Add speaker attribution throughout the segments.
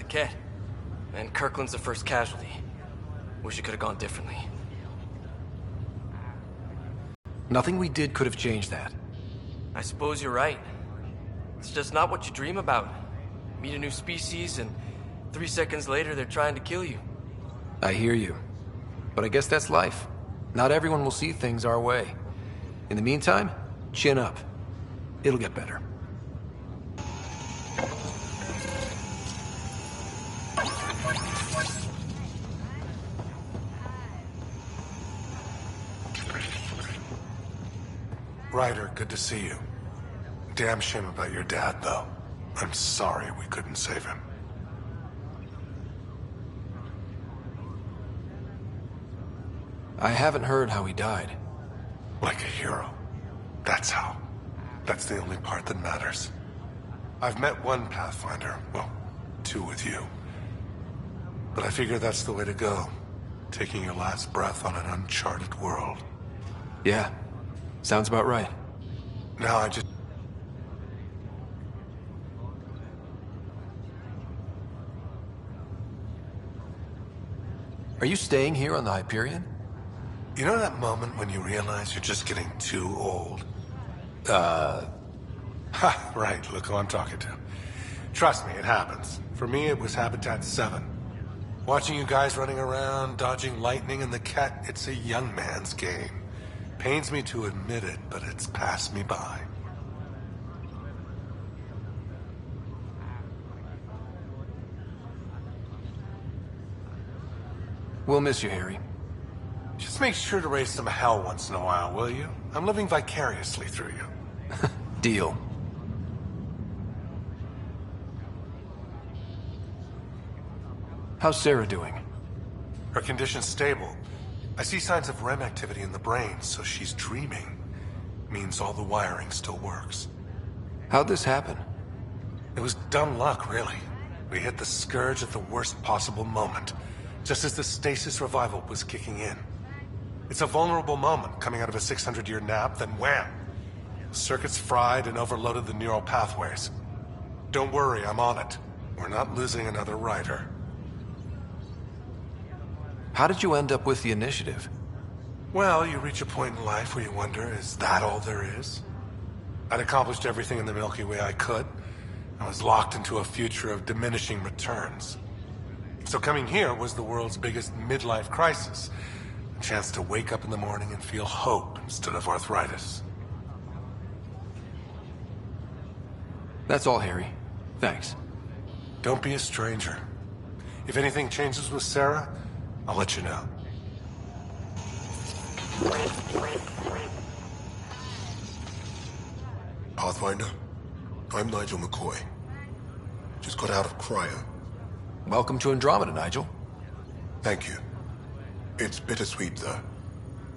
Speaker 1: Arquette. And Kirkland's the first casualty. Wish it could have gone differently.
Speaker 2: Nothing we did could have changed that.
Speaker 1: I suppose you're right. It's just not what you dream about. Meet a new species and 3 seconds later they're trying to kill you.
Speaker 2: I hear you. But I guess that's life. Not everyone will see things our way. In the meantime, chin up. It'll get better.
Speaker 3: Ryder, good to see you. Damn shame about your dad, though. I'm sorry we couldn't save him.
Speaker 2: I haven't heard how he died.
Speaker 3: Like a hero. That's how. That's the only part that matters. I've met one Pathfinder, well, 2 with you. But I figure that's the way to go. Taking your last breath on an uncharted world.
Speaker 2: Yeah, sounds about right.
Speaker 3: Now I just...
Speaker 2: Are you staying here on the Hyperion?
Speaker 3: You know that moment when you realize you're just getting too old? Ha, right, look who I'm talking to. Trust me, it happens. For me, it was Habitat 7. Watching you guys running around, dodging lightning and the cat, it's a young man's game. Pains me to admit it, but it's passed me by.
Speaker 2: We'll miss you, Harry.
Speaker 3: Just make sure to raise some hell once in a while, will you? I'm living vicariously through you.
Speaker 2: Deal. How's Sarah doing?
Speaker 3: Her condition's stable. I see signs of REM activity in the brain, so she's dreaming. Means all the wiring still works.
Speaker 2: How'd this happen?
Speaker 3: It was dumb luck, really. We hit the Scourge at the worst possible moment, just as the stasis revival was kicking in. It's a vulnerable moment, coming out of a 600-year nap, then wham! Circuits fried and overloaded the neural pathways. Don't worry, I'm on it. We're not losing another Ryder.
Speaker 2: How did you end up with the initiative?
Speaker 3: Well, you reach a point in life where you wonder, is that all there is? I'd accomplished everything in the Milky Way I could. I was locked into a future of diminishing returns. So coming here was the world's biggest midlife crisis. A chance to wake up in the morning and feel hope instead of arthritis.
Speaker 2: That's all, Harry. Thanks.
Speaker 3: Don't be a stranger. If anything changes with Sarah, I'll let you know.
Speaker 4: Pathfinder, I'm Nigel McCoy. Just got out of cryo.
Speaker 2: Welcome to Andromeda, Nigel.
Speaker 4: Thank you. It's bittersweet, though.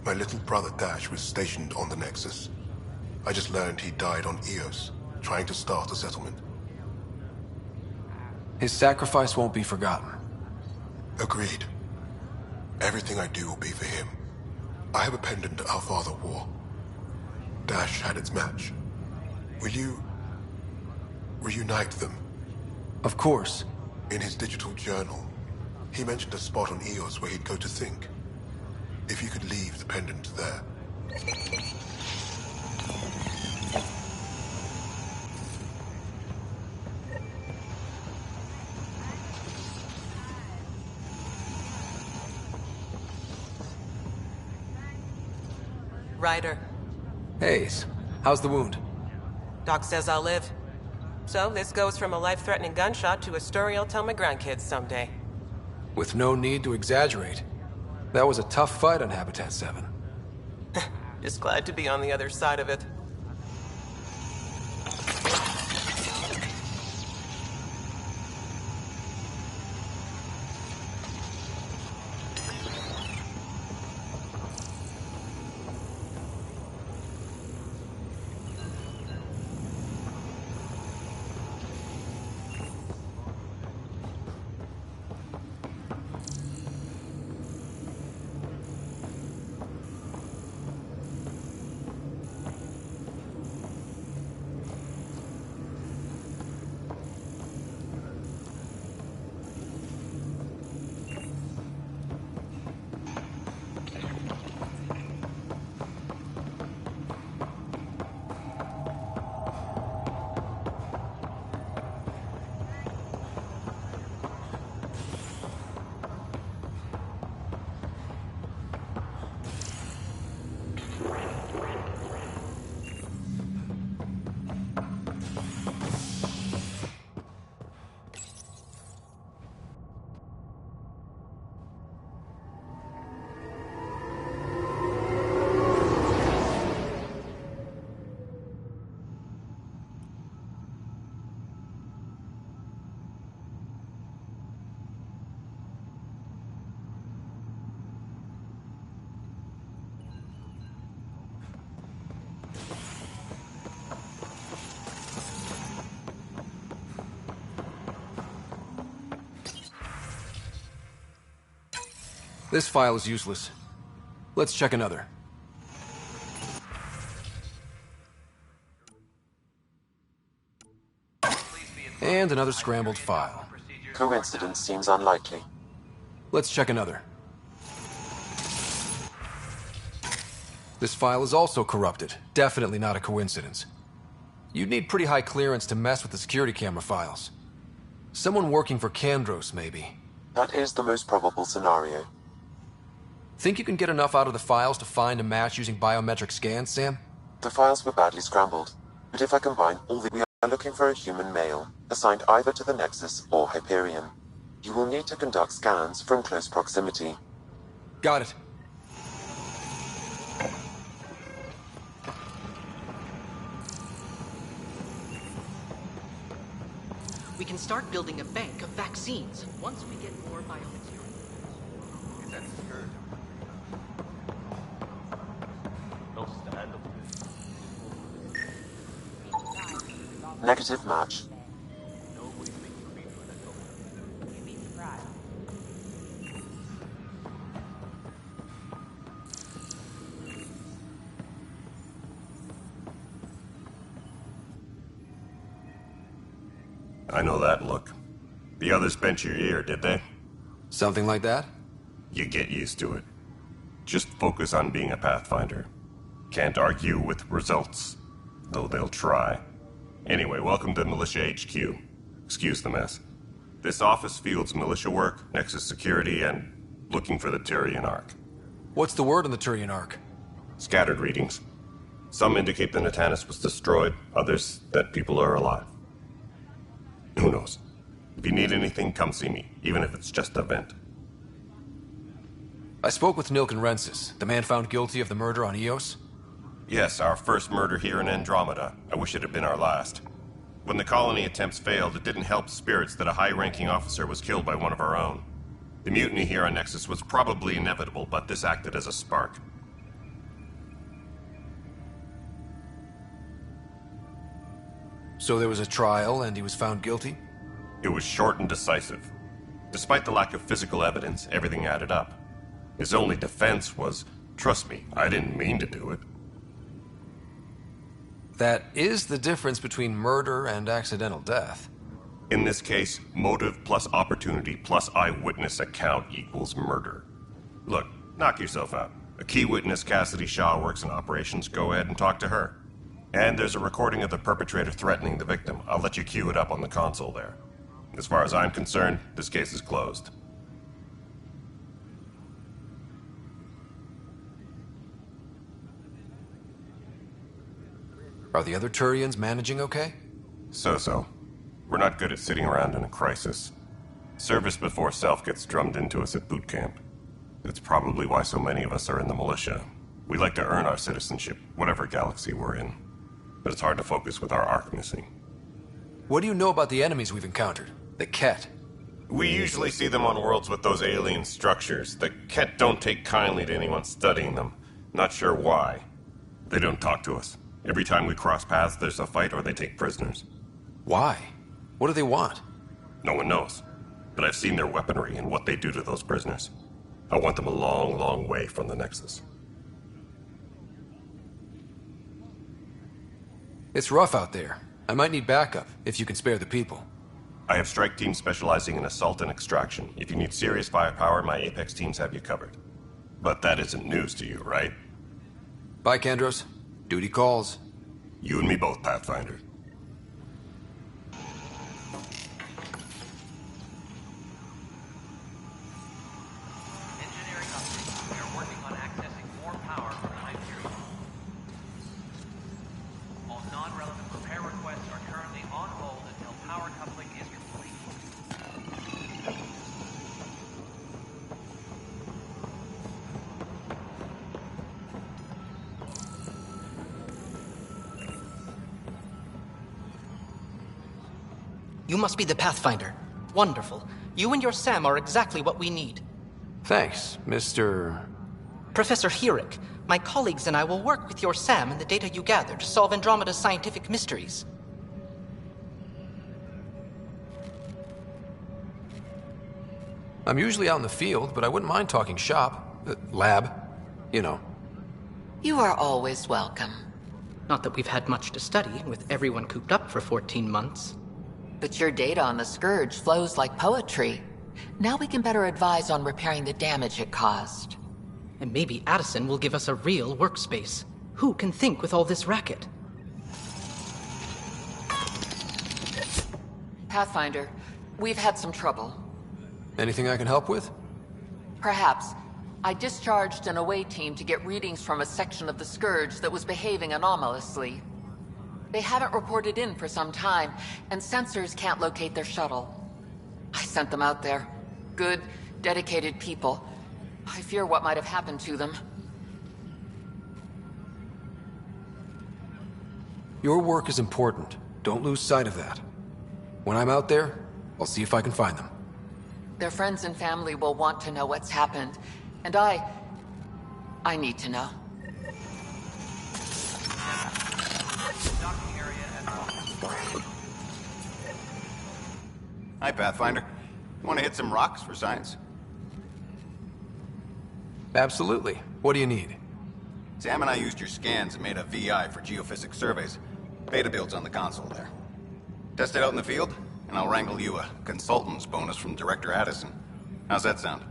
Speaker 4: My little brother Dash was stationed on the Nexus. I just learned he died on Eos, trying to start a settlement.
Speaker 2: His sacrifice won't be forgotten.
Speaker 4: Agreed. Everything I do will be for him. I have a pendant our father wore. Dash had its match. Will you reunite them?
Speaker 2: Of course.
Speaker 4: In his digital journal, he mentioned a spot on Eos where he'd go to think. If you could leave the pendant there.
Speaker 5: Ryder.
Speaker 2: Hayes, how's the wound?
Speaker 5: Doc says I'll live. So this goes from a life-threatening gunshot to a story I'll tell my grandkids someday.
Speaker 2: With no need to exaggerate. That was a tough fight on Habitat 7.
Speaker 5: Just glad to be on the other side of it.
Speaker 2: This file is useless. Let's check another. And another scrambled file.
Speaker 6: Coincidence seems unlikely.
Speaker 2: Let's check another. This file is also corrupted. Definitely not a coincidence. You'd need pretty high clearance to mess with the security camera files. Someone working for Kandros, maybe.
Speaker 6: That is the most probable scenario.
Speaker 2: Think you can get enough out of the files to find a match using biometric scans, Sam?
Speaker 6: The files were badly scrambled, but if I combine all we are looking for a human male, assigned either to the Nexus or Hyperion. You will need to conduct scans from close proximity.
Speaker 2: Got it.
Speaker 7: We can start building a bank of vaccines once we get more biomaterial.
Speaker 6: Negative match.
Speaker 8: I know that look. The others bent your ear, did they?
Speaker 2: Something like that?
Speaker 8: You get used to it. Just focus on being a Pathfinder. Can't argue with results, though they'll try. Anyway, welcome to Militia HQ. Excuse the mess. This office fields militia work, Nexus security, and looking for the Turian Ark.
Speaker 2: What's the word on the Turian Ark?
Speaker 8: Scattered readings. Some indicate the Natanus was destroyed, others that people are alive. Who knows? If you need anything, come see me, even if it's just a vent.
Speaker 2: I spoke with Nilk and Rensis, the man found guilty of the murder on Eos.
Speaker 8: Yes, our first murder here in Andromeda. I wish it had been our last. When the colony attempts failed, it didn't help spirits that a high-ranking officer was killed by one of our own. The mutiny here on Nexus was probably inevitable, but this acted as a spark.
Speaker 2: So there was a trial and he was found guilty?
Speaker 8: It was short and decisive. Despite the lack of physical evidence, everything added up. His only defense was, trust me, I didn't mean to do it.
Speaker 2: That is the difference between murder and accidental death.
Speaker 8: In this case, motive plus opportunity plus eyewitness account equals murder. Look, knock yourself out. A key witness, Cassidy Shaw, works in operations. Go ahead and talk to her. And there's a recording of the perpetrator threatening the victim. I'll let you cue it up on the console there. As far as I'm concerned, this case is closed.
Speaker 2: Are the other Turians managing okay?
Speaker 8: So-so. We're not good at sitting around in a crisis. Service before self gets drummed into us at boot camp. That's probably why so many of us are in the militia. We like to earn our citizenship, whatever galaxy we're in. But it's hard to focus with our arc missing.
Speaker 2: What do you know about the enemies we've encountered? The Ket?
Speaker 8: We usually see them on worlds with those alien structures. The Ket don't take kindly to anyone studying them. Not sure why. They don't talk to us. Every time we cross paths, there's a fight or they take prisoners.
Speaker 2: Why? What do they want?
Speaker 8: No one knows. But I've seen their weaponry and what they do to those prisoners. I want them a long, long way from the Nexus.
Speaker 2: It's rough out there. I might need backup, if you can spare the people.
Speaker 8: I have strike teams specializing in assault and extraction. If you need serious firepower, my Apex teams have you covered. But that isn't news to you, right?
Speaker 2: Bye, Kandros. Duty calls.
Speaker 8: You and me both, Pathfinder.
Speaker 9: Engineering update. We are working on accessing more power from the Hyperion. All non-relevant repair requests are currently on hold until power coupling is complete.
Speaker 7: You must be the Pathfinder. Wonderful. You and your Sam are exactly what we need.
Speaker 2: Thanks, Mr.
Speaker 7: Professor Herrick, my colleagues and I will work with your Sam and the data you gather to solve Andromeda's scientific mysteries.
Speaker 2: I'm usually out in the field, but I wouldn't mind talking shop. Lab. You know.
Speaker 10: You are always welcome.
Speaker 7: Not that we've had much to study, with everyone cooped up for 14 months.
Speaker 10: But your data on the Scourge flows like poetry. Now we can better advise on repairing the damage it caused.
Speaker 7: And maybe Addison will give us a real workspace. Who can think with all this racket?
Speaker 10: Pathfinder, we've had some trouble.
Speaker 2: Anything I can help with?
Speaker 10: Perhaps. I discharged an away team to get readings from a section of the Scourge that was behaving anomalously. They haven't reported in for some time, and sensors can't locate their shuttle. I sent them out there. Good, dedicated people. I fear what might have happened to them.
Speaker 2: Your work is important. Don't lose sight of that. When I'm out there, I'll see if I can find them.
Speaker 10: Their friends and family will want to know what's happened, and I need to know.
Speaker 9: Docking area at
Speaker 11: Hi, Pathfinder. You want to hit some rocks for science?
Speaker 2: Absolutely. What do you need?
Speaker 11: Sam and I used your scans and made a VI for geophysics surveys. Beta builds on the console there. Test it out in the field, and I'll wrangle you a consultant's bonus from Director Addison. How's that sound?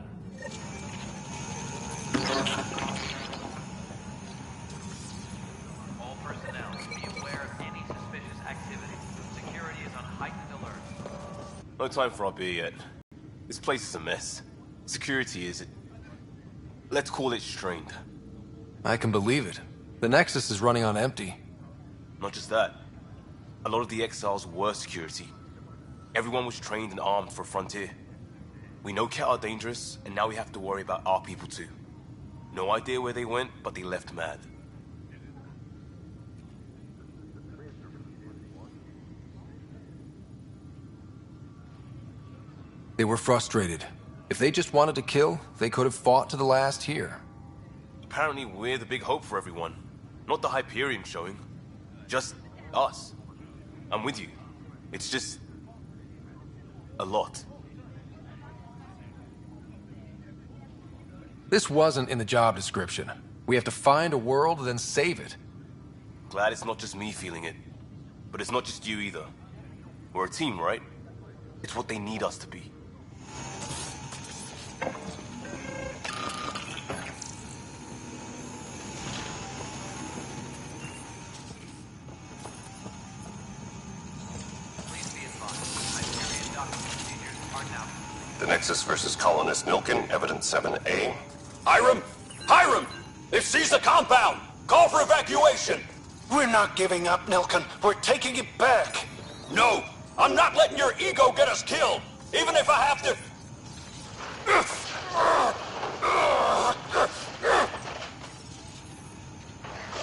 Speaker 9: all personnel. Be aware of any suspicious activity. Security is on heightened alert.
Speaker 12: No time for our beer yet. This place is a mess. Security is... let's call it strained.
Speaker 2: I can believe it. The Nexus is running on empty.
Speaker 12: Not just that. A lot of the exiles were security. Everyone was trained and armed for Frontier. We know Ket are dangerous, and now we have to worry about our people too. No idea where they went, but they left mad.
Speaker 2: They were frustrated. If they just wanted to kill, they could have fought to the last here.
Speaker 12: Apparently we're the big hope for everyone. Not the Hyperion showing. Just us. I'm with you. It's just... a lot.
Speaker 2: This wasn't in the job description. We have to find a world, then save it.
Speaker 12: Glad it's not just me feeling it. But it's not just you either. We're a team, right? It's what they need us to be.
Speaker 9: Please be advised. Hyperion docking procedures are now.
Speaker 8: The Nexus versus Colonist Nilkin, Evidence 7A.
Speaker 13: Hiram! Hiram! They've seized the compound! Call for evacuation!
Speaker 3: We're not giving up, Nilkin. We're taking it back.
Speaker 13: No! I'm not letting your ego get us killed! Even if I have to...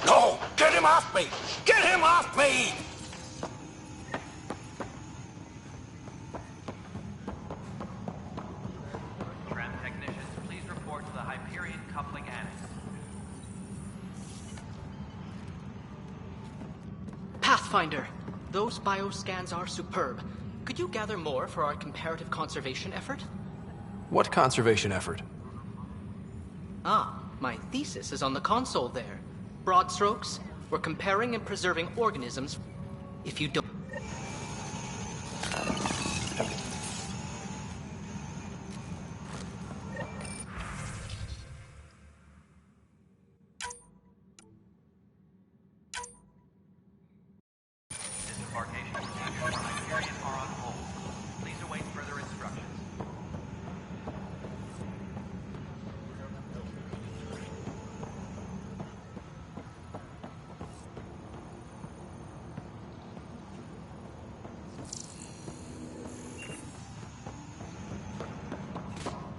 Speaker 13: No! Get him off me! Get him off me!
Speaker 9: Tram technicians, please report to the Hyperion coupling annex.
Speaker 7: Pathfinder, those bioscans are superb. Could you gather more for our comparative conservation effort?
Speaker 2: What conservation effort?
Speaker 7: Ah, my thesis is on the console there. Broad strokes, we're comparing and preserving organisms. If you don't...
Speaker 9: Disembarkation procedures for Hyperion are on hold. Please await further instructions.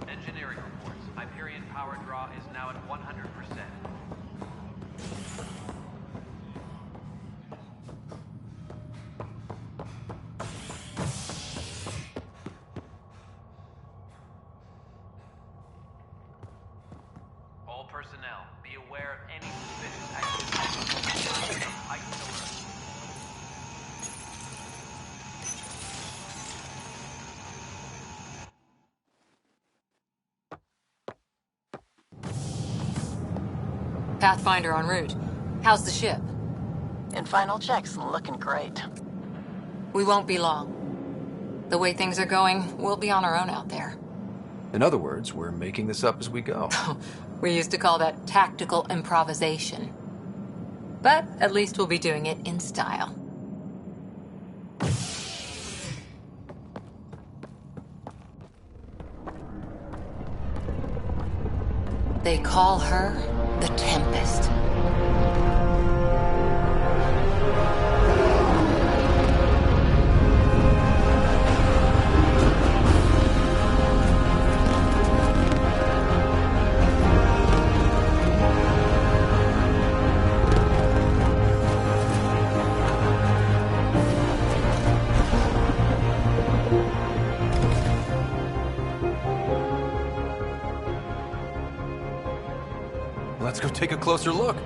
Speaker 9: Engineering reports. Hyperion power draw is now at 100%. All personnel, be aware of any suspicious activity. Heightened alert.
Speaker 10: Pathfinder en route. How's the ship?
Speaker 14: In final checks, looking great.
Speaker 10: We won't be long. The way things are going, we'll be on our own out there.
Speaker 2: In other words, we're making this up as we go.
Speaker 10: We used to call that tactical improvisation. But at least we'll be doing it in style. They call her the Tempest.
Speaker 2: Let's go take a closer look.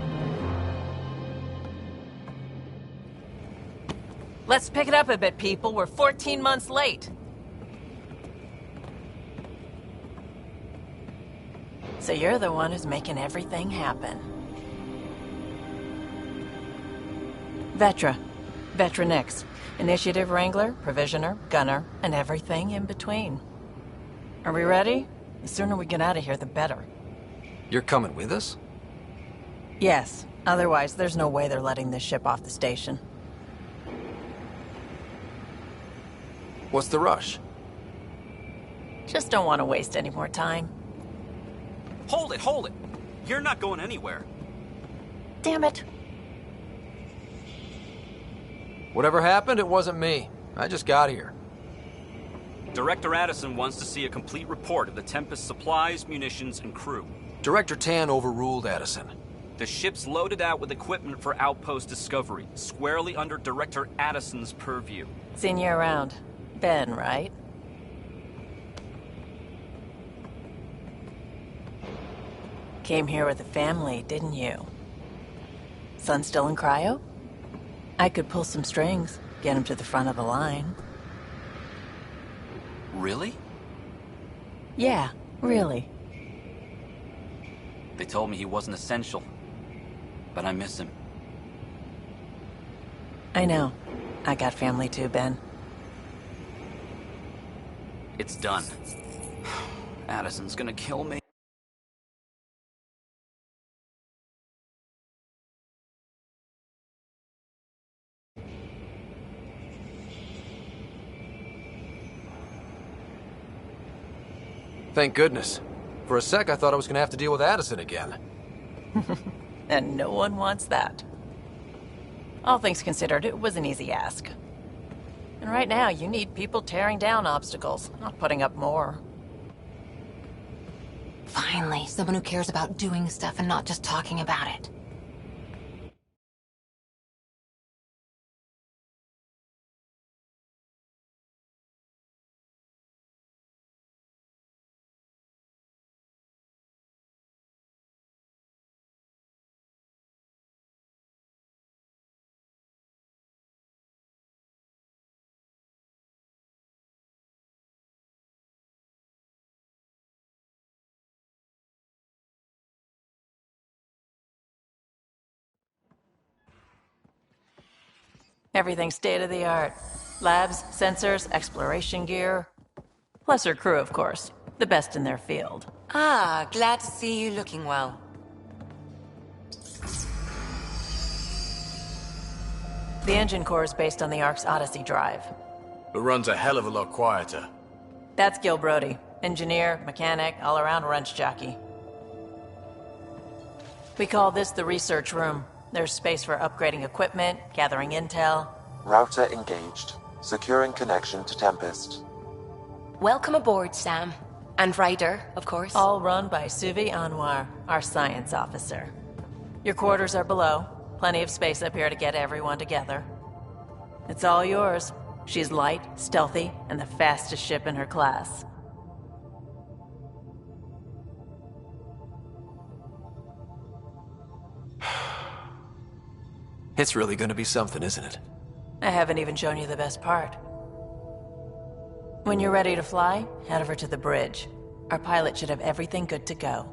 Speaker 14: Let's pick it up a bit, people. We're 14 months late. So you're the one who's making everything happen. Vetra. Vetronix. Initiative Wrangler, Provisioner, Gunner, and everything in between. Are we ready? The sooner we get out of here, the better.
Speaker 2: You're coming with us?
Speaker 14: Yes. Otherwise, there's no way they're letting this ship off the station.
Speaker 2: What's the rush?
Speaker 14: Just don't want to waste any more time.
Speaker 13: Hold it, hold it. You're not going anywhere.
Speaker 14: Damn it.
Speaker 2: Whatever happened, it wasn't me. I just got here.
Speaker 13: Director Addison wants to see a complete report of the Tempest's supplies, munitions, and crew.
Speaker 2: Director Tan overruled Addison.
Speaker 13: The ship's loaded out with equipment for outpost discovery, squarely under Director Addison's purview.
Speaker 14: Seen you around. Ben, right? Came here with the family, didn't you? Son still in cryo? I could pull some strings, get him to the front of the line.
Speaker 13: Really?
Speaker 14: Yeah, really.
Speaker 13: They told me he wasn't essential, but I miss him.
Speaker 14: I know. I got family too, Ben.
Speaker 13: It's done. Addison's gonna kill me.
Speaker 2: Thank goodness. For a sec, I thought I was going to have to deal with Addison again.
Speaker 14: And no one wants that. All things considered, it was an easy ask. And right now, you need people tearing down obstacles, not putting up more.
Speaker 10: Finally, someone who cares about doing stuff and not just talking about it.
Speaker 14: Everything's state-of-the-art. Labs, sensors, exploration gear. Plus her crew, of course. The best in their field.
Speaker 10: Ah, glad to see you looking well.
Speaker 14: The engine core is based on the Ark's Odyssey drive.
Speaker 15: It runs a hell of a lot quieter.
Speaker 14: That's Gil Brody. Engineer, mechanic, all-around wrench jockey. We call this the research room. There's space for upgrading equipment, gathering intel.
Speaker 6: Router engaged. Securing connection to Tempest.
Speaker 16: Welcome aboard, Sam. And Ryder, of course.
Speaker 14: All run by Suvi Anwar, our science officer. Your quarters are below. Plenty of space up here to get everyone together. It's all yours. She's light, stealthy, and the fastest ship in her class.
Speaker 2: It's really going to be something, isn't it?
Speaker 14: I haven't even shown you the best part. When you're ready to fly, head over to the bridge. Our pilot should have everything good to go.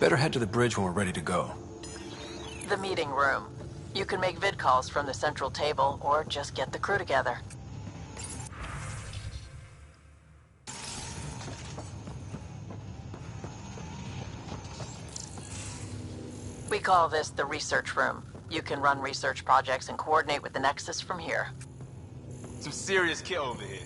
Speaker 2: Better head to the bridge when we're ready to go.
Speaker 14: The meeting room. You can make vid calls from the central table, or just get the crew together. We call this the research room. You can run research projects and coordinate with the Nexus from here.
Speaker 12: Some serious kit over here.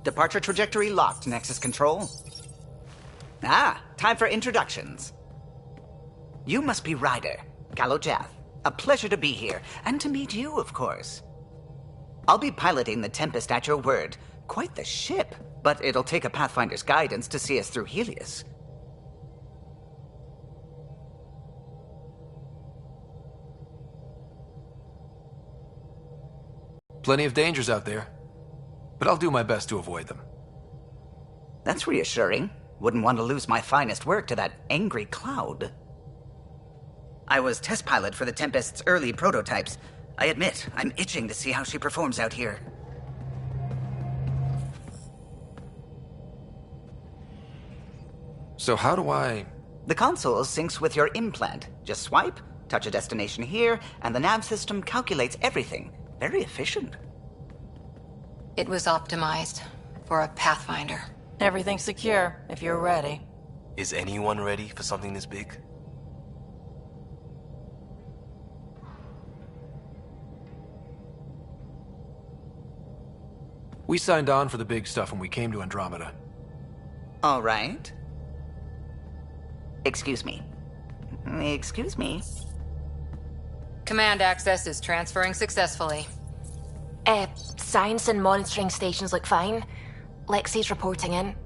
Speaker 17: Departure trajectory locked, Nexus Control. Ah, time for introductions. You must be Ryder, Galojath. A pleasure to be here, and to meet you, of course. I'll be piloting the Tempest at your word. Quite the ship, but it'll take a Pathfinder's guidance to see us through Helios.
Speaker 2: Plenty of dangers out there, but I'll do my best to avoid them.
Speaker 17: That's reassuring. Wouldn't want to lose my finest work to that angry cloud. I was test pilot for the Tempest's early prototypes. I admit, I'm itching to see how she performs out here.
Speaker 2: So how do I...
Speaker 17: The console syncs with your implant. Just swipe, touch a destination here, and the nav system calculates everything. Very efficient.
Speaker 16: It was optimized for a Pathfinder.
Speaker 14: Everything's secure, if you're ready.
Speaker 12: Is anyone ready for something this big?
Speaker 2: We signed on for the big stuff when we came to Andromeda.
Speaker 17: All right. Excuse me. Excuse me.
Speaker 18: Command access is transferring successfully.
Speaker 16: Science and monitoring stations look fine. Lexi's reporting in.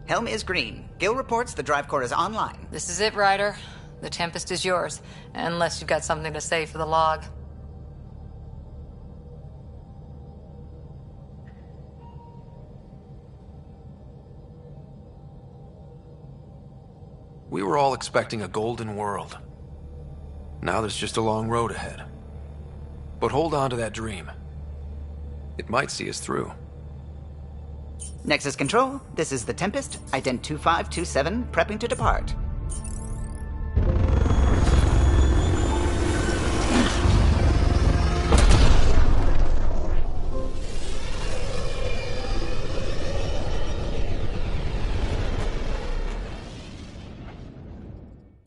Speaker 17: Helm is green. Gil reports the drive core is online.
Speaker 18: This is it, Ryder. The Tempest is yours, unless you've got something to say for the log.
Speaker 2: We were all expecting a golden world. Now there's just a long road ahead. But hold on to that dream. It might see us through.
Speaker 17: Nexus Control, this is the Tempest, ident 2527, prepping to depart.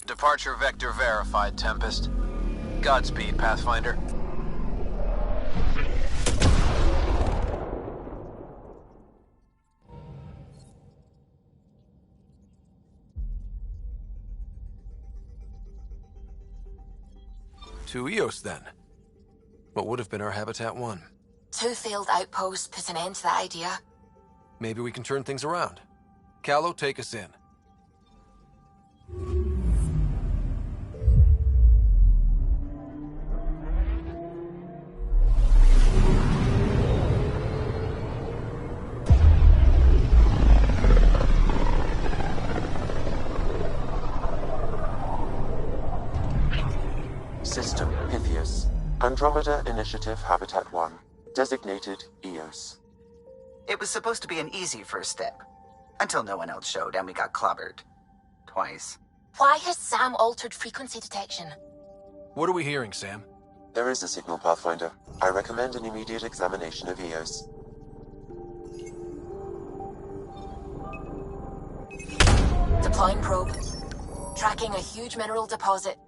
Speaker 19: Departure vector verified, Tempest. Godspeed, Pathfinder.
Speaker 2: To Eos, then. What would have been our Habitat 1?
Speaker 16: 2 failed outposts put an end to that idea.
Speaker 2: Maybe we can turn things around. Callow, take us in.
Speaker 6: System Pythias. Andromeda Initiative Habitat 1. Designated Eos.
Speaker 17: It was supposed to be an easy first step. Until no one else showed and we got clobbered. Twice.
Speaker 16: Why has Sam altered frequency detection?
Speaker 2: What are we hearing, Sam?
Speaker 6: There is a signal, Pathfinder. I recommend an immediate examination of Eos.
Speaker 16: Deploying probe. Tracking a huge mineral deposit.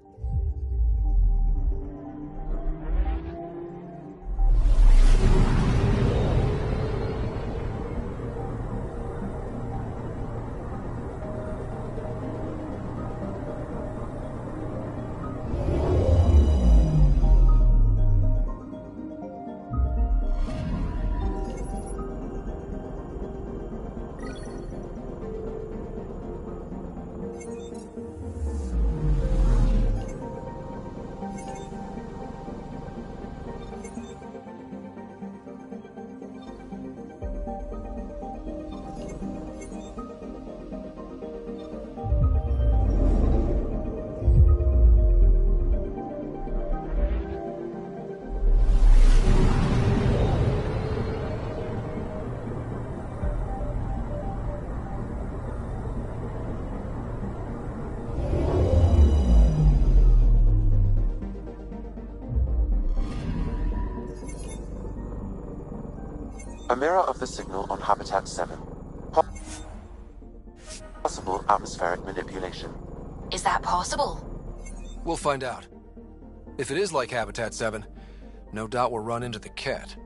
Speaker 6: A mirror of the signal on Habitat 7. Possible atmospheric manipulation.
Speaker 16: Is that possible?
Speaker 2: We'll find out. If it is like Habitat 7, no doubt we'll run into the cat.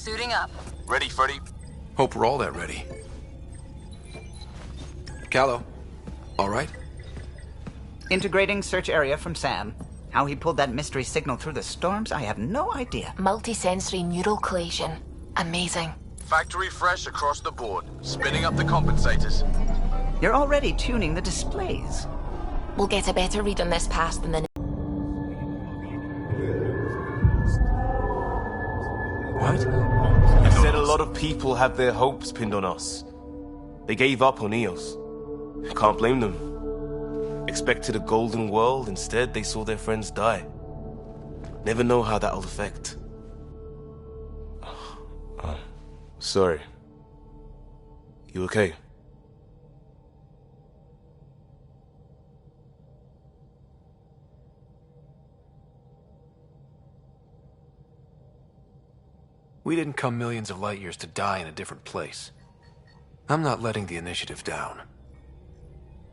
Speaker 16: Suiting up.
Speaker 19: Ready, Freddy?
Speaker 2: Hope we're all that ready. Callow, all right?
Speaker 17: Integrating search area from Sam. How he pulled that mystery signal through the storms, I have no idea.
Speaker 16: Multisensory neural collision. Amazing.
Speaker 19: Factory fresh across the board. Spinning up the compensators.
Speaker 17: You're already tuning the displays.
Speaker 16: We'll get a better read on this pass than the...
Speaker 12: What? You said a lot of people have their hopes pinned on us. They gave up on Eos. Can't blame them. Expected a golden world, instead they saw their friends die. Never know how that'll affect. Sorry. You okay?
Speaker 2: We didn't come millions of light years to die in a different place. I'm not letting the initiative down.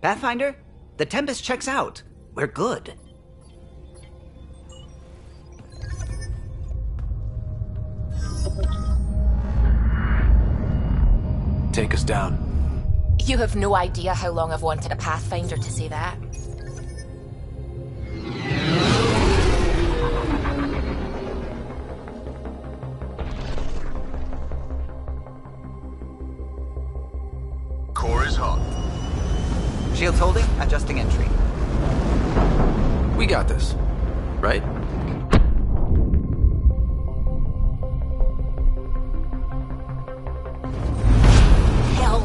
Speaker 17: Pathfinder, the Tempest checks out. We're good.
Speaker 2: Take us down.
Speaker 16: You have no idea how long I've wanted a Pathfinder to say that.
Speaker 19: Core is hot.
Speaker 17: Shields holding, adjusting entry.
Speaker 2: We got this, right?
Speaker 16: Hell.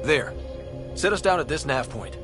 Speaker 2: There. Set us down at this nav point.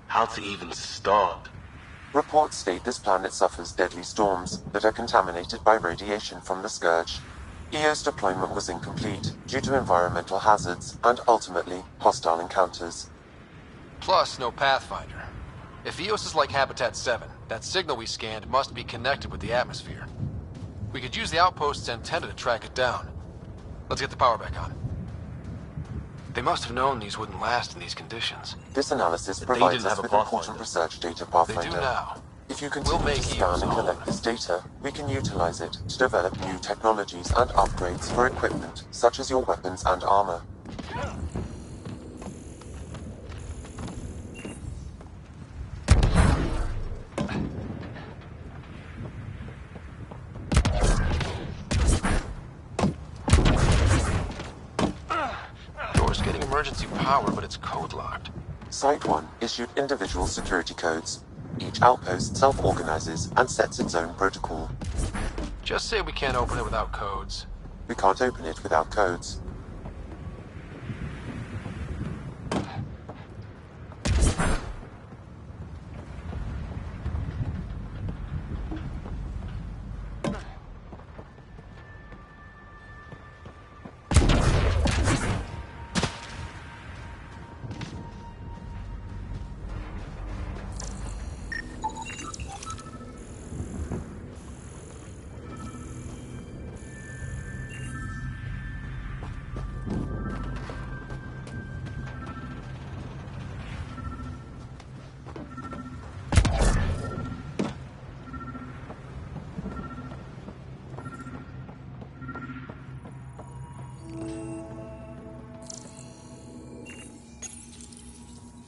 Speaker 12: How to even start?
Speaker 6: Reports state this planet suffers deadly storms that are contaminated by radiation from the Scourge. EO's deployment was incomplete due to environmental hazards and, ultimately, hostile encounters.
Speaker 2: Plus, no Pathfinder. If EOS is like Habitat 7, that signal we scanned must be connected with the atmosphere. We could use the outpost's antenna to track it down. Let's get the power back on. They must have known these wouldn't last in these conditions.
Speaker 6: This analysis
Speaker 2: But
Speaker 6: provides
Speaker 2: they
Speaker 6: us
Speaker 2: didn't
Speaker 6: with
Speaker 2: have a
Speaker 6: important research data,
Speaker 2: They
Speaker 6: Pathfinder.
Speaker 2: do now.
Speaker 6: If you continue
Speaker 2: make
Speaker 6: to scan
Speaker 2: EOS
Speaker 6: and
Speaker 2: own.
Speaker 6: collect this data, we can utilize it to develop new technologies and upgrades for equipment, such as your weapons and armor.
Speaker 2: Door's getting emergency power, but it's code-locked.
Speaker 6: Site 1 issued individual security codes. Each outpost self-organizes and sets its own protocol.
Speaker 2: Just say we can't open it without codes.
Speaker 6: We can't open it without codes.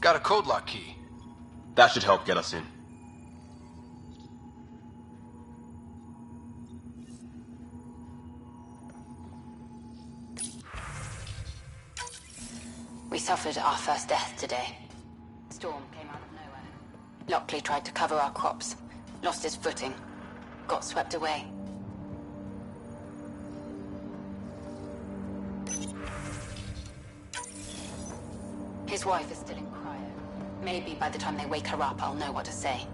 Speaker 2: Got a code lock key.
Speaker 12: That should help get us in.
Speaker 20: We suffered our first death today. Storm came out of nowhere. Lockley tried to cover our crops, lost his footing, got swept away. His wife is still in cryo. Maybe by the time they wake her up, I'll know what to say.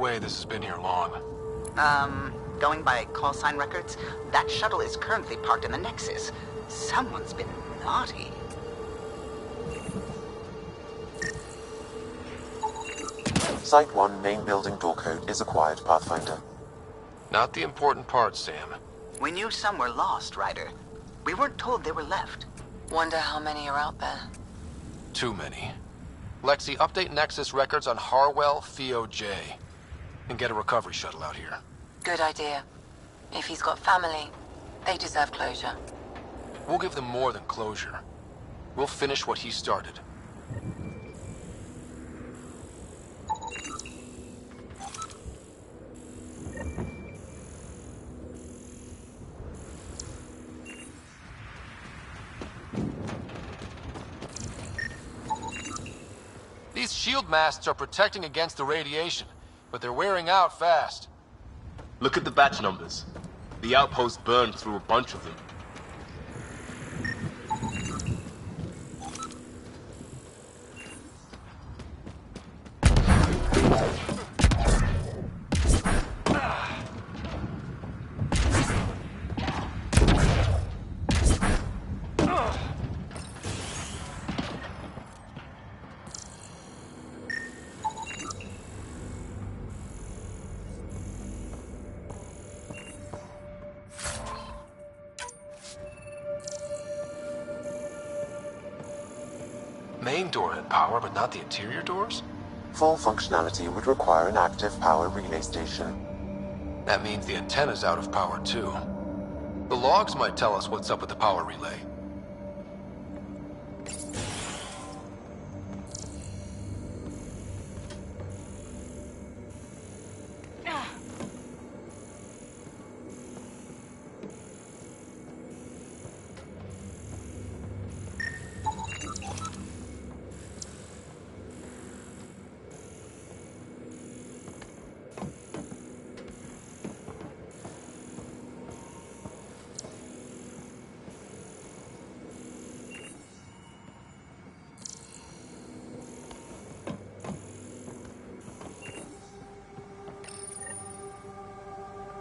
Speaker 2: way this has been here long.
Speaker 17: Going by call sign records, that shuttle is currently parked in the Nexus. Someone's been naughty.
Speaker 6: Site 1 main building door code is acquired, Pathfinder.
Speaker 2: Not the important part, Sam.
Speaker 17: We knew some were lost, Ryder. We weren't told they were left.
Speaker 10: Wonder how many are out there.
Speaker 2: Too many. Lexi, update Nexus records on Harwell, Theo J. And get a recovery shuttle out here.
Speaker 10: Good idea. If he's got family, they deserve closure.
Speaker 2: We'll give them more than closure. We'll finish what he started. These shield masts are protecting against the radiation, but they're wearing out fast.
Speaker 12: Look at the batch numbers. The outpost burned through a bunch of them.
Speaker 2: Main door had power, but not the interior doors?
Speaker 6: Full functionality would require an active power relay station.
Speaker 2: That means the antenna's out of power too. The logs might tell us what's up with the power relay.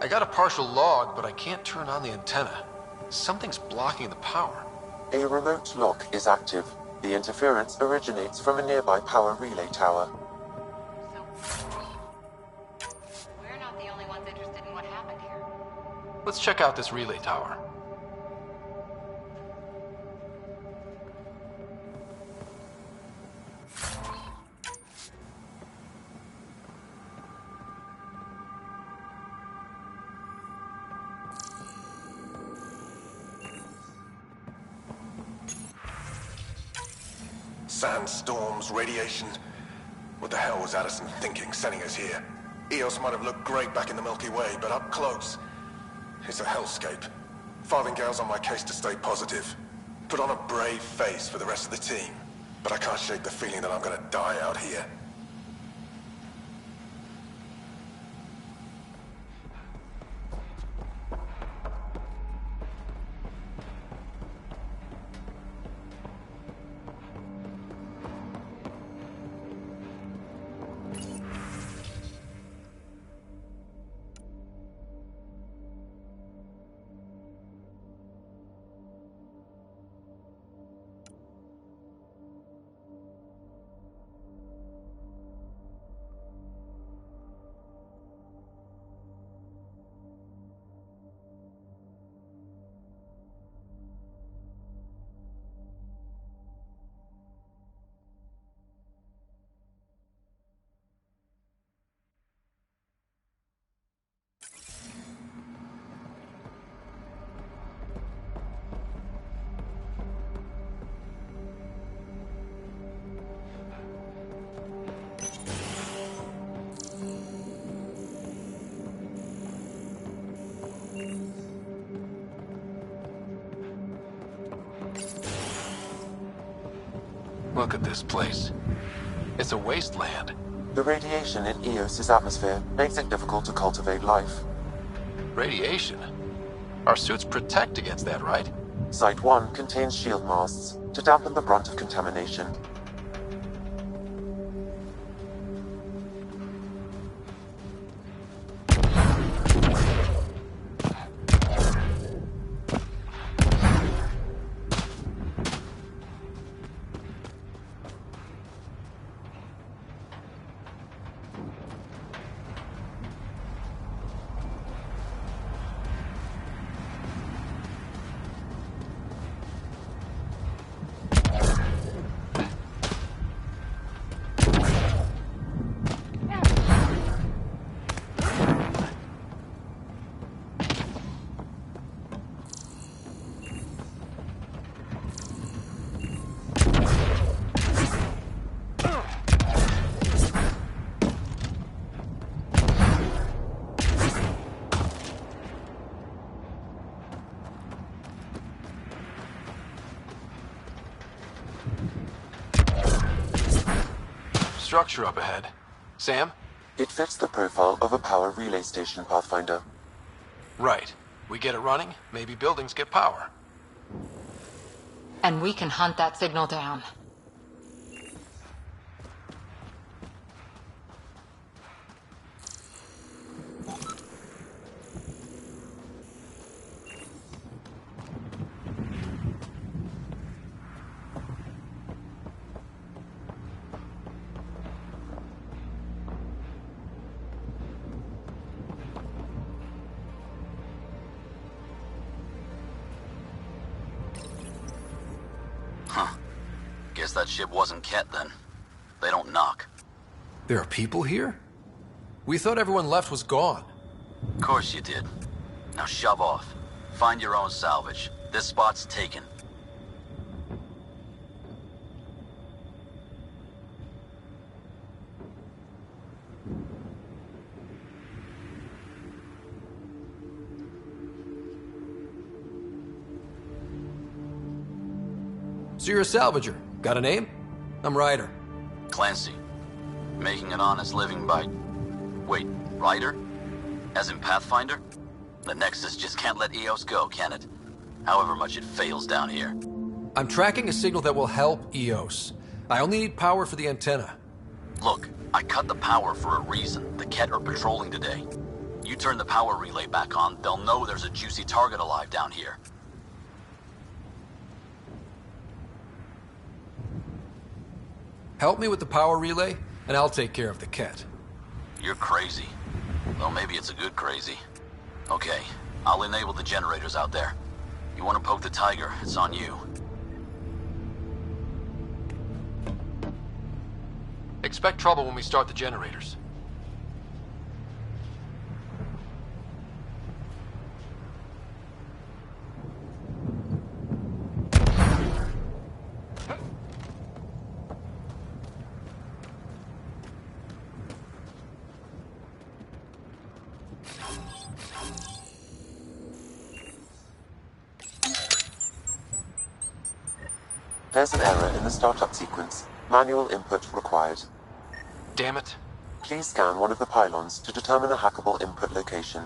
Speaker 2: I got a partial log, but I can't turn on the antenna. Something's blocking the power.
Speaker 6: A remote lock is active. The interference originates from a nearby power relay tower.
Speaker 20: We're not the only ones interested in what happened here.
Speaker 2: Let's check out this relay tower.
Speaker 3: Sandstorms, radiation. What the hell was Addison thinking, sending us here? Eos might have looked great back in the Milky Way, but up close, it's a hellscape. Farthingale's on my case to stay positive. Put on a brave face for the rest of the team. But I can't shake the feeling that I'm gonna die out here.
Speaker 2: Look at this place. It's a wasteland.
Speaker 6: The radiation in Eos's atmosphere makes it difficult to cultivate life.
Speaker 2: Radiation? Our suits protect against that, right?
Speaker 6: Site 1 contains shield masts to dampen the brunt of contamination.
Speaker 2: structure up ahead. Sam?
Speaker 6: It fits the profile of a power relay station, Pathfinder.
Speaker 2: Right. We get it running, maybe buildings get power.
Speaker 18: And we can hunt that signal down.
Speaker 21: Huh. Guess that ship wasn't Ket then. They don't knock.
Speaker 2: There are people here? We thought everyone left was gone.
Speaker 21: Of course you did. Now shove off. Find your own salvage. This spot's taken.
Speaker 2: So you're a salvager. Got a name? I'm Ryder.
Speaker 21: Clancy. Making an honest living by... Wait, Ryder? As in Pathfinder? The Nexus just can't let EOS go, can it? However much it fails down here.
Speaker 2: I'm tracking a signal that will help EOS. I only need power for the antenna.
Speaker 21: Look, I cut the power for a reason. The Ket are patrolling today. You turn the power relay back on, they'll know there's a juicy target alive down here.
Speaker 2: Help me with the power relay, and I'll take care of the Ket.
Speaker 21: You're crazy. Well, maybe it's a good crazy. Okay, I'll enable the generators out there. You want to poke the tiger, it's on you.
Speaker 2: Expect trouble when we start the generators.
Speaker 6: There's an error in the startup sequence. Manual input required.
Speaker 2: Damn it.
Speaker 6: Please scan one of the pylons to determine a hackable input location.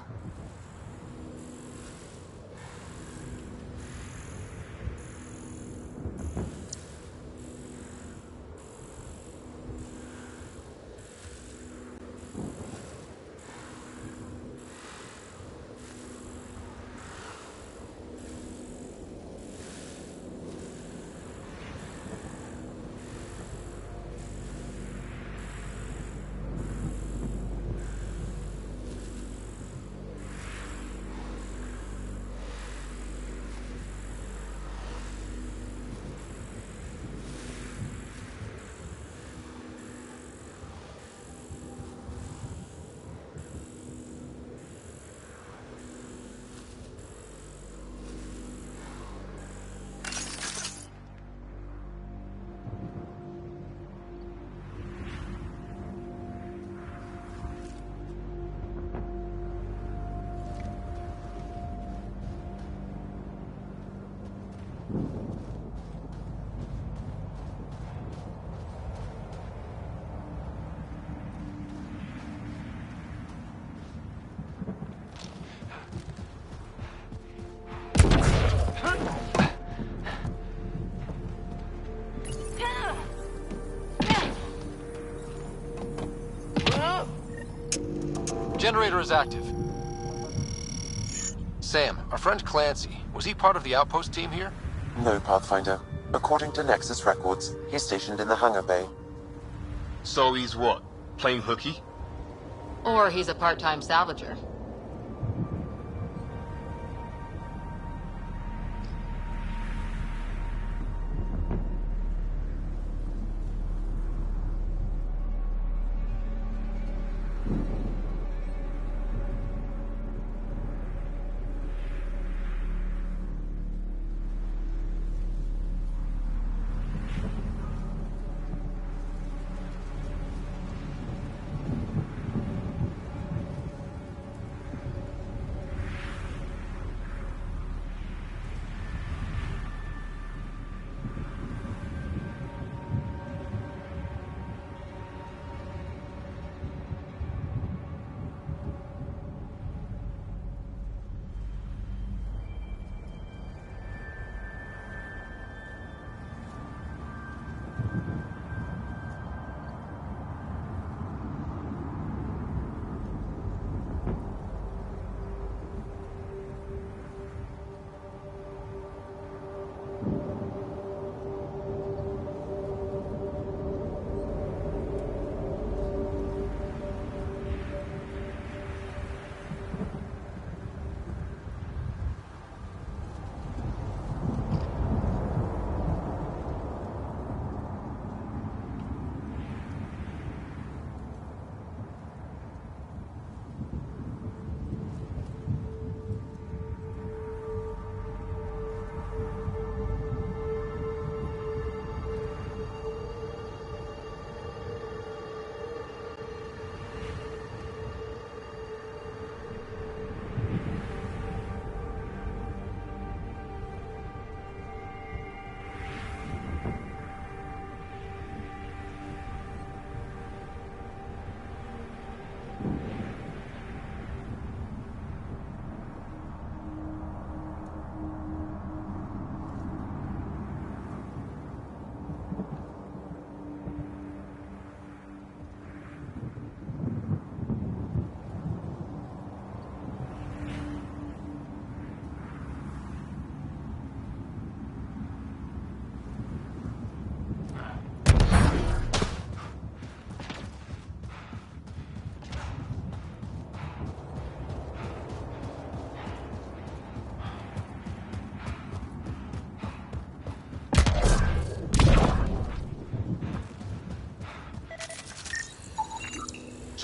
Speaker 2: Generator is active. Sam, our friend Clancy, was he part of the outpost team here?
Speaker 6: No, Pathfinder. According to Nexus records, he's stationed in the hangar bay.
Speaker 12: So he's what? Playing hooky?
Speaker 18: Or he's a part-time salvager.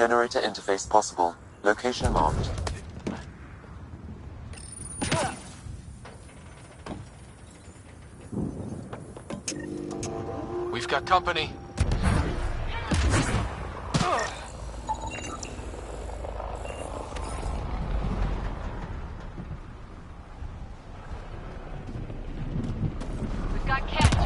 Speaker 6: Generator interface possible. Location marked.
Speaker 2: We've got company.
Speaker 16: We've got catch.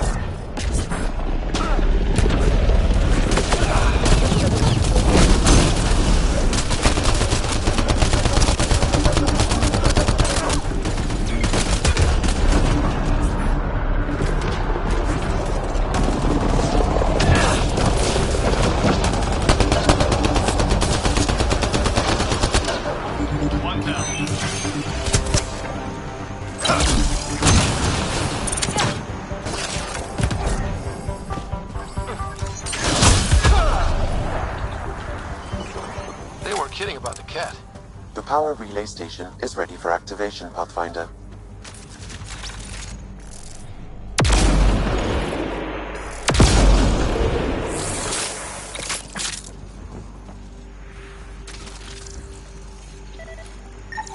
Speaker 2: They weren't kidding about the cat.
Speaker 6: The power relay station is ready for activation, Pathfinder.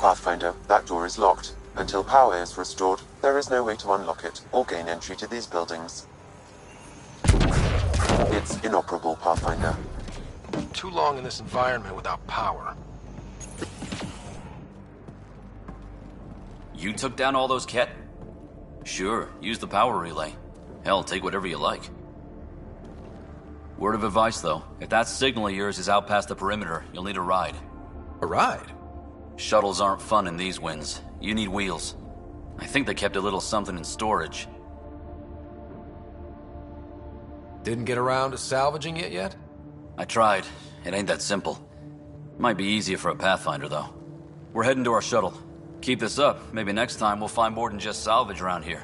Speaker 6: Pathfinder, that door is locked. Until power is restored, there is no way to unlock it or gain entry to these buildings. It's inoperable, Pathfinder.
Speaker 2: Too long in this environment without power.
Speaker 1: You took down all those cat? Sure, use the power relay. Hell, take whatever you like. Word of advice, though. If that signal of yours is out past the perimeter, you'll need a ride.
Speaker 2: A ride?
Speaker 1: Shuttles aren't fun in these winds. You need wheels. I think they kept a little something in storage.
Speaker 2: Didn't get around to salvaging it yet?
Speaker 1: I tried. It ain't that simple. Might be easier for a Pathfinder, though. We're heading to our shuttle. Keep this up. Maybe next time we'll find more than just salvage around here.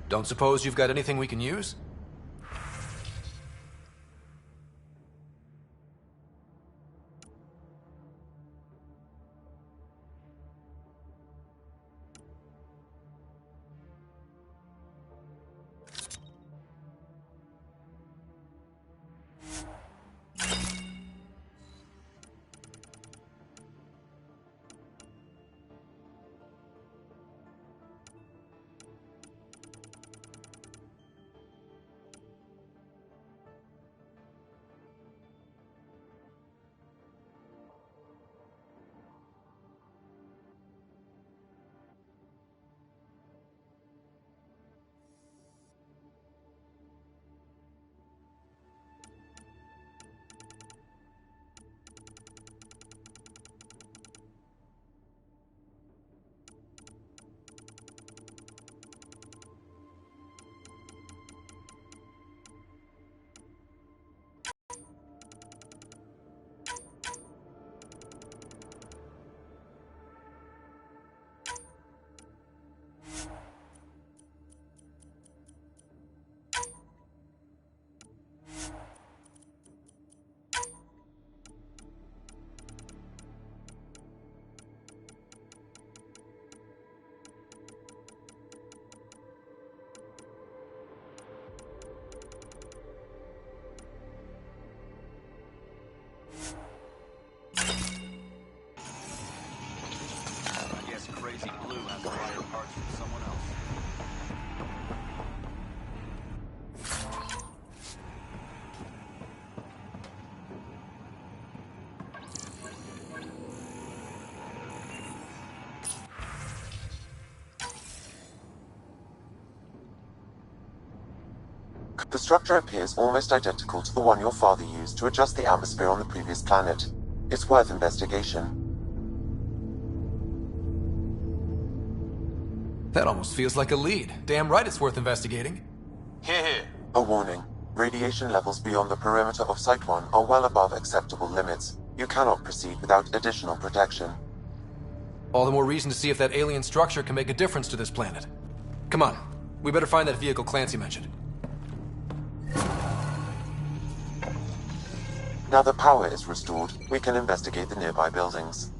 Speaker 2: Don't suppose you've got anything we can use?
Speaker 1: Crazy Blue has acquired parts from someone else.
Speaker 6: The structure appears almost identical to the one your father used to adjust the atmosphere on the previous planet. It's worth investigation.
Speaker 2: That almost feels like a lead. Damn right it's worth investigating.
Speaker 12: Here, here.
Speaker 6: A warning. Radiation levels beyond the perimeter of Site 1 are well above acceptable limits. You cannot proceed without additional protection.
Speaker 2: All the more reason to see if that alien structure can make a difference to this planet. Come on, we better find that vehicle Clancy mentioned.
Speaker 6: Now that power is restored, we can investigate the nearby buildings.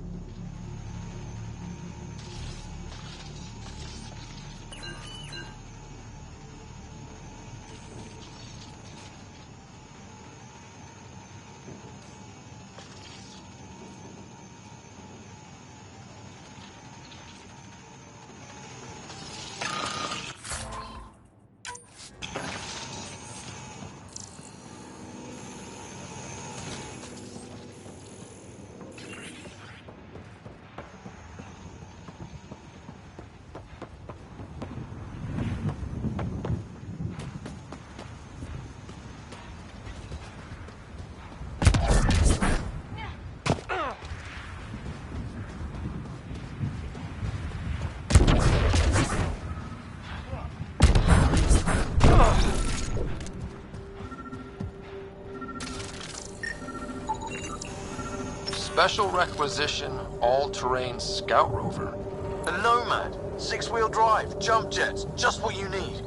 Speaker 2: Special requisition, all-terrain scout rover.
Speaker 19: A Nomad, 6-wheel drive, jump jets, just what you need.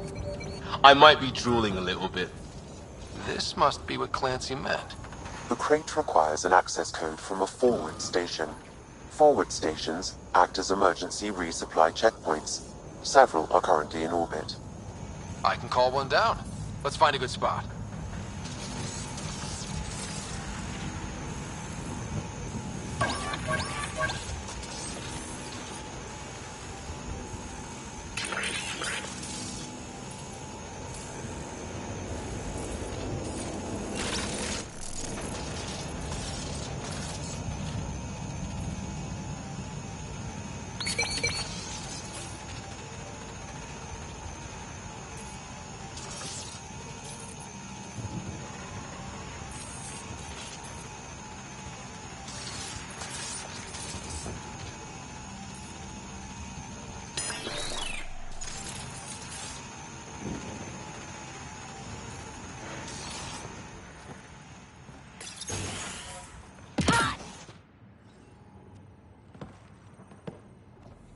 Speaker 19: I might be drooling a little bit.
Speaker 2: This must be what Clancy meant.
Speaker 6: The crate requires an access code from a forward station. Forward stations act as emergency resupply checkpoints. Several are currently in orbit.
Speaker 2: I can call one down. Let's find a good spot.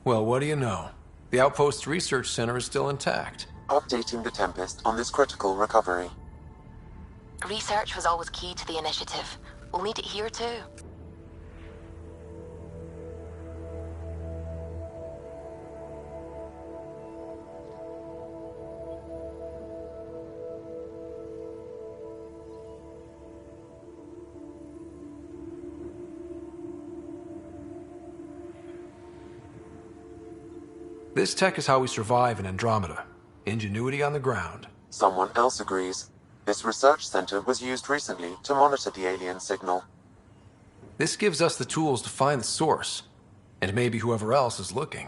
Speaker 2: Well, what do you know? The Outpost's research center is still intact.
Speaker 6: Updating the Tempest on this critical recovery.
Speaker 16: Research was always key to the initiative. We'll need it here too.
Speaker 2: This tech is how we survive in Andromeda. Ingenuity on the ground.
Speaker 6: Someone else agrees. This research center was used recently to monitor the alien signal.
Speaker 2: This gives us the tools to find the source, and maybe whoever else is looking.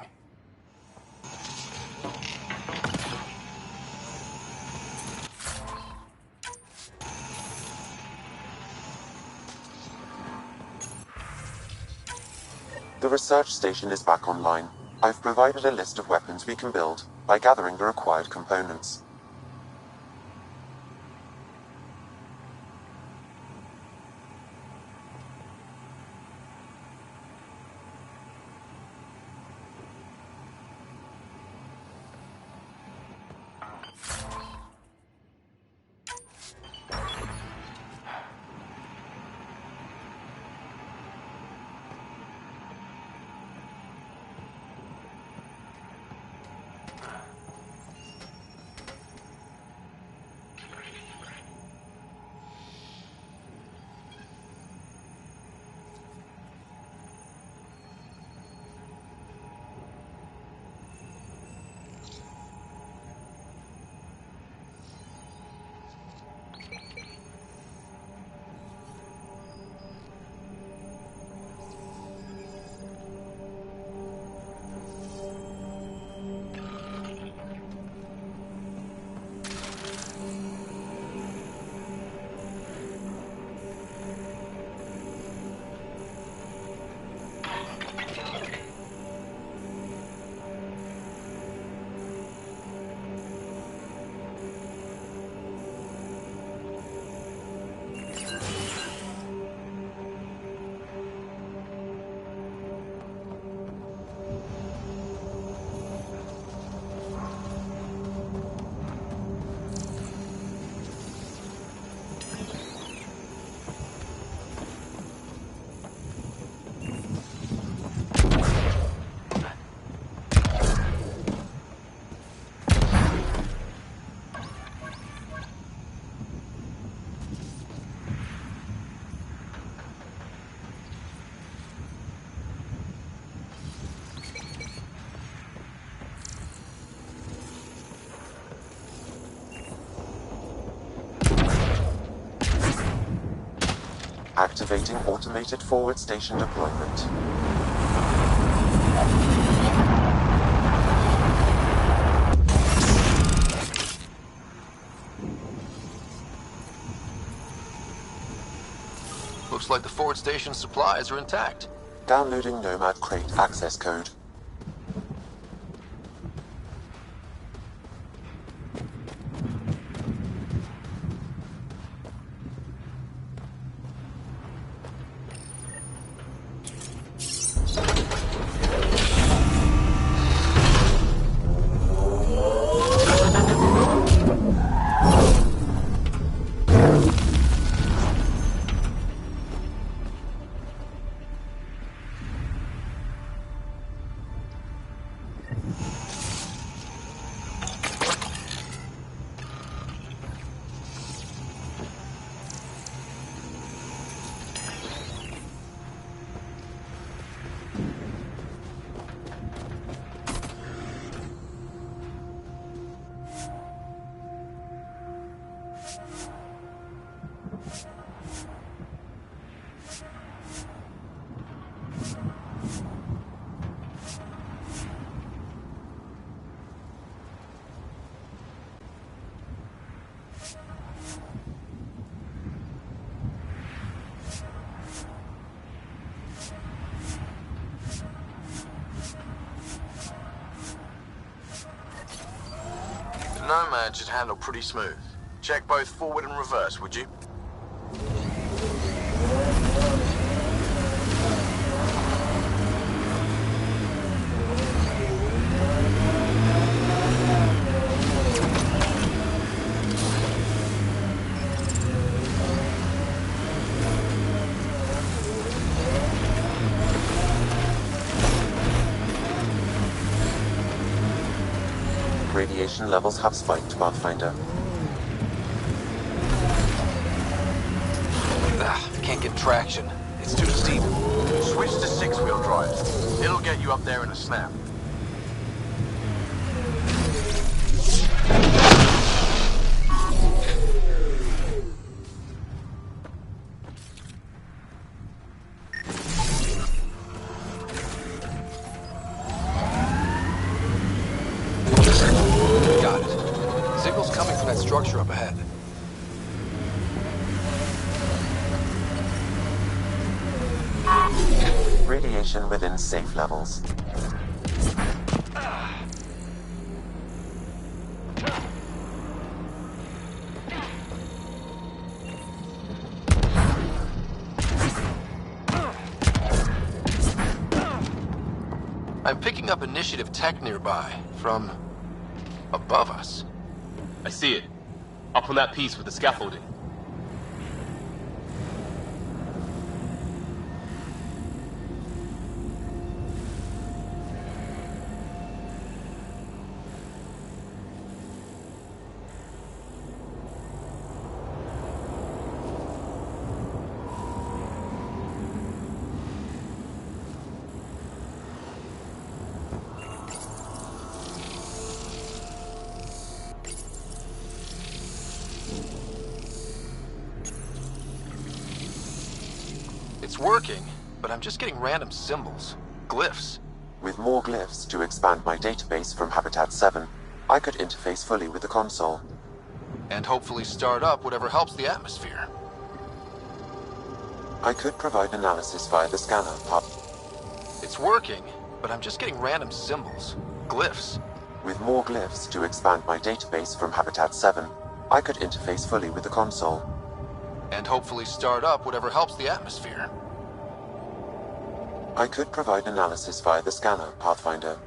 Speaker 6: The research station is back online. I've provided a list of weapons we can build by gathering the required components. Activating automated forward station deployment.
Speaker 2: Looks like the forward station supplies are intact.
Speaker 6: Downloading Nomad Crate access code.
Speaker 19: Nomad should handle pretty smooth. Check both forward and reverse, would you?
Speaker 6: Radiation levels have spiked, Pathfinder.
Speaker 2: Can't get traction. It's too steep.
Speaker 19: Switch to six-wheel drive. It'll get you up there in a snap.
Speaker 2: Got it. Signal's coming from that structure up ahead.
Speaker 6: Radiation within safe levels.
Speaker 2: I'm picking up initiative tech nearby, from above us.
Speaker 12: I see it. Up on that piece with the scaffolding.
Speaker 2: It's working, but I'm just getting random symbols. Glyphs.
Speaker 6: With more glyphs to expand my database from Habitat 7, I could interface fully with the console.
Speaker 2: And hopefully start up whatever helps the atmosphere.
Speaker 6: I could provide analysis via the scanner,
Speaker 2: It's working, but I'm just getting random symbols. Glyphs.
Speaker 6: With more glyphs to expand my database from Habitat 7, I could interface fully with the console.
Speaker 2: And hopefully start up whatever helps the atmosphere.
Speaker 6: I could provide analysis via the scanner, Pathfinder.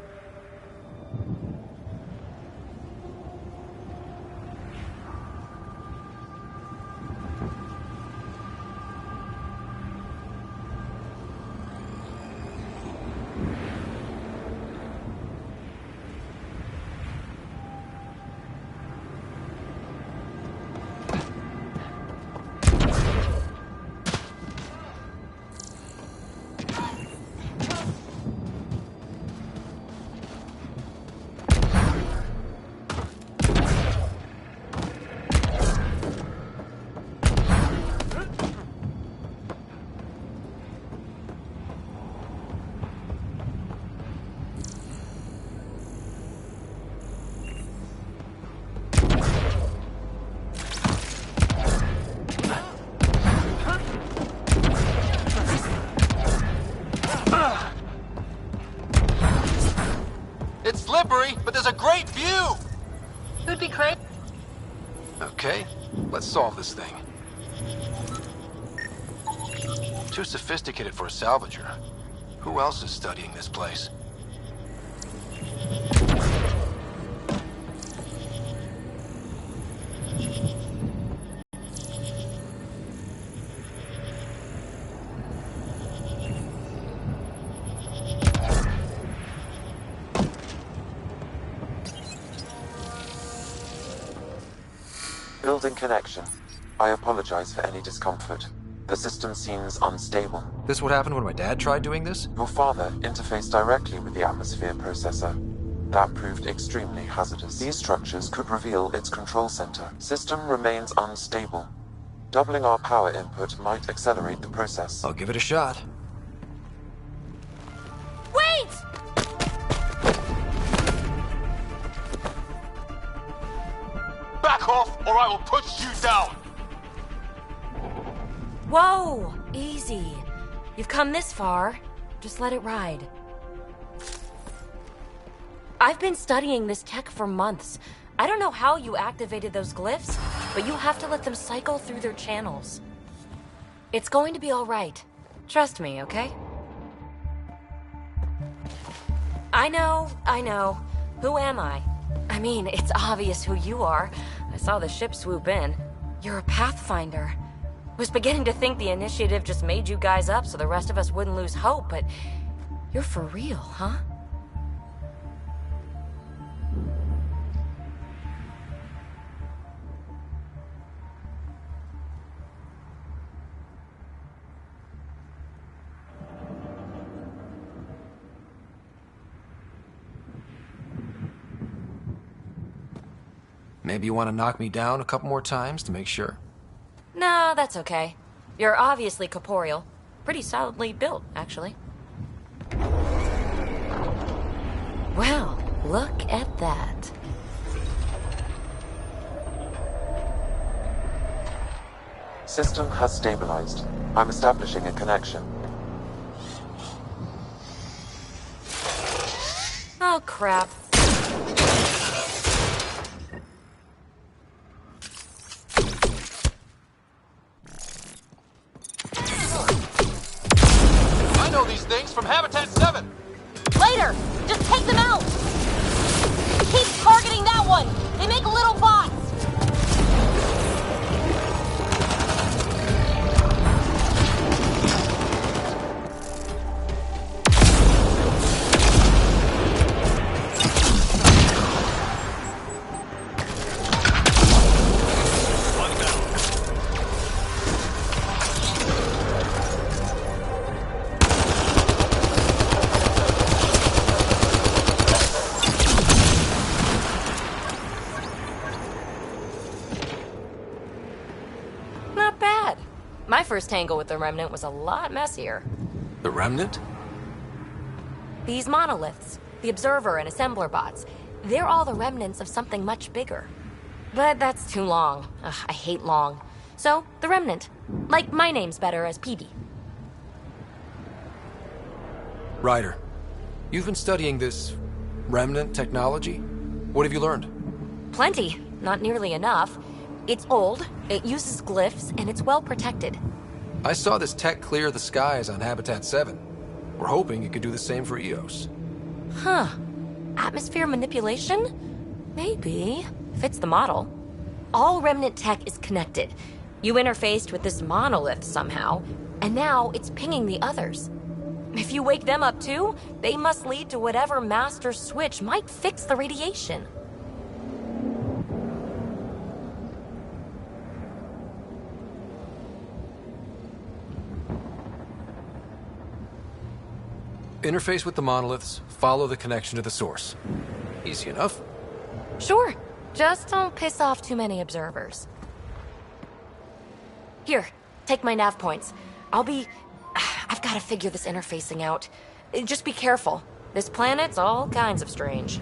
Speaker 2: delivery, but there's a great view!
Speaker 20: Who'd be crazy?
Speaker 2: Okay, let's solve this thing. Too sophisticated for a salvager. Who else is studying this place?
Speaker 6: Building connection. I apologize for any discomfort. The system seems unstable.
Speaker 2: This what happened when my dad tried doing this?
Speaker 6: Your father interfaced directly with the atmosphere processor. That proved extremely hazardous. These structures could reveal its control center. System remains unstable. Doubling our power input might accelerate the process.
Speaker 2: I'll give it a shot.
Speaker 16: Wait!
Speaker 19: Back off, or I will put you down!
Speaker 16: Whoa! Easy. You've come this far. Just let it ride. I've been studying this tech for months. I don't know how you activated those glyphs, but you have to let them cycle through their channels. It's going to be all right. Trust me, okay? I know. Who am I? I mean, it's obvious who you are. I saw the ship swoop in. You're a Pathfinder. Was beginning to think the initiative just made you guys up so the rest of us wouldn't lose hope, but you're for real, huh?
Speaker 2: Maybe you want to knock me down a couple more times to make sure?
Speaker 16: No, that's okay. You're obviously corporeal. Pretty solidly built, actually. Well, look at that.
Speaker 6: System has stabilized. I'm establishing a connection.
Speaker 16: Oh, crap.
Speaker 2: I know these things from Habitat 7!
Speaker 16: Later! Just take them out! Keep targeting that one! They make little bots! My first tangle with the Remnant was a lot messier.
Speaker 2: The Remnant?
Speaker 16: These monoliths, the Observer and Assembler bots, they're all the remnants of something much bigger. But that's too long. Ugh, I hate long. So, the Remnant. Like, my name's better as PD.
Speaker 2: Ryder, you've been studying this Remnant technology? What have you learned?
Speaker 16: Plenty. Not nearly enough. It's old, it uses glyphs, and it's well protected.
Speaker 2: I saw this tech clear the skies on Habitat 7. We're hoping it could do the same for EOS.
Speaker 16: Huh. Atmosphere manipulation? Maybe. Fits the model. All Remnant tech is connected. You interfaced with this monolith somehow, and now it's pinging the others. If you wake them up too, they must lead to whatever master switch might fix the radiation.
Speaker 2: Interface with the monoliths, follow the connection to the source. Easy enough.
Speaker 16: Sure. Just don't piss off too many observers. Here, take my nav points. I've got to figure this interfacing out. Just be careful. This planet's all kinds of strange.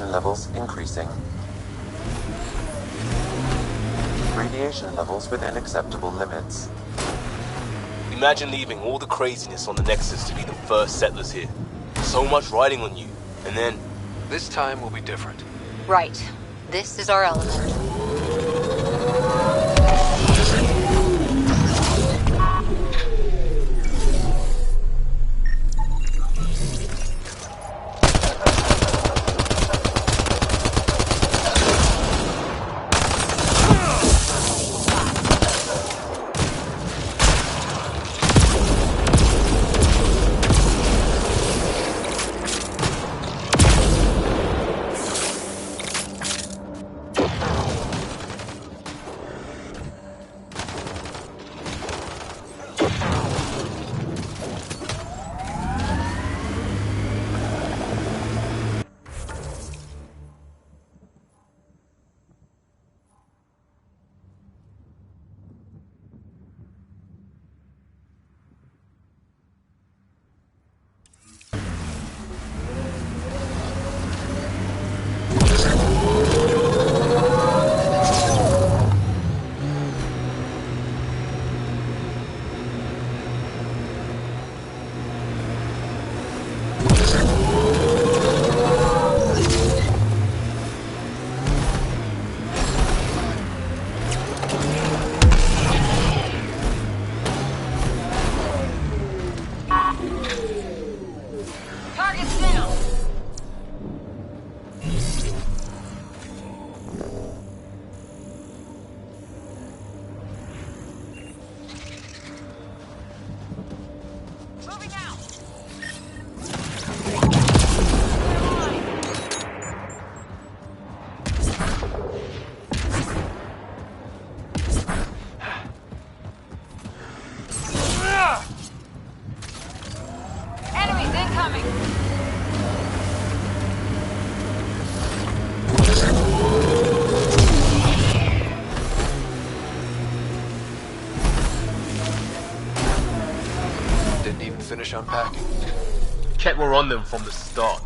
Speaker 6: Radiation levels increasing. Radiation levels within acceptable limits.
Speaker 12: Imagine leaving all the craziness on the Nexus to be the first settlers here. So much riding on you, and then...
Speaker 2: This time will be different.
Speaker 18: Right. This is our element.
Speaker 2: Finish unpacking.
Speaker 12: Kept were on them from the start.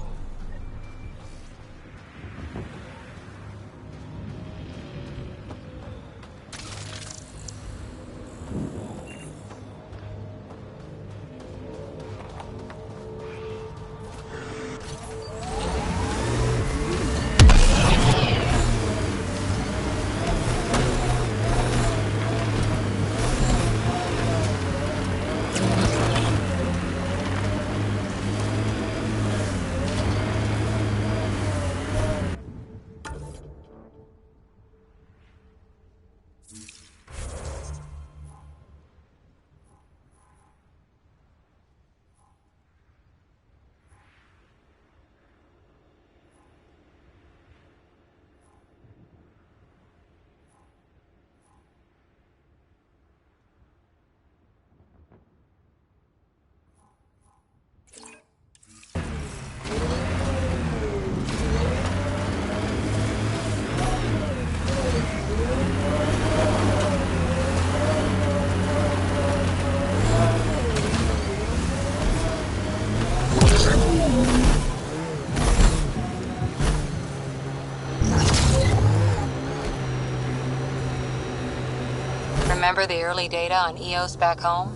Speaker 18: Remember the early data on EOS back home?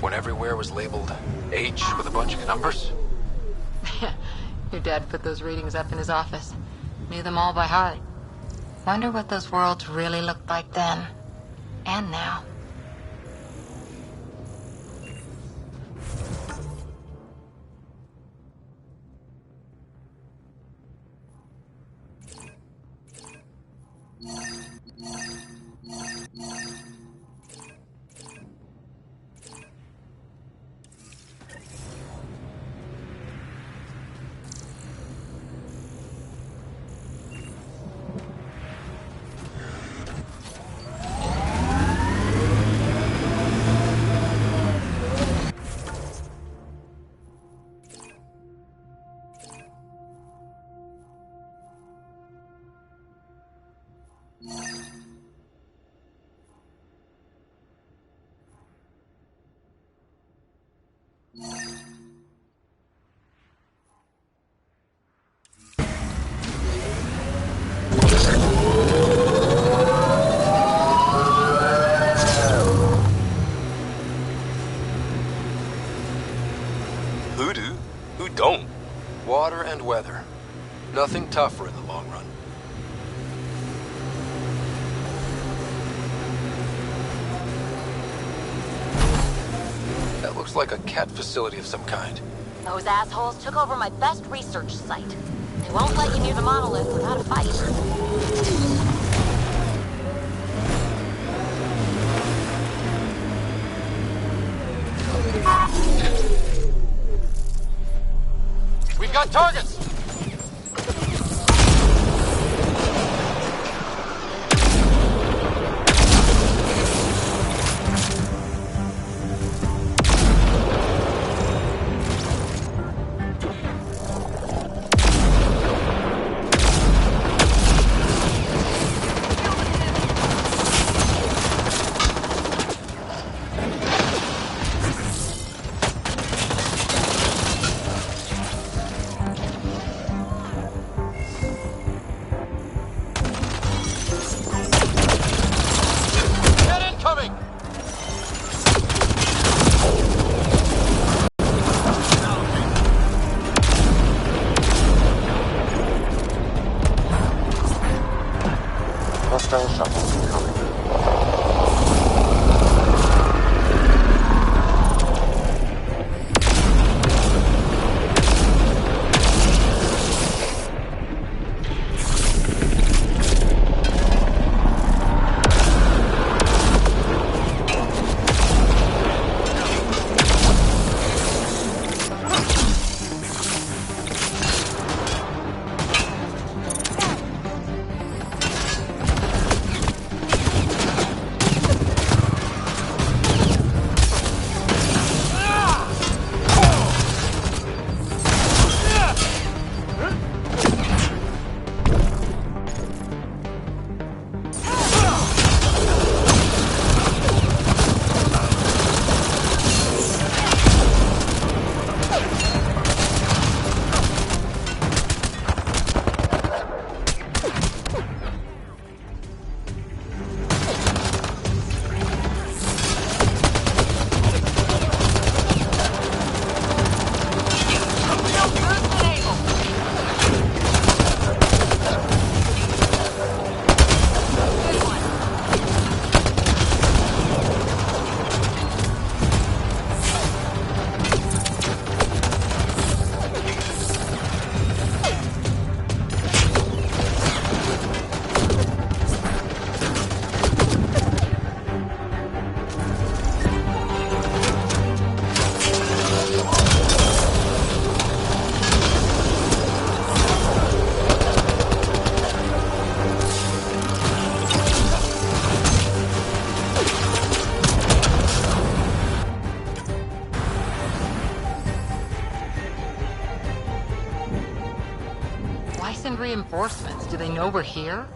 Speaker 2: When everywhere was labeled H with a bunch of numbers?
Speaker 18: Your dad put those readings up in his office. Knew them all by heart. Wonder what those worlds really looked like then. And now.
Speaker 2: Nothing tougher in the long run. That looks like a cat facility of some kind.
Speaker 16: Those assholes took over my best research site. They won't let you near the monolith without a fight.
Speaker 2: We've got targets!
Speaker 6: Hostile shuttles incoming.
Speaker 18: Why send reinforcements? Do they know we're here?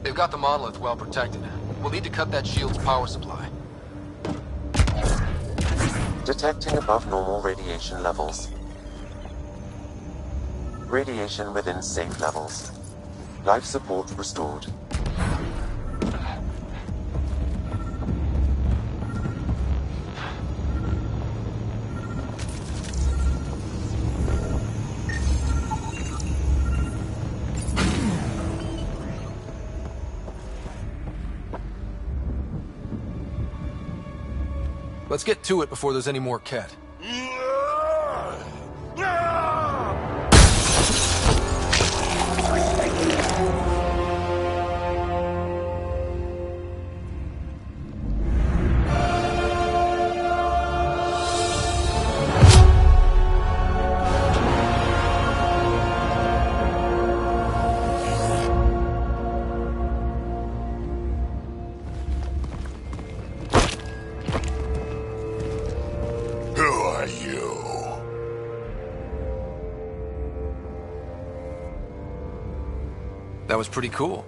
Speaker 2: They've got the monolith well protected. We'll need to cut that shield's power supply.
Speaker 6: Detecting above normal radiation levels. Radiation within safe levels. Life support restored.
Speaker 2: Let's get to it before there's any more Ket.
Speaker 3: Who
Speaker 2: That was pretty cool.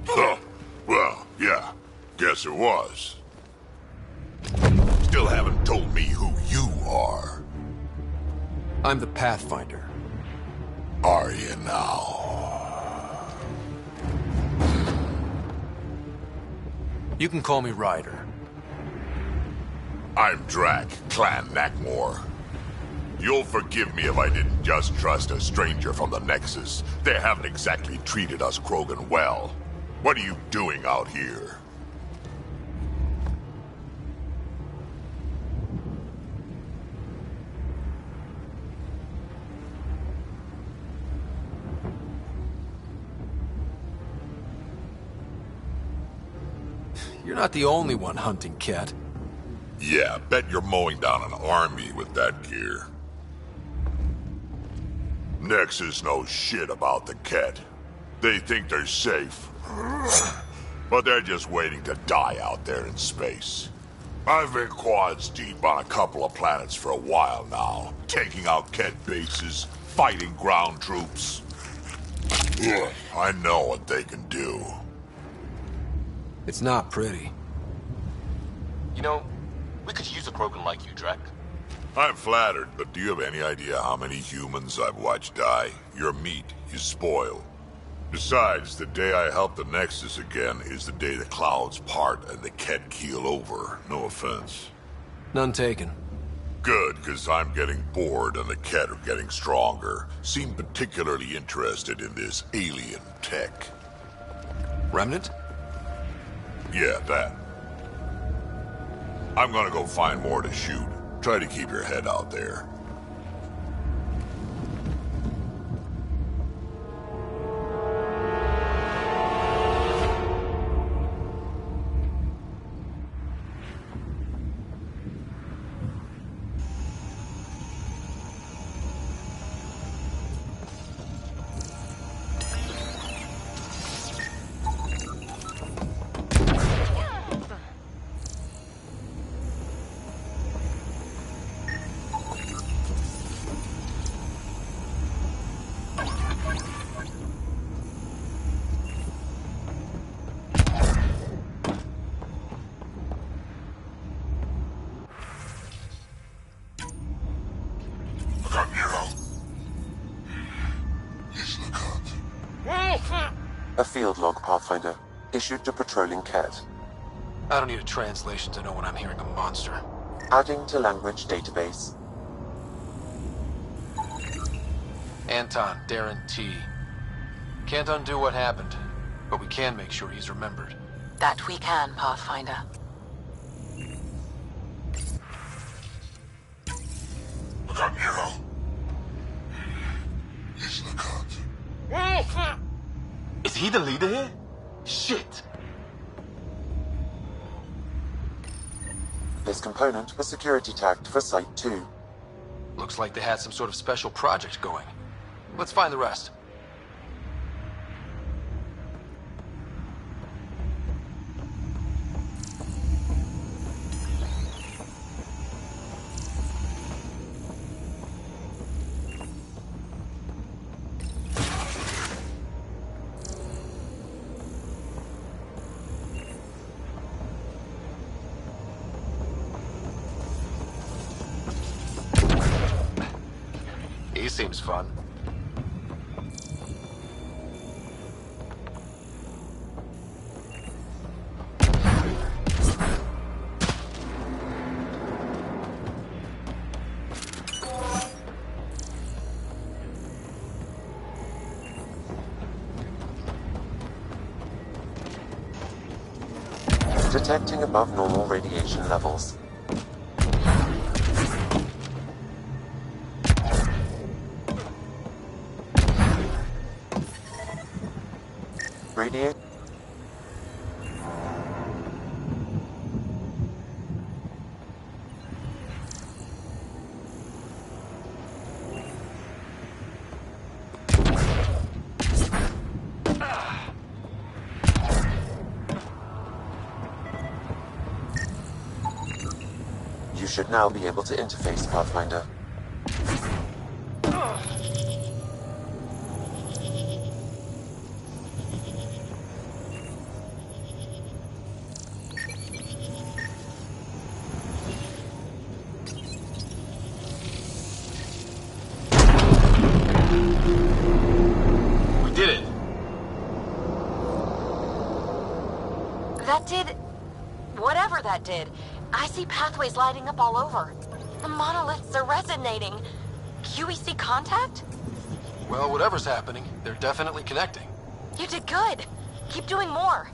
Speaker 4: Huh. Well, yeah. Guess it was. Still haven't told me who you are.
Speaker 2: I'm the Pathfinder.
Speaker 4: Are you now?
Speaker 2: You can call me Ryder.
Speaker 4: I'm Drac, Clan Nakmor. You'll forgive me if I didn't just trust a stranger from the Nexus. They haven't exactly treated us Krogan well. What are you doing out here?
Speaker 2: You're not the only one hunting Ket.
Speaker 4: Yeah, bet you're mowing down an army with that gear. Nexus knows shit about the Ket. They think they're safe. But they're just waiting to die out there in space. I've been quads deep on a couple of planets for a while now, taking out Ket bases, fighting ground troops. I know what they can do.
Speaker 2: It's not pretty.
Speaker 19: You know, we could use a Krogan like you, Drac.
Speaker 4: I'm flattered, but do you have any idea how many humans I've watched die? Your meat is spoiled. Besides, the day I help the Nexus again is the day the clouds part and the Ket keel over. No offense.
Speaker 2: None taken.
Speaker 4: Good, because I'm getting bored and the Ket are getting stronger. Seem particularly interested in this alien tech.
Speaker 2: Remnant?
Speaker 4: Yeah, that. I'm gonna go find more to shoot. Try to keep your head out there.
Speaker 6: A field log, Pathfinder, issued to patrolling Ket.
Speaker 2: I don't need a translation to know when I'm hearing a monster.
Speaker 6: Adding to language database.
Speaker 2: Anton, Darren T. Can't undo what happened, but we can make sure he's remembered.
Speaker 10: That we can, Pathfinder.
Speaker 19: Is he the leader here? Shit!
Speaker 6: This component was security tagged for Site 2.
Speaker 2: Looks like they had some sort of special project going. Let's find the rest. He seems fun.
Speaker 6: Detecting above normal radiation levels. Radiate. You should now be able to interface, Pathfinder.
Speaker 10: did... whatever that did. I see pathways lighting up all over. The monoliths are resonating. QEC contact?
Speaker 2: Well, whatever's happening, they're definitely connecting.
Speaker 10: You did good. Keep doing more.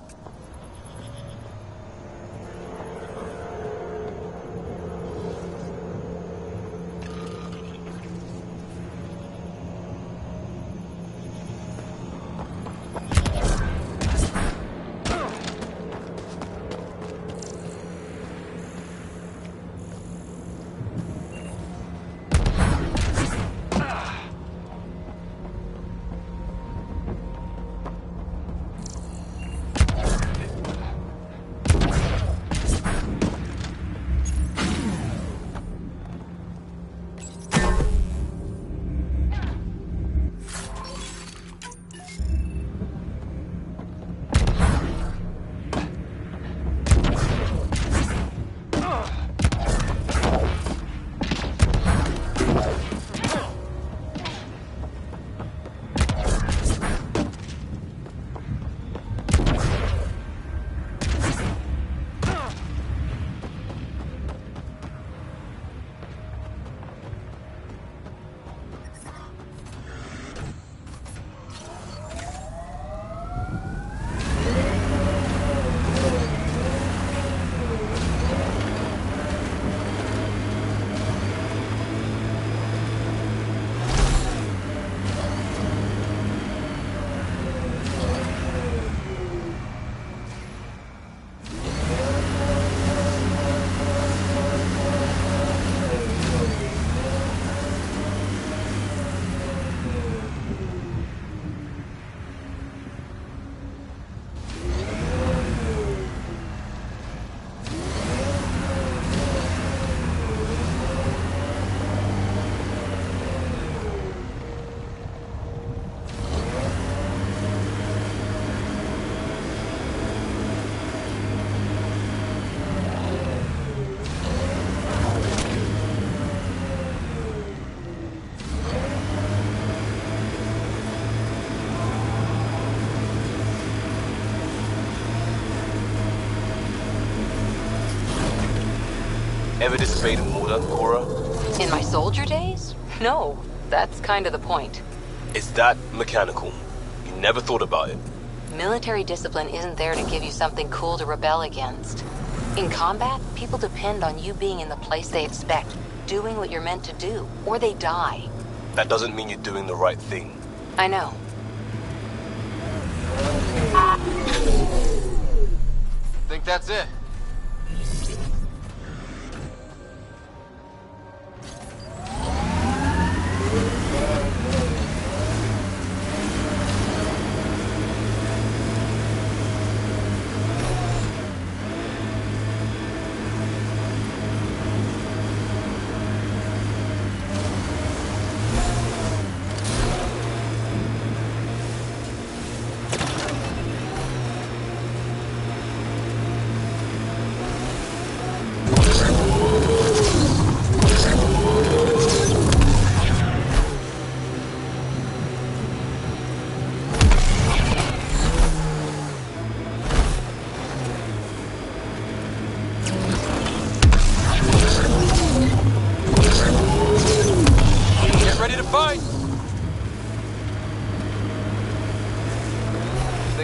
Speaker 12: Ever disobeyed an order, Cora?
Speaker 18: In my soldier days? No. That's kind of the point.
Speaker 12: It's that mechanical. You never thought about it.
Speaker 18: Military discipline isn't there to give you something cool to rebel against. In combat, people depend on you being in the place they expect, doing what you're meant to do, or they die.
Speaker 12: That doesn't mean you're doing the right thing.
Speaker 18: I know.
Speaker 2: Think that's it?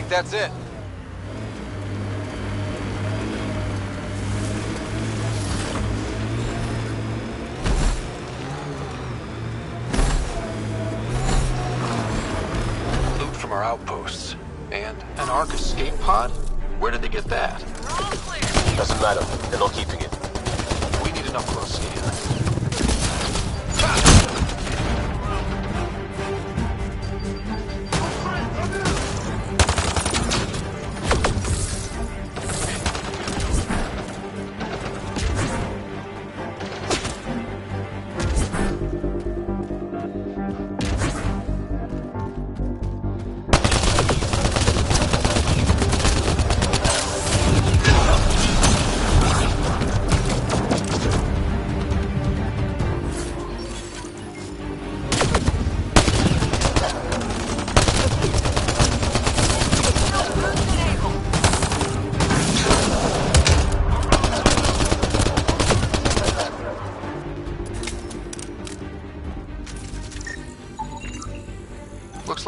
Speaker 2: That's it. Loot from our outposts. And an Ark escape pod? Where did they get that?
Speaker 12: Doesn't matter. They're not keeping it.
Speaker 2: We need an up-close scan.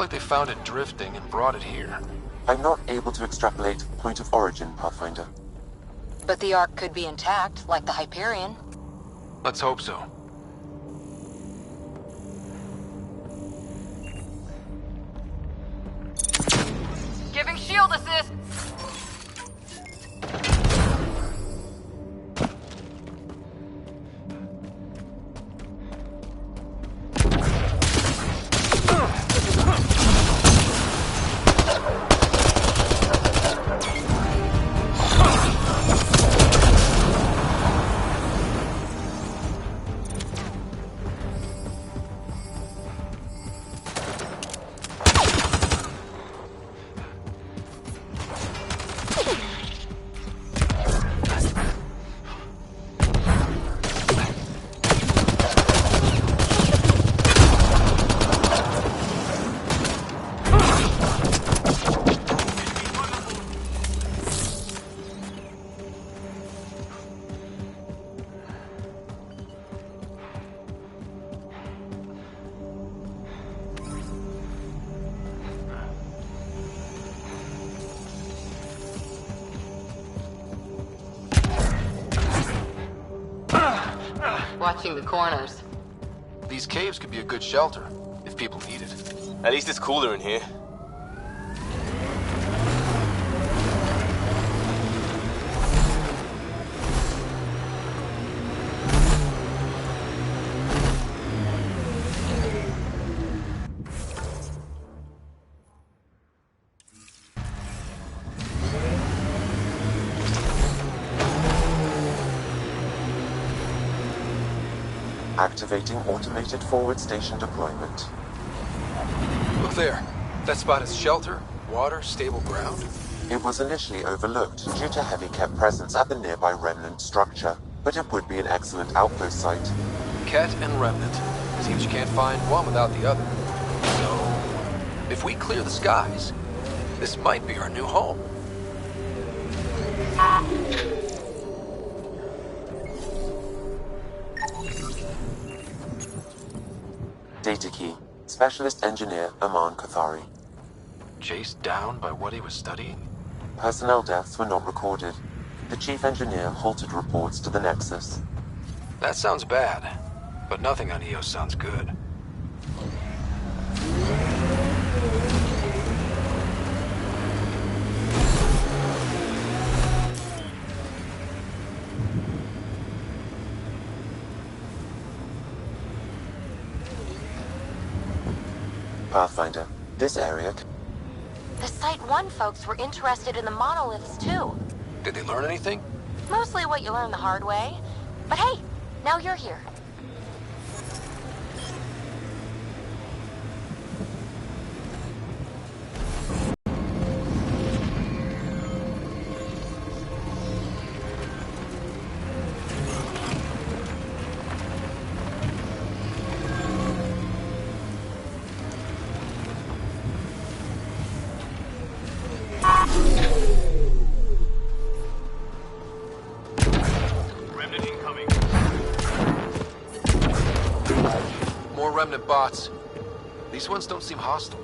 Speaker 2: like they found it drifting and brought it here.
Speaker 6: I'm not able to extrapolate point of origin, Pathfinder.
Speaker 18: But the Ark could be intact, like the Hyperion.
Speaker 2: Let's hope so.
Speaker 10: Giving shield assist! Watching the corners.
Speaker 2: These caves could be a good shelter, if people need it.
Speaker 12: At least it's cooler in here.
Speaker 6: Activating automated forward station deployment.
Speaker 2: Look there. That spot is shelter, water, stable ground.
Speaker 6: It was initially overlooked due to heavy kept presence at the nearby remnant structure, but it would be an excellent outpost site.
Speaker 2: Ket and remnant. Seems you can't find one without the other. So, if we clear the skies, this might be our new home.
Speaker 6: Data key. Specialist Engineer Aman Kathari.
Speaker 2: Chased down by what he was studying?
Speaker 6: Personnel deaths were not recorded. The Chief Engineer halted reports to the Nexus.
Speaker 2: That sounds bad, but nothing on EOS sounds good.
Speaker 6: Pathfinder, this area...
Speaker 16: The Site 1 folks were interested in the monoliths, too.
Speaker 2: Did they learn anything?
Speaker 16: Mostly what you learn the hard way. But hey, now you're here.
Speaker 2: More remnant bots. These ones don't seem hostile.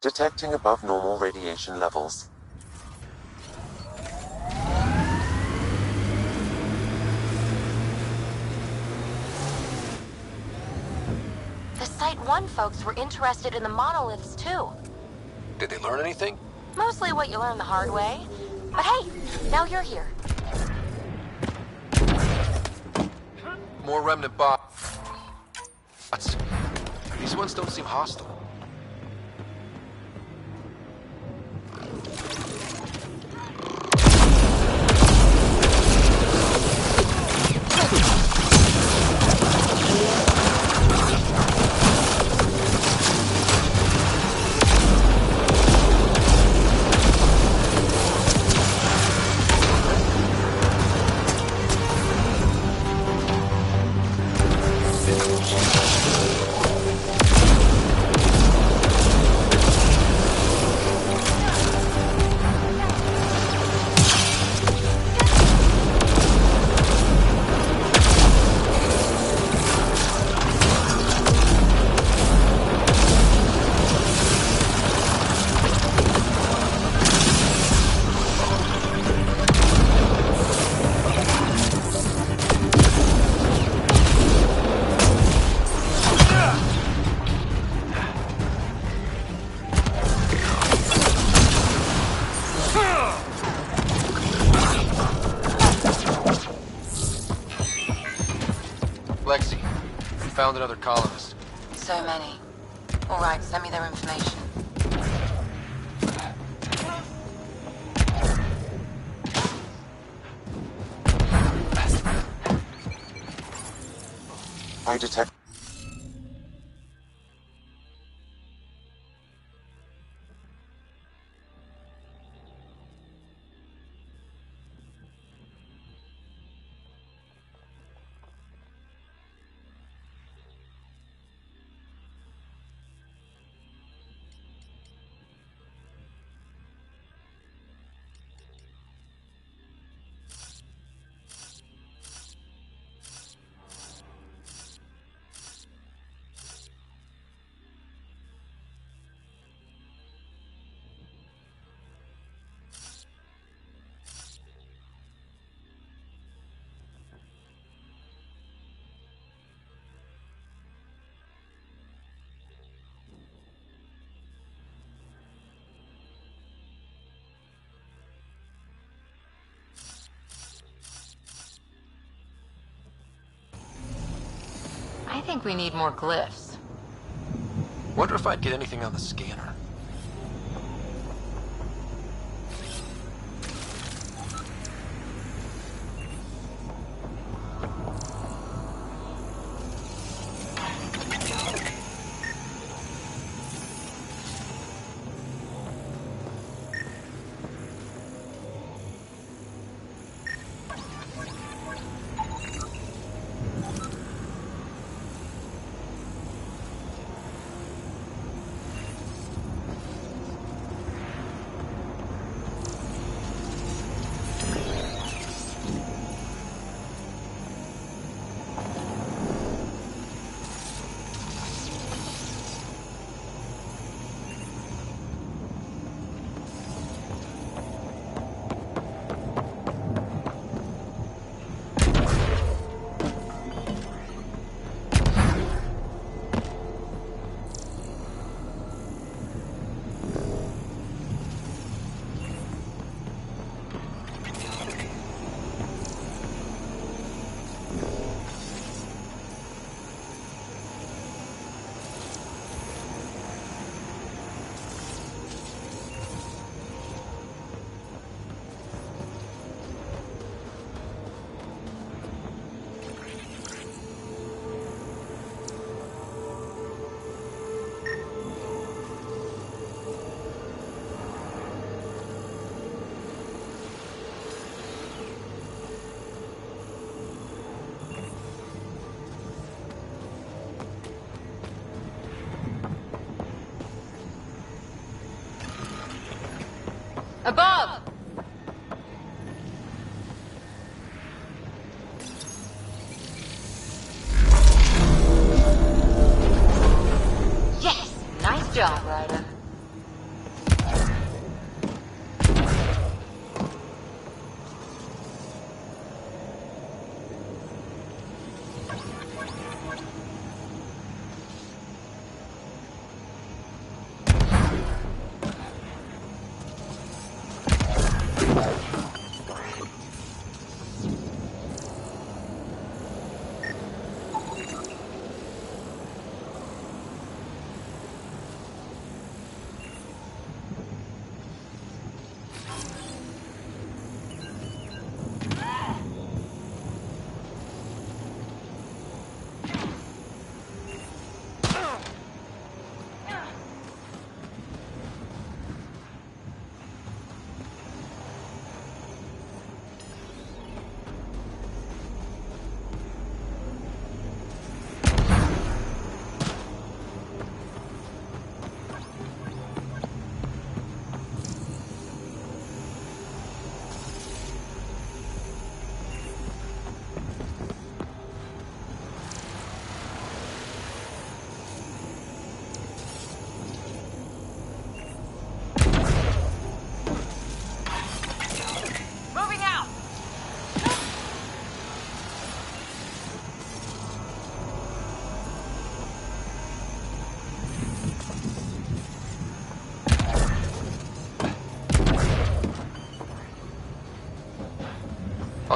Speaker 6: Detecting above normal radiation levels.
Speaker 16: The Site 1 folks were interested in the monoliths, too.
Speaker 2: Did they learn anything?
Speaker 16: Mostly what you learn the hard way. But hey, now you're here.
Speaker 2: More remnant bots. These ones don't seem hostile. Lexi, we found another colonist.
Speaker 18: So many. All right, send me their information.
Speaker 6: I detect.
Speaker 18: I think we need more glyphs.
Speaker 2: Wonder if I'd get anything on the scanner.
Speaker 18: Above! Yes! Nice job, Ryder.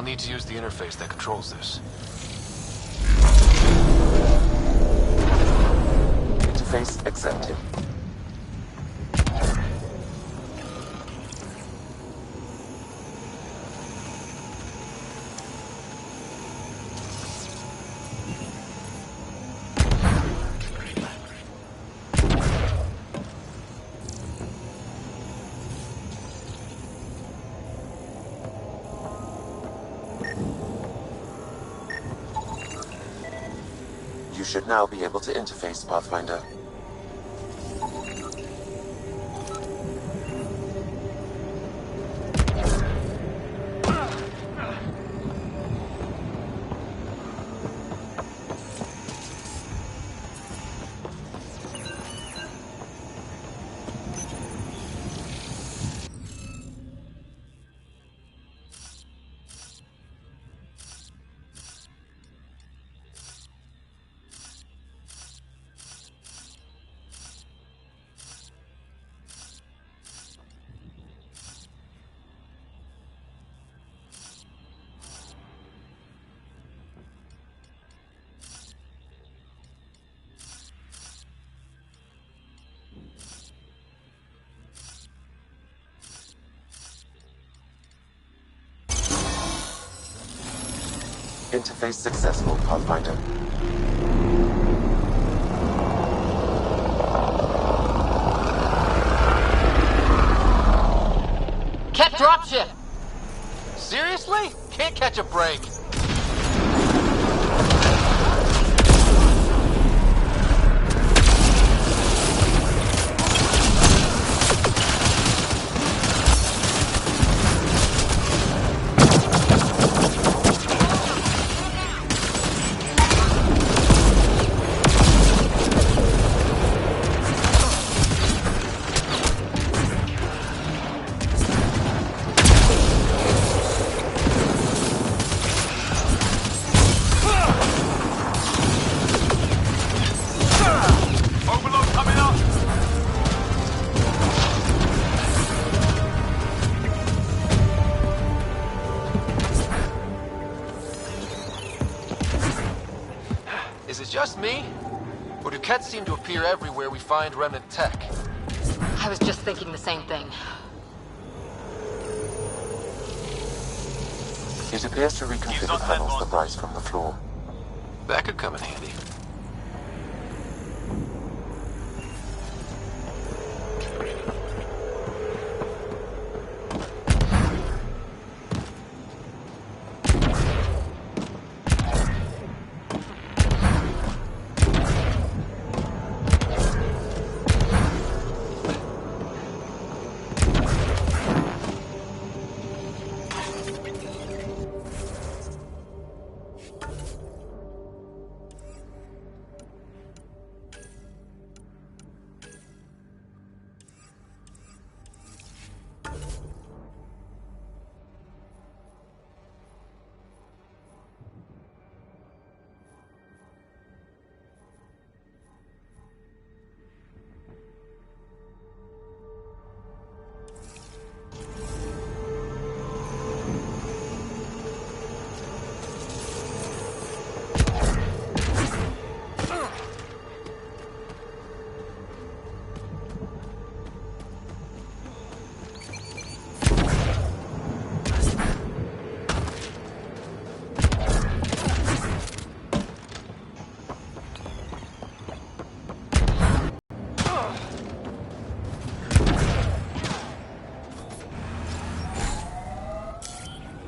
Speaker 2: need to use the interface that controls this.
Speaker 6: Interface accepted. You should now be able to interface, Pathfinder. Interface successful, Pathfinder.
Speaker 5: Cat dropship! Seriously? Can't catch a break.
Speaker 2: Is it just me? Or do Kets seem to appear everywhere we find remnant tech?
Speaker 20: I was just thinking the same thing.
Speaker 6: It appears to reconfigure panels that rise from the floor.
Speaker 2: That could come in handy.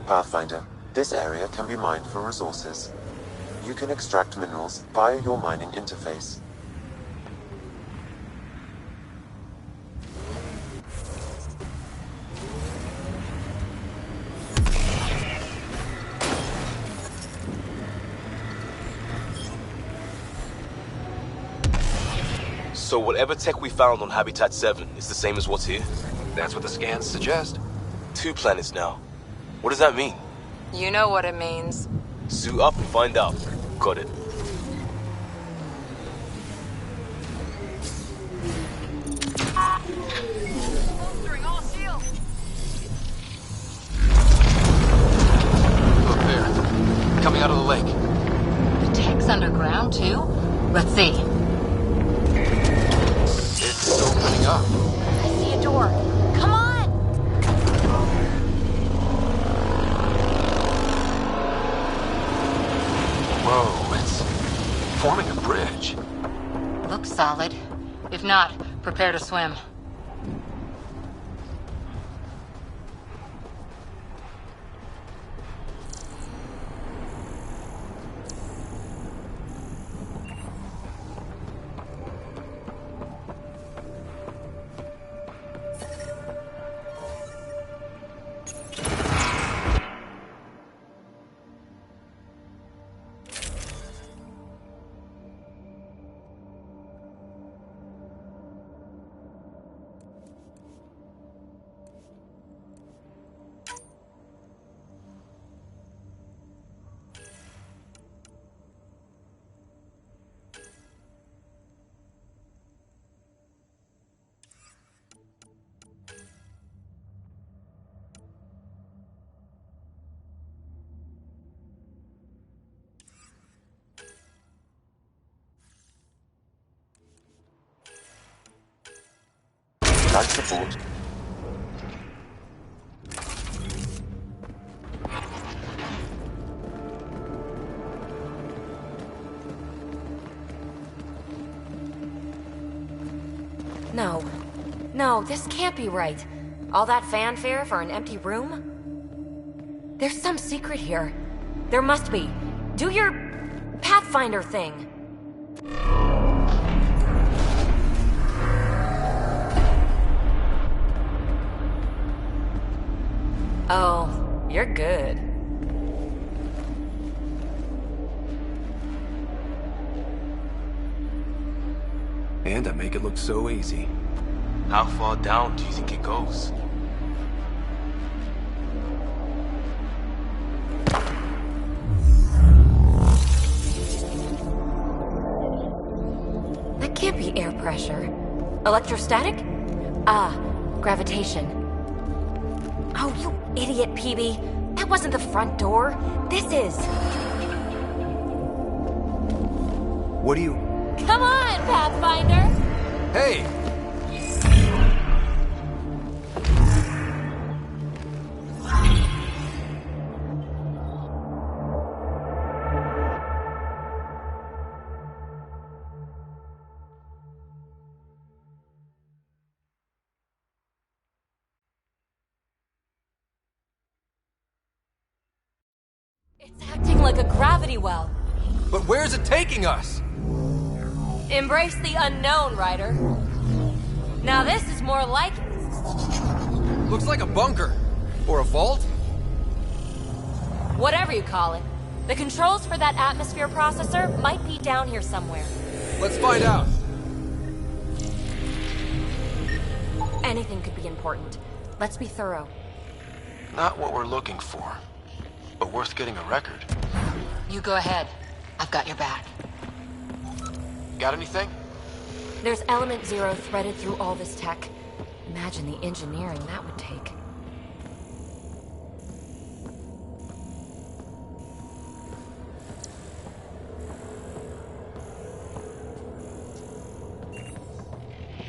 Speaker 6: Pathfinder, this area can be mined for resources. You can extract minerals via your mining interface.
Speaker 12: So whatever tech we found on Habitat 7 is the same as what's here?
Speaker 2: That's what the scans suggest.
Speaker 12: 2 planets now. What does that mean?
Speaker 10: You know what it means.
Speaker 12: Suit up and find out. Got it.
Speaker 2: There. Coming out of the lake.
Speaker 20: The tech's underground, too? Let's see.
Speaker 2: It's opening up.
Speaker 16: I see a door. Come on!
Speaker 2: Whoa, it's forming a bridge.
Speaker 20: Looks solid. If not, prepare to swim.
Speaker 6: Life support.
Speaker 16: No. No, this can't be right. All that fanfare for an empty room? There's some secret here. There must be. Do your Pathfinder thing. Oh, you're good.
Speaker 2: And I make it look so easy.
Speaker 12: How far down do you think it goes?
Speaker 16: That can't be air pressure. Electrostatic? Ah, gravitation. Oh, you idiot, PB. That wasn't the front door. This is.
Speaker 2: What do you...
Speaker 16: Come on, Pathfinder!
Speaker 2: Hey!
Speaker 16: It's acting like a gravity well.
Speaker 2: But where's it taking us?
Speaker 16: Embrace the unknown, Ryder. Now this is more like it.
Speaker 2: Looks like a bunker. Or a vault?
Speaker 16: Whatever you call it. The controls for that atmosphere processor might be down here somewhere.
Speaker 2: Let's find out.
Speaker 16: Anything could be important. Let's be thorough.
Speaker 2: Not what we're looking for, but worth getting a record.
Speaker 20: You go ahead. I've got your back.
Speaker 2: Got anything?
Speaker 16: There's Element Zero threaded through all this tech. Imagine the engineering that would take.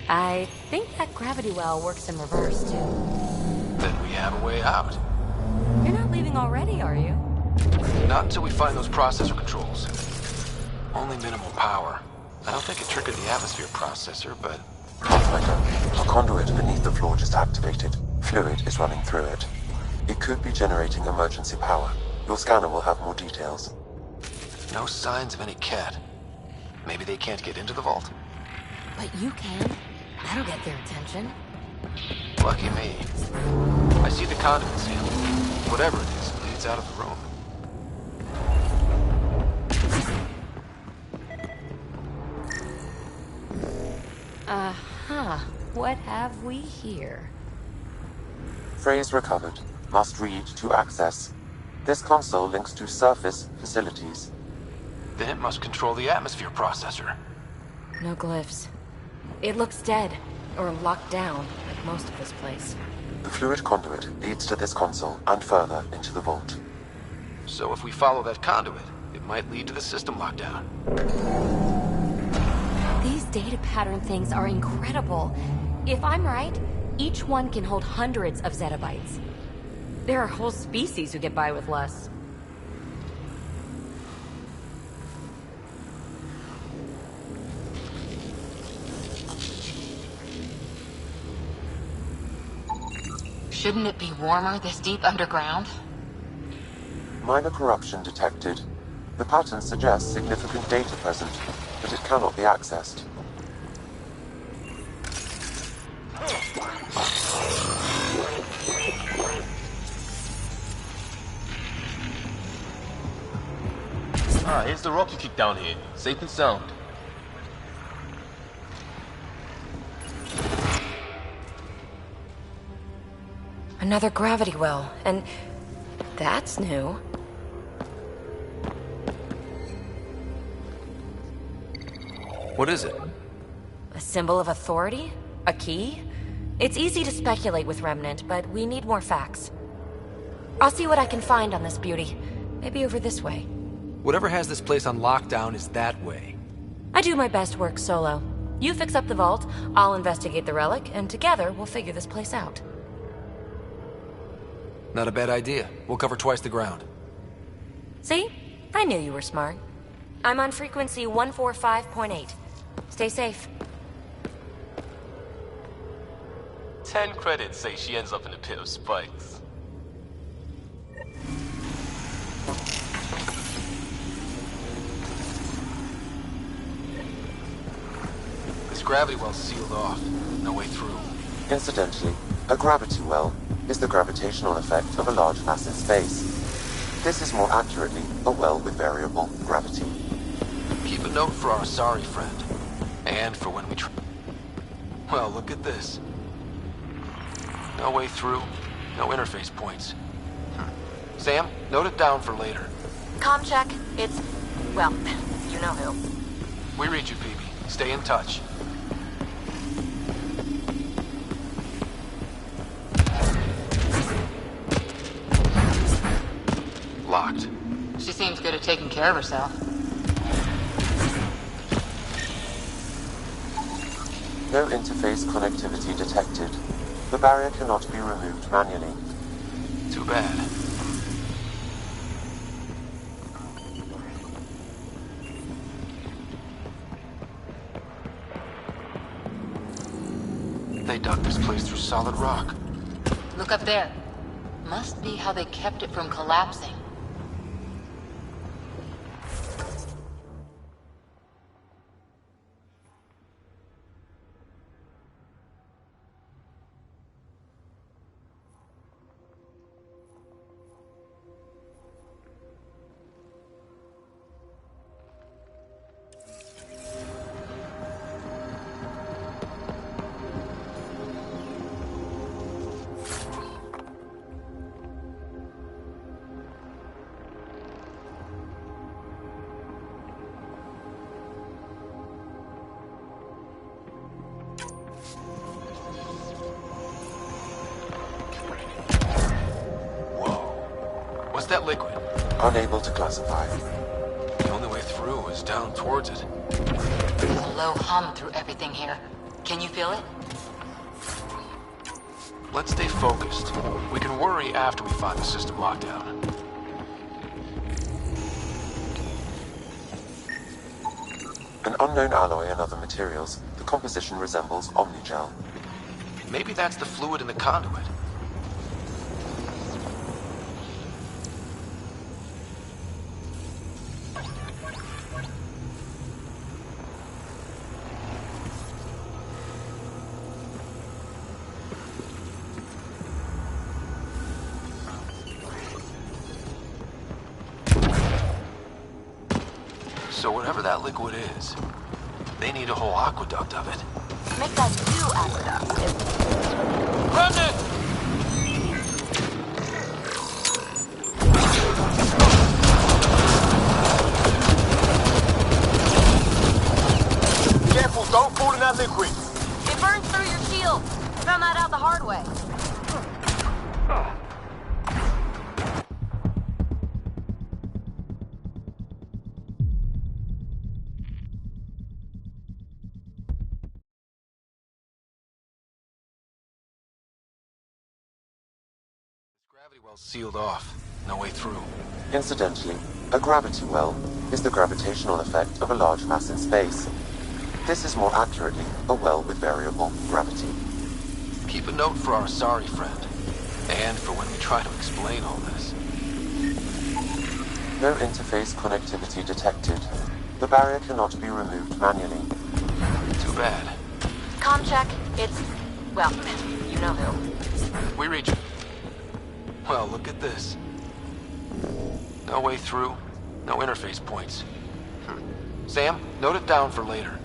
Speaker 16: I think that gravity well works in reverse, too.
Speaker 2: Then we have a way out.
Speaker 16: You're not leaving already, are you?
Speaker 2: Not until we find those processor controls. Only minimal power. I don't think it triggered the atmosphere processor, but...
Speaker 6: Pathfinder, a conduit beneath the floor just activated. Fluid is running through it. It could be generating emergency power. Your scanner will have more details.
Speaker 2: No signs of any cat. Maybe they can't get into the vault?
Speaker 16: But you can. That'll get their attention.
Speaker 2: Lucky me. I see the conduit seal. Whatever it is, leads out of the room.
Speaker 16: Uh-huh. What have we here?
Speaker 6: Phrase recovered. Must read to access. This console links to surface facilities.
Speaker 2: Then it must control the atmosphere processor.
Speaker 16: No glyphs. It looks dead, or locked down, like most of this place.
Speaker 6: The fluid conduit leads to this console and further into the vault.
Speaker 2: So if we follow that conduit, it might lead to the system lockdown.
Speaker 16: These data pattern things are incredible. If I'm right, each one can hold hundreds of zettabytes. There are whole species who get by with less.
Speaker 18: Shouldn't it be warmer this deep underground?
Speaker 6: Minor corruption detected. The pattern suggests significant data present, but it cannot be accessed.
Speaker 19: Ah, here's the rock you kicked down here. Safe and sound.
Speaker 16: Another gravity well, and that's new.
Speaker 2: What is it?
Speaker 16: A symbol of authority? A key? It's easy to speculate with Remnant, but we need more facts. I'll see what I can find on this beauty. Maybe over this way.
Speaker 2: Whatever has this place on lockdown is that way.
Speaker 16: I do my best work solo. You fix up the vault, I'll investigate the relic, and together we'll figure this place out.
Speaker 2: Not a bad idea. We'll cover twice the ground.
Speaker 16: See? I knew you were smart. I'm on frequency 145.8. Stay safe.
Speaker 19: 10 credits say she ends up in a pit of spikes.
Speaker 2: This gravity well's sealed off. No way through.
Speaker 6: Incidentally, a gravity well is the gravitational effect of a large mass in space. This is more accurately a well with variable gravity.
Speaker 2: Keep a note for our sorry friend. And for when we Well, look at this. No way through, no interface points. Sam, note it down for later.
Speaker 16: Comm check. It's... well, you know who.
Speaker 2: We read you, Phoebe. Stay in touch. Locked.
Speaker 18: She seems good at taking care of herself.
Speaker 6: No interface connectivity detected. The barrier cannot be removed manually.
Speaker 2: Too bad. They dug this place through solid rock.
Speaker 18: Look up there. Must be how they kept it from collapsing.
Speaker 2: What's that liquid?
Speaker 6: Unable to classify.
Speaker 2: The only way through is down towards it.
Speaker 18: There's a low hum through everything here. Can you feel it?
Speaker 2: Let's stay focused. We can worry after we find the system lockdown.
Speaker 6: An unknown alloy and other materials. The composition resembles Omnigel.
Speaker 2: Maybe that's the fluid in the conduit. So whatever that liquid is, they need a whole aqueduct of it.
Speaker 16: Make that 2 aqueducts.
Speaker 19: Remnant! Careful, don't fall in that liquid.
Speaker 16: It burns through your shield. Found that out the hard way.
Speaker 2: Gravity well's sealed off. No way through.
Speaker 6: Incidentally, a gravity well is the gravitational effect of a large mass in space. This is more accurately a well with variable gravity.
Speaker 2: Keep a note for our sorry friend. And for when we try to explain all this.
Speaker 6: No interface connectivity detected. The barrier cannot be removed manually.
Speaker 2: Too bad.
Speaker 16: Comm check. It's... well, you know who.
Speaker 2: We reach. Well, look at this. No way through. No interface points. Sam, note it down for later.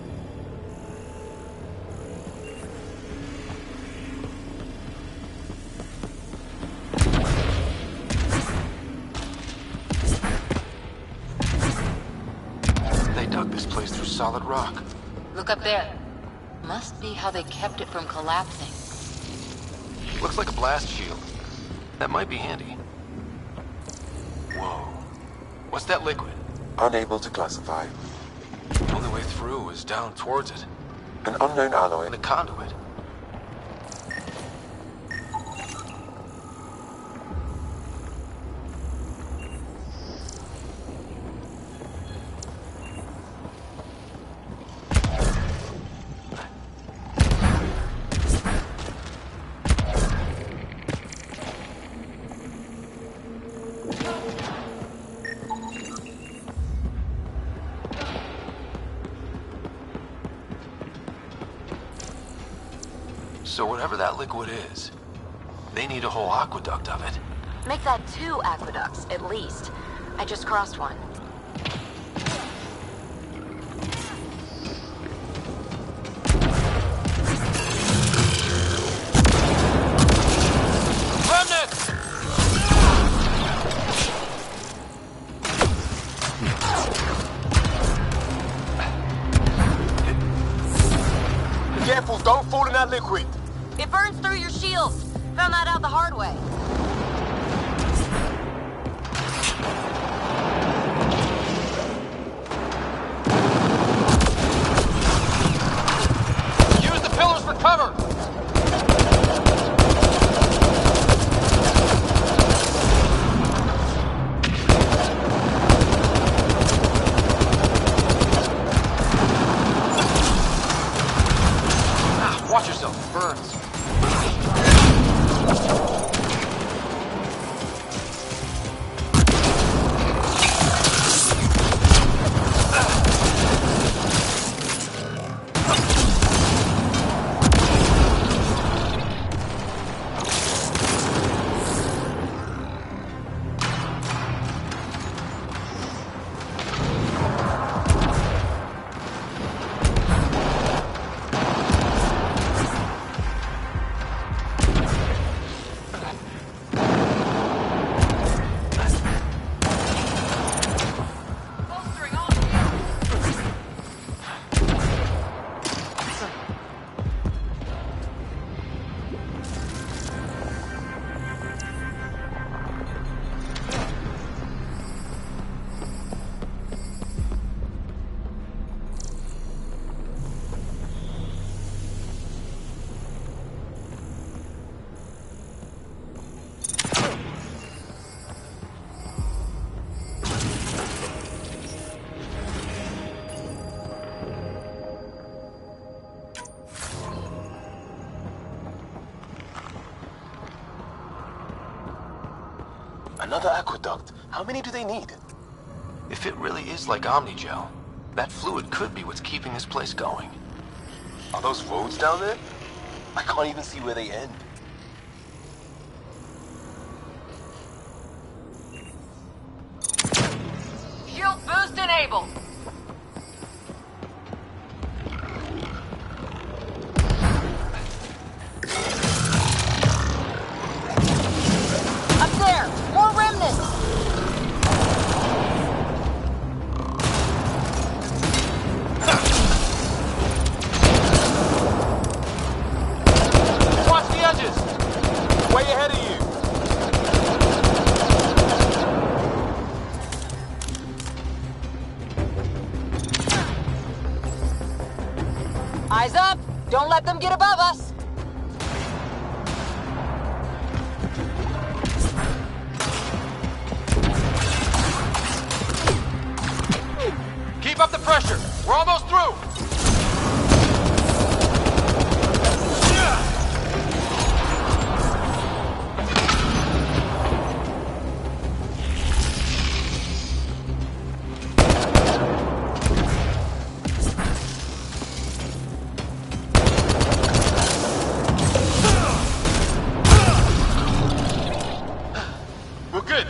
Speaker 2: They dug this place through solid rock.
Speaker 20: Look up there. Must be how they kept it from collapsing.
Speaker 2: Looks like a blast shield. That might be handy. Whoa. What's that liquid?
Speaker 6: Unable to classify.
Speaker 2: The only way through is down towards it.
Speaker 6: An unknown alloy.
Speaker 2: The conduit. So whatever that liquid is, they need a whole aqueduct of it.
Speaker 16: Make that 2 aqueducts, at least. I just crossed one.
Speaker 19: Careful, don't fall in that liquid.
Speaker 16: It burns through your shields. Found that out the hard way.
Speaker 19: Use the pillars for cover.
Speaker 2: Watch yourself, it burns.
Speaker 19: Another aqueduct. How many do they need?
Speaker 2: If it really is like Omnigel, that fluid could be what's keeping this place going.
Speaker 19: Are those roads down there? I can't even see where they end.
Speaker 10: Shield boost enabled. Up there, more remnants.
Speaker 19: Watch the edges! Way ahead of you!
Speaker 10: Eyes up! Don't let them get above us!
Speaker 5: up the pressure. We're almost through. We're good.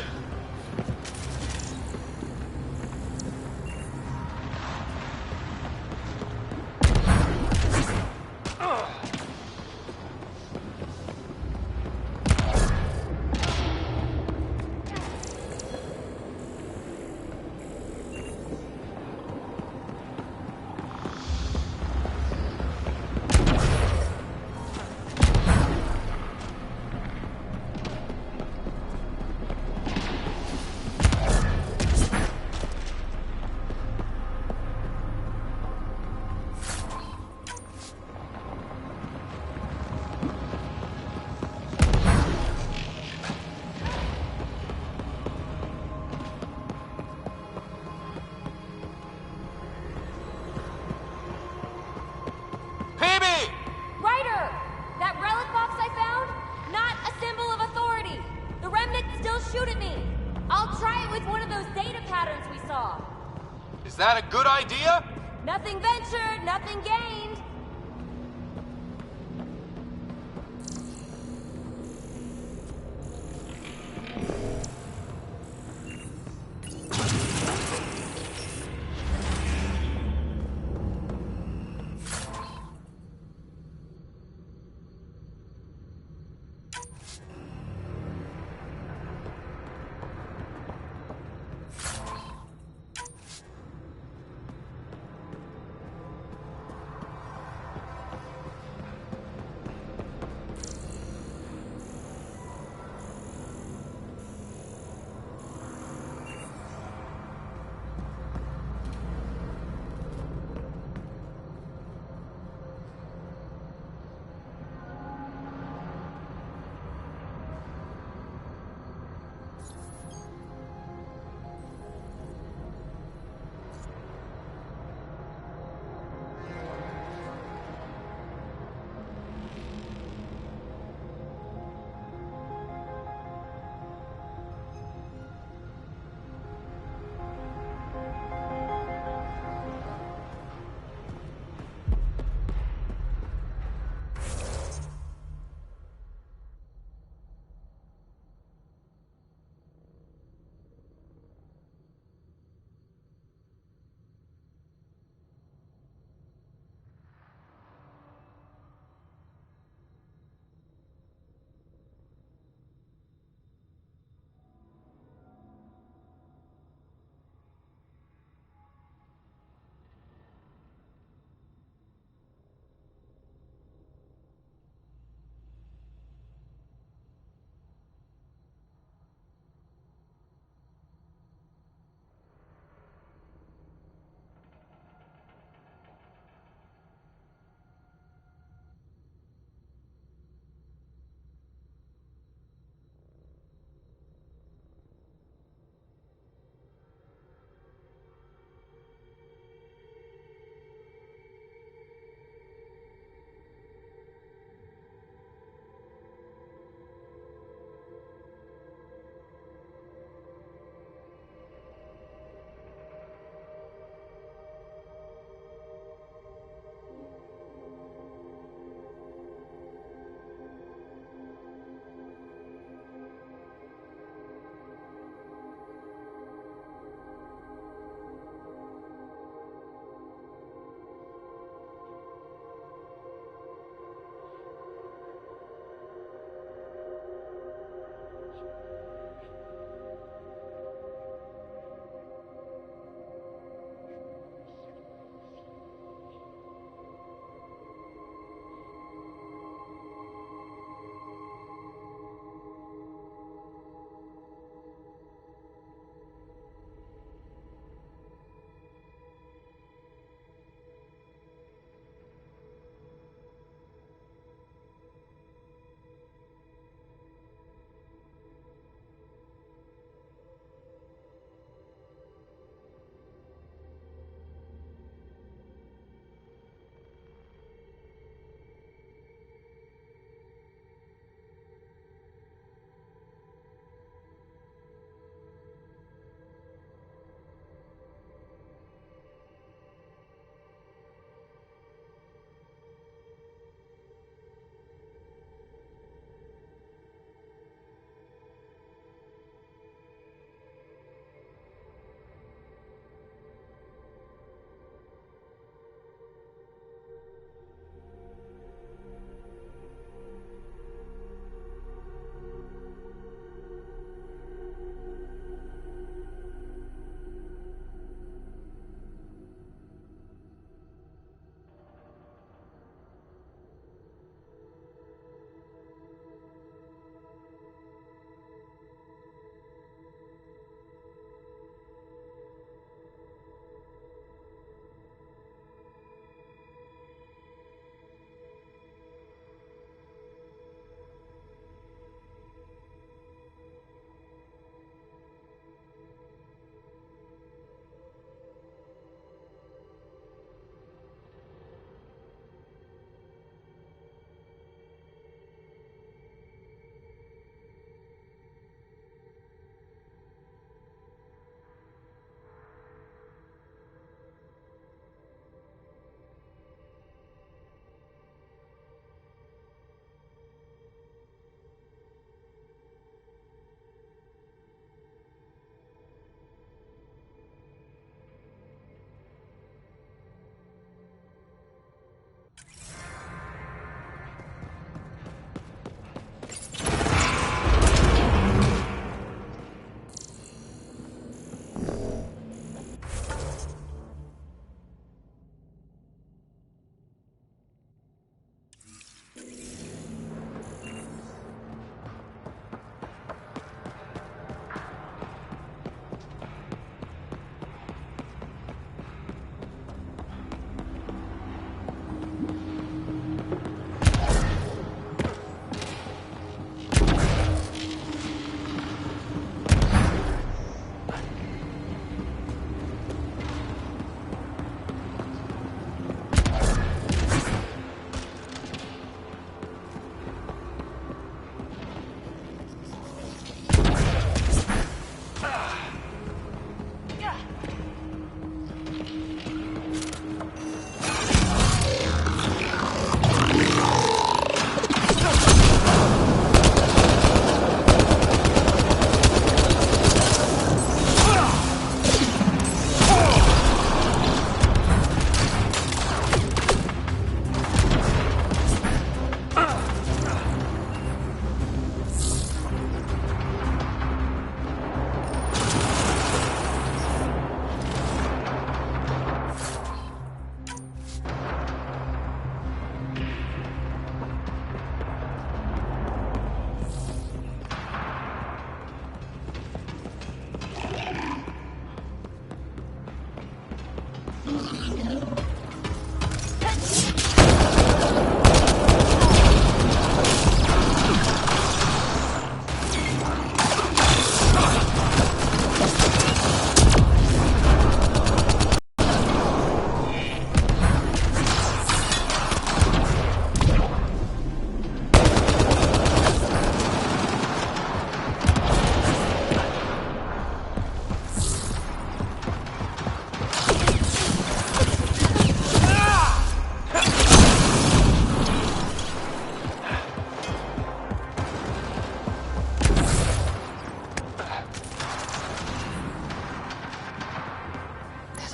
Speaker 16: Ryder! That relic box I found? Not a symbol of authority. The remnants still shoot at me. I'll try it with one of those data patterns we saw.
Speaker 5: Is that a good idea?
Speaker 16: Nothing ventured, nothing gained.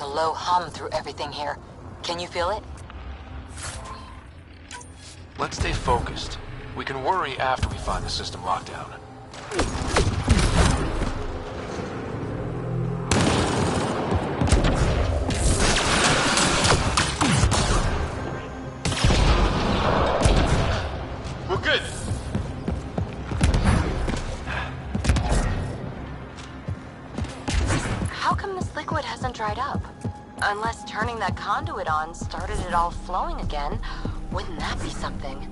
Speaker 18: There's a low hum through everything here. Can you feel it?
Speaker 2: Let's stay focused. We can worry after we find the system lockdown.
Speaker 19: We're good.
Speaker 18: How come this liquid hasn't dried up? Unless turning that conduit on started it all flowing again. Wouldn't that be something?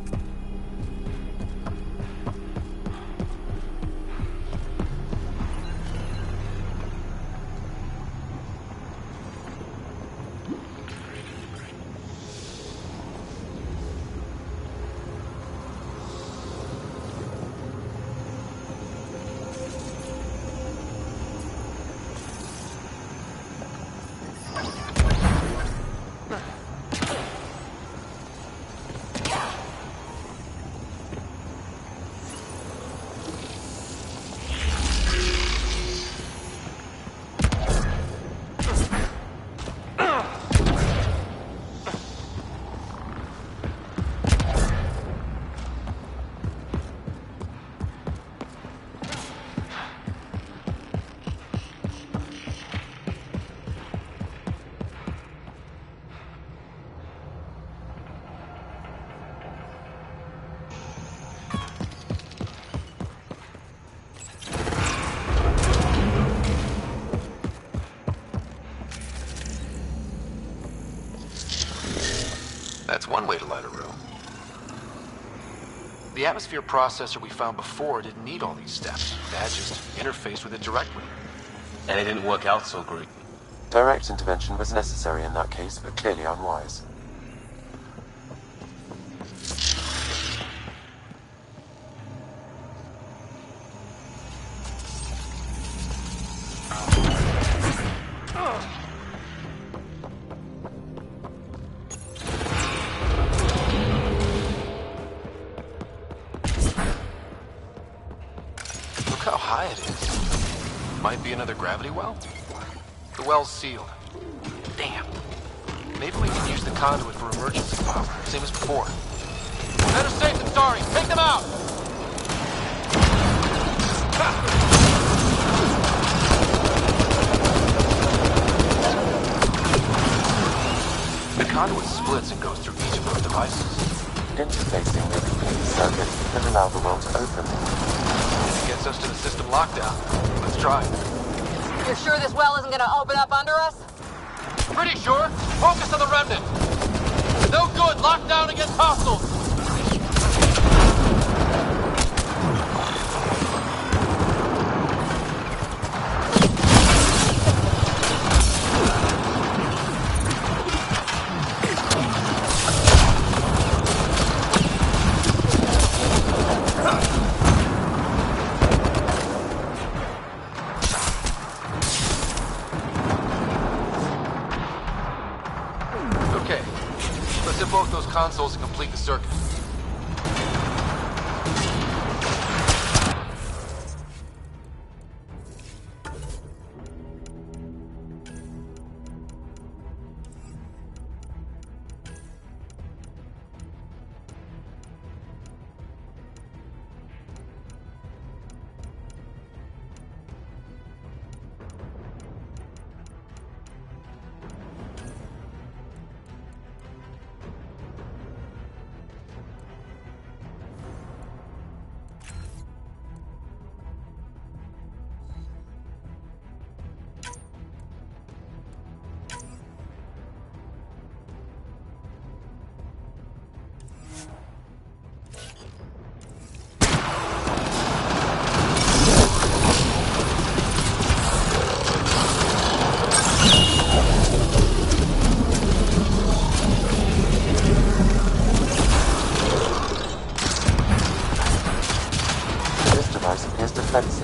Speaker 2: That's one way to light a room. The atmosphere processor we found before didn't need all these steps. Dad just interfaced with it directly.
Speaker 12: And it didn't work out so great.
Speaker 6: Direct intervention was necessary in that case, but clearly unwise.
Speaker 2: Look how high it is. Might be another gravity well? The well's sealed. Damn. Maybe we can use the conduit for emergency power, same as before.
Speaker 5: Better safe than sorry. Take them out!
Speaker 2: The conduit splits and goes through each of those devices.
Speaker 6: Interfacing with the complete circuit that allow the world to open.
Speaker 2: It gets us to the system lockdown. Let's try.
Speaker 10: You're sure this well isn't gonna open up under us?
Speaker 5: Pretty sure. Focus on the remnant. No good. Locked down against hostiles.
Speaker 2: Okay, let's hit both those consoles and complete the circuit.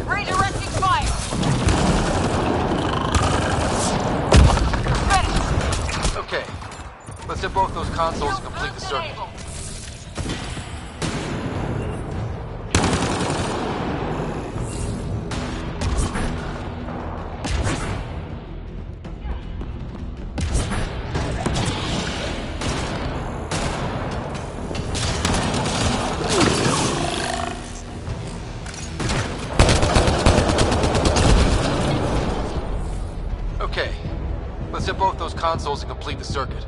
Speaker 10: Redirecting fire!
Speaker 2: Okay, let's hit both those consoles and complete the circuit. Okay, let's hit both those consoles and complete the circuit.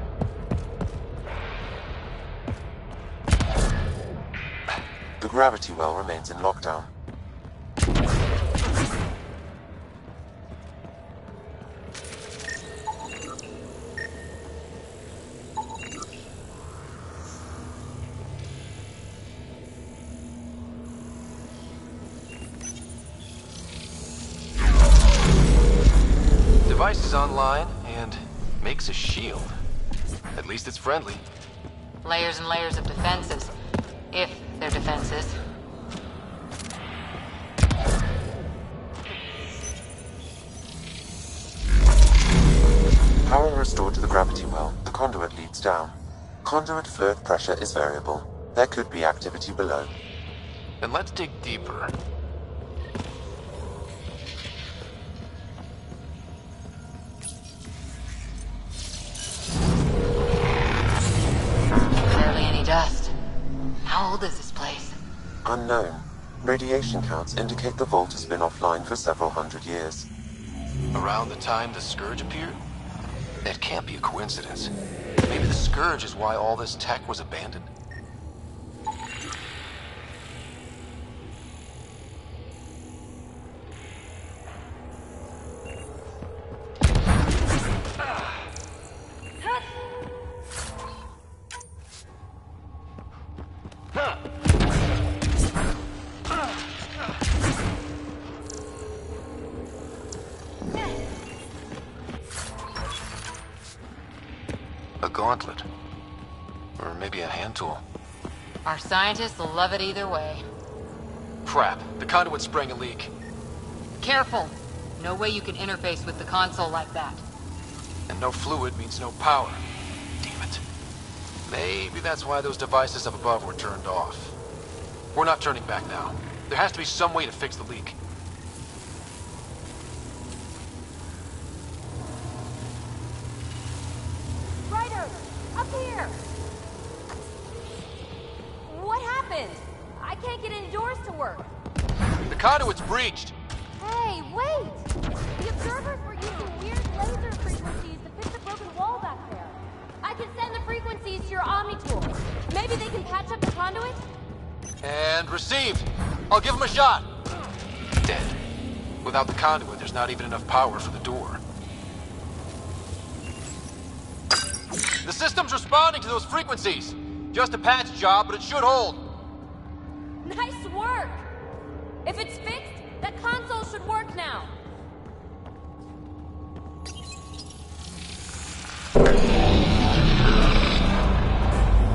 Speaker 6: The gravity well remains in lockdown.
Speaker 2: Device is online and makes a shield. At least it's friendly.
Speaker 20: Layers and layers of defenses. If they're defenses.
Speaker 6: Power restored to the gravity well. The conduit leads down. Conduit fluid pressure is variable. There could be activity below.
Speaker 2: Then let's dig deeper.
Speaker 20: Barely any dust. How old is this place?
Speaker 6: Unknown. Radiation counts indicate the vault has been offline for several hundred years.
Speaker 2: Around the time the Scourge appeared? That can't be a coincidence. Maybe the Scourge is why all this tech was abandoned? A gauntlet. Or maybe a hand tool.
Speaker 20: Our scientists will love it either way.
Speaker 2: Crap, the conduit sprang a leak.
Speaker 20: Careful! No way you can interface with the console like that.
Speaker 2: And no fluid means no power. Damn it. Maybe that's why those devices up above were turned off. We're not turning back now. There has to be some way to fix the leak.
Speaker 11: Ryder!
Speaker 16: Look here! What happened? I can't get any doors to work.
Speaker 15: The conduit's breached.
Speaker 16: Hey, wait! The observers were using weird laser frequencies to fix the broken wall back there. I can send the frequencies to your Omni tool. Maybe they can patch up the conduit?
Speaker 15: And received. I'll give him a shot.
Speaker 2: Dead. Without the conduit, there's not even enough power for the door.
Speaker 15: The system's responding to those frequencies. Just a patch job, but it should hold.
Speaker 16: Nice work! If it's fixed, that console should work now.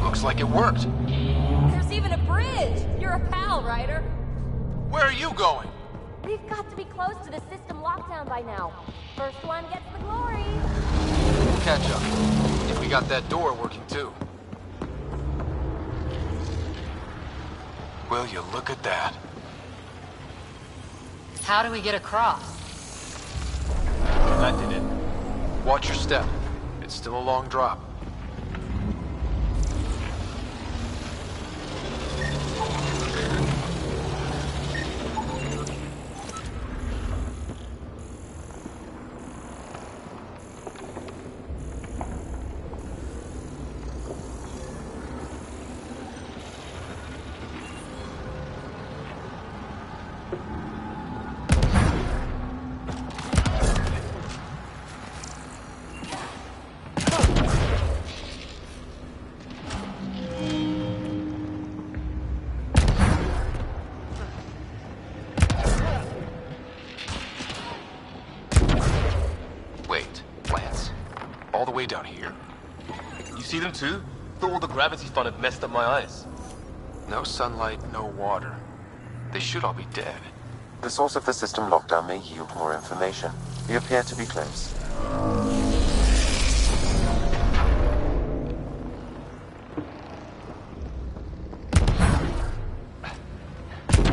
Speaker 2: Looks like it worked.
Speaker 16: There's even a bridge! You're a pal, Ryder.
Speaker 15: Where are you going?
Speaker 16: We've got to be close to the system lockdown by now. First one gets the glory.
Speaker 2: We'll catch up. If we got that door working too. Will you look at that?
Speaker 10: How do we get across?
Speaker 2: That did it. Watch your step. It's still a long drop. All the way down here.
Speaker 12: You see them too? Thought all the gravity fun had messed up my eyes.
Speaker 2: No sunlight, no water. They should all be dead.
Speaker 6: The source of the system lockdown may yield more information. We appear to be close.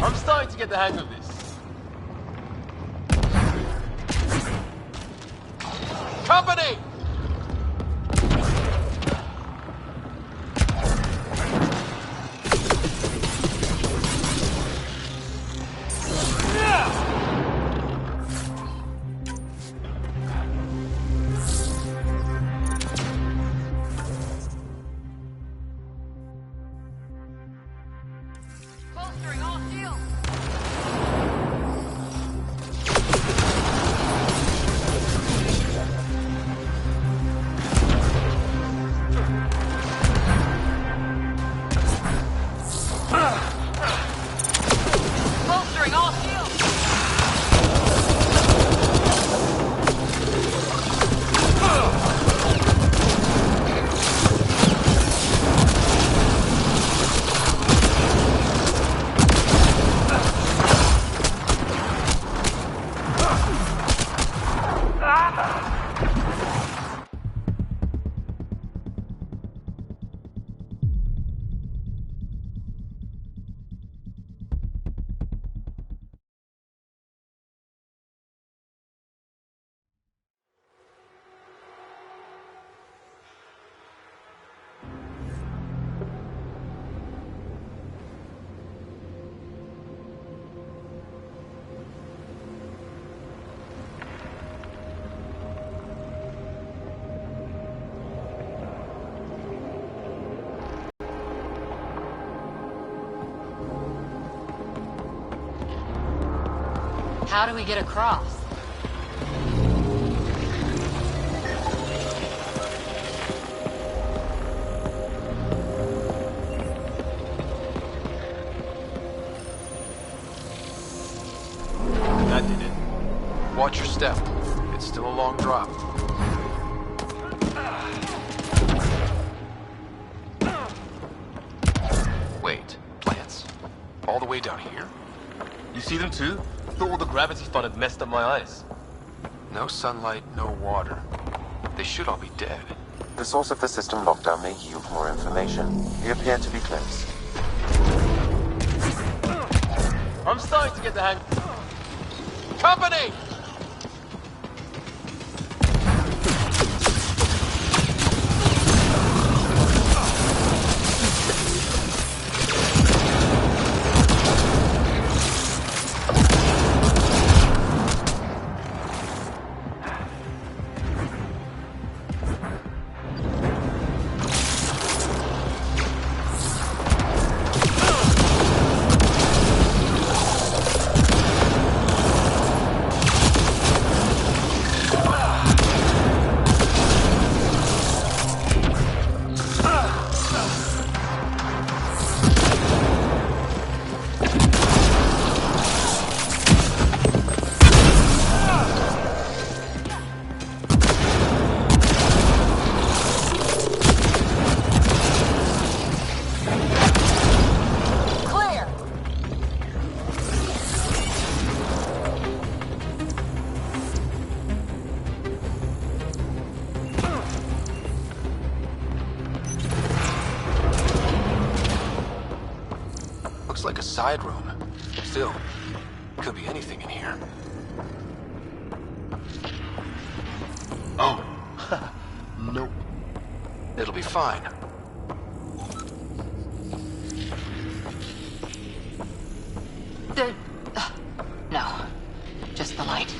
Speaker 12: I'm starting to get the hang of this.
Speaker 15: Company!
Speaker 10: How do we get across?
Speaker 2: That did it. Watch your step. It's still a long drop. Wait, plants? All the way down here?
Speaker 12: You see them too? Thought all the gravity fun had messed up my eyes.
Speaker 2: No sunlight, no water. They should all be dead.
Speaker 6: The source of the system lockdown may yield more information. We appear to be close.
Speaker 12: I'm starting to get the hang. Company!
Speaker 2: like a side room. Still, could be anything in here.
Speaker 19: Oh. Nope.
Speaker 2: It'll be fine.
Speaker 20: No. Just the light.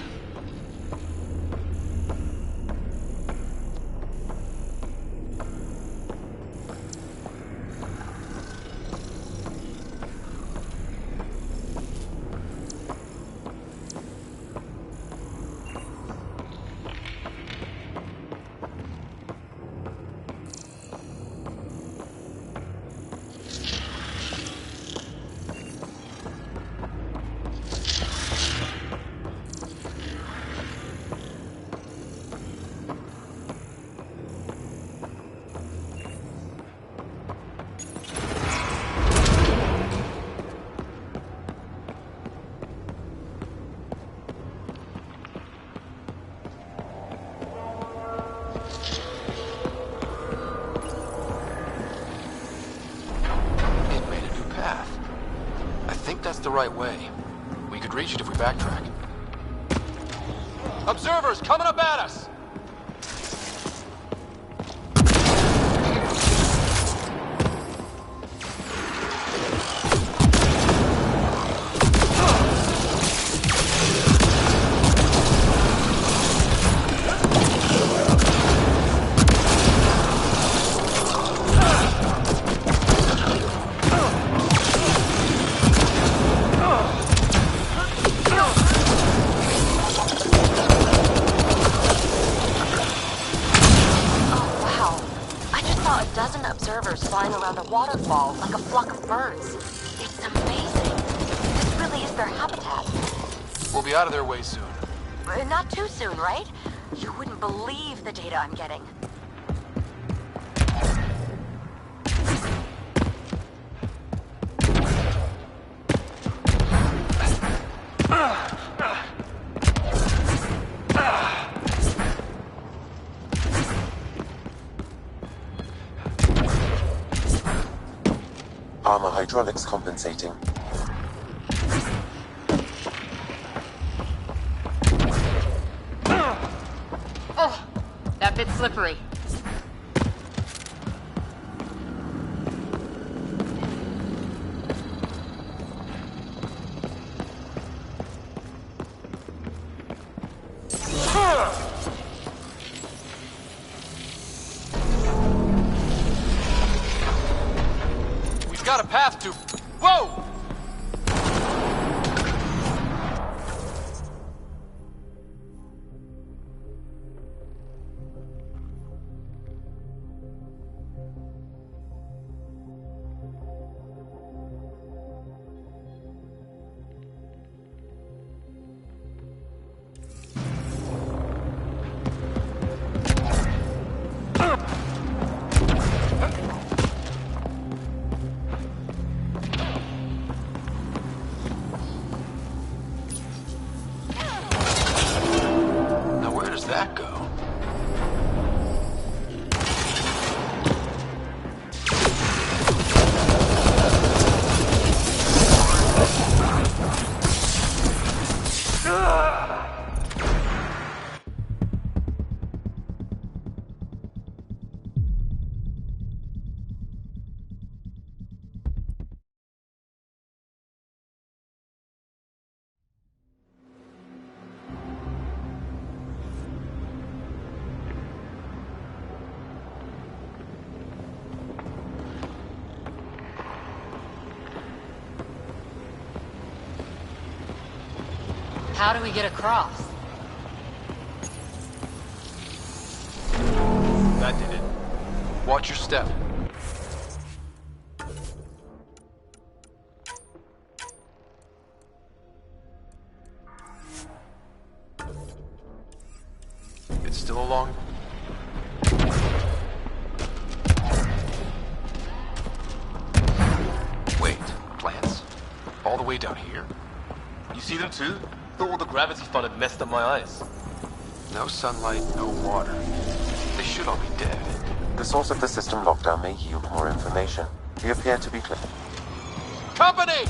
Speaker 2: The right way. We could reach it if we backtrack.
Speaker 15: Observers coming up at us!
Speaker 18: Flying around a waterfall like a flock of birds. It's amazing. This really is their habitat.
Speaker 2: We'll be out of their way soon.
Speaker 18: Not too soon, right? You wouldn't believe the data I'm getting.
Speaker 6: Armor hydraulics compensating.
Speaker 20: Oh, that bit's slippery.
Speaker 15: Got a path to... Whoa!
Speaker 2: That go?
Speaker 20: How do we get across?
Speaker 2: That did it. Watch your step. It's still along. Wait, plants? All the way down here?
Speaker 12: You see them too? Thought all the gravity fun had messed up my eyes.
Speaker 2: No sunlight, no water. They should all be dead.
Speaker 6: The source of the system lockdown may yield more information. We appear to be clear.
Speaker 15: company!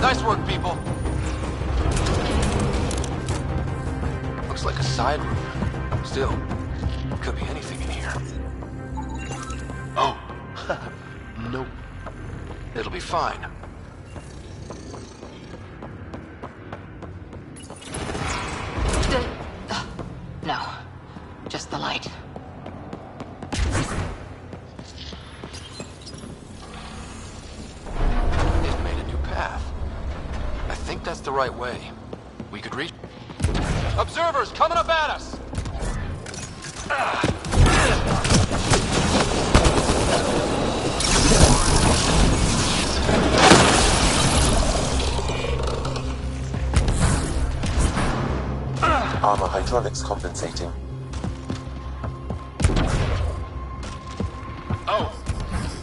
Speaker 15: Nice work, people.
Speaker 2: Looks like a side room. Still, could be anything in here. Oh, nope. It'll be fine.
Speaker 20: No, just the light.
Speaker 2: It made a new path. I think that's the right way. We could reach...
Speaker 15: Observers coming up at us!
Speaker 6: Armor hydraulics compensating.
Speaker 19: Oh,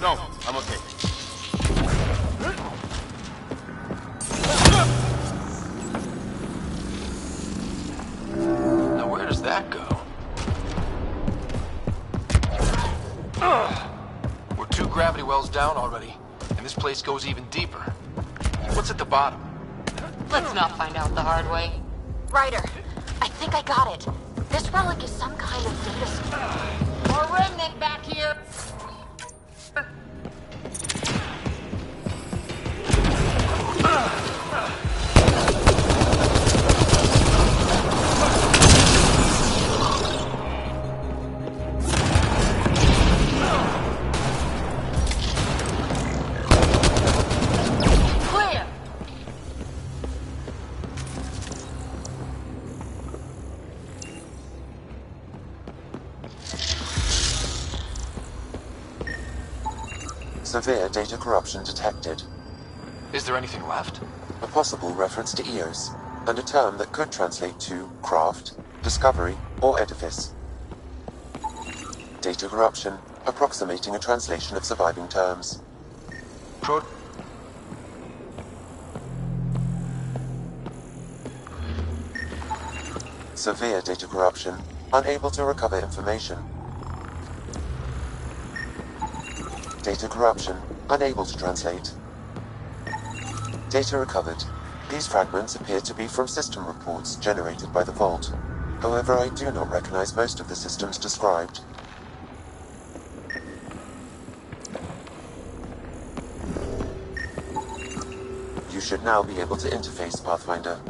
Speaker 19: no, I'm okay.
Speaker 2: Now where does that go? We're 2 gravity wells down already, and this place goes even deeper. What's at the bottom?
Speaker 18: Let's not find out the hard way. Ryder, I think I got it. This relic is some kind of data... More remnant back here! Clear!
Speaker 6: Severe data corruption detected.
Speaker 2: Is there anything left?
Speaker 6: A possible reference to Eos, and a term that could translate to craft, discovery, or edifice. Data corruption, approximating a translation of surviving terms. Severe data corruption, unable to recover information. Data corruption, unable to translate. Data recovered. These fragments appear to be from system reports generated by the Vault. However, I do not recognize most of the systems described. You should now be able to interface, Pathfinder.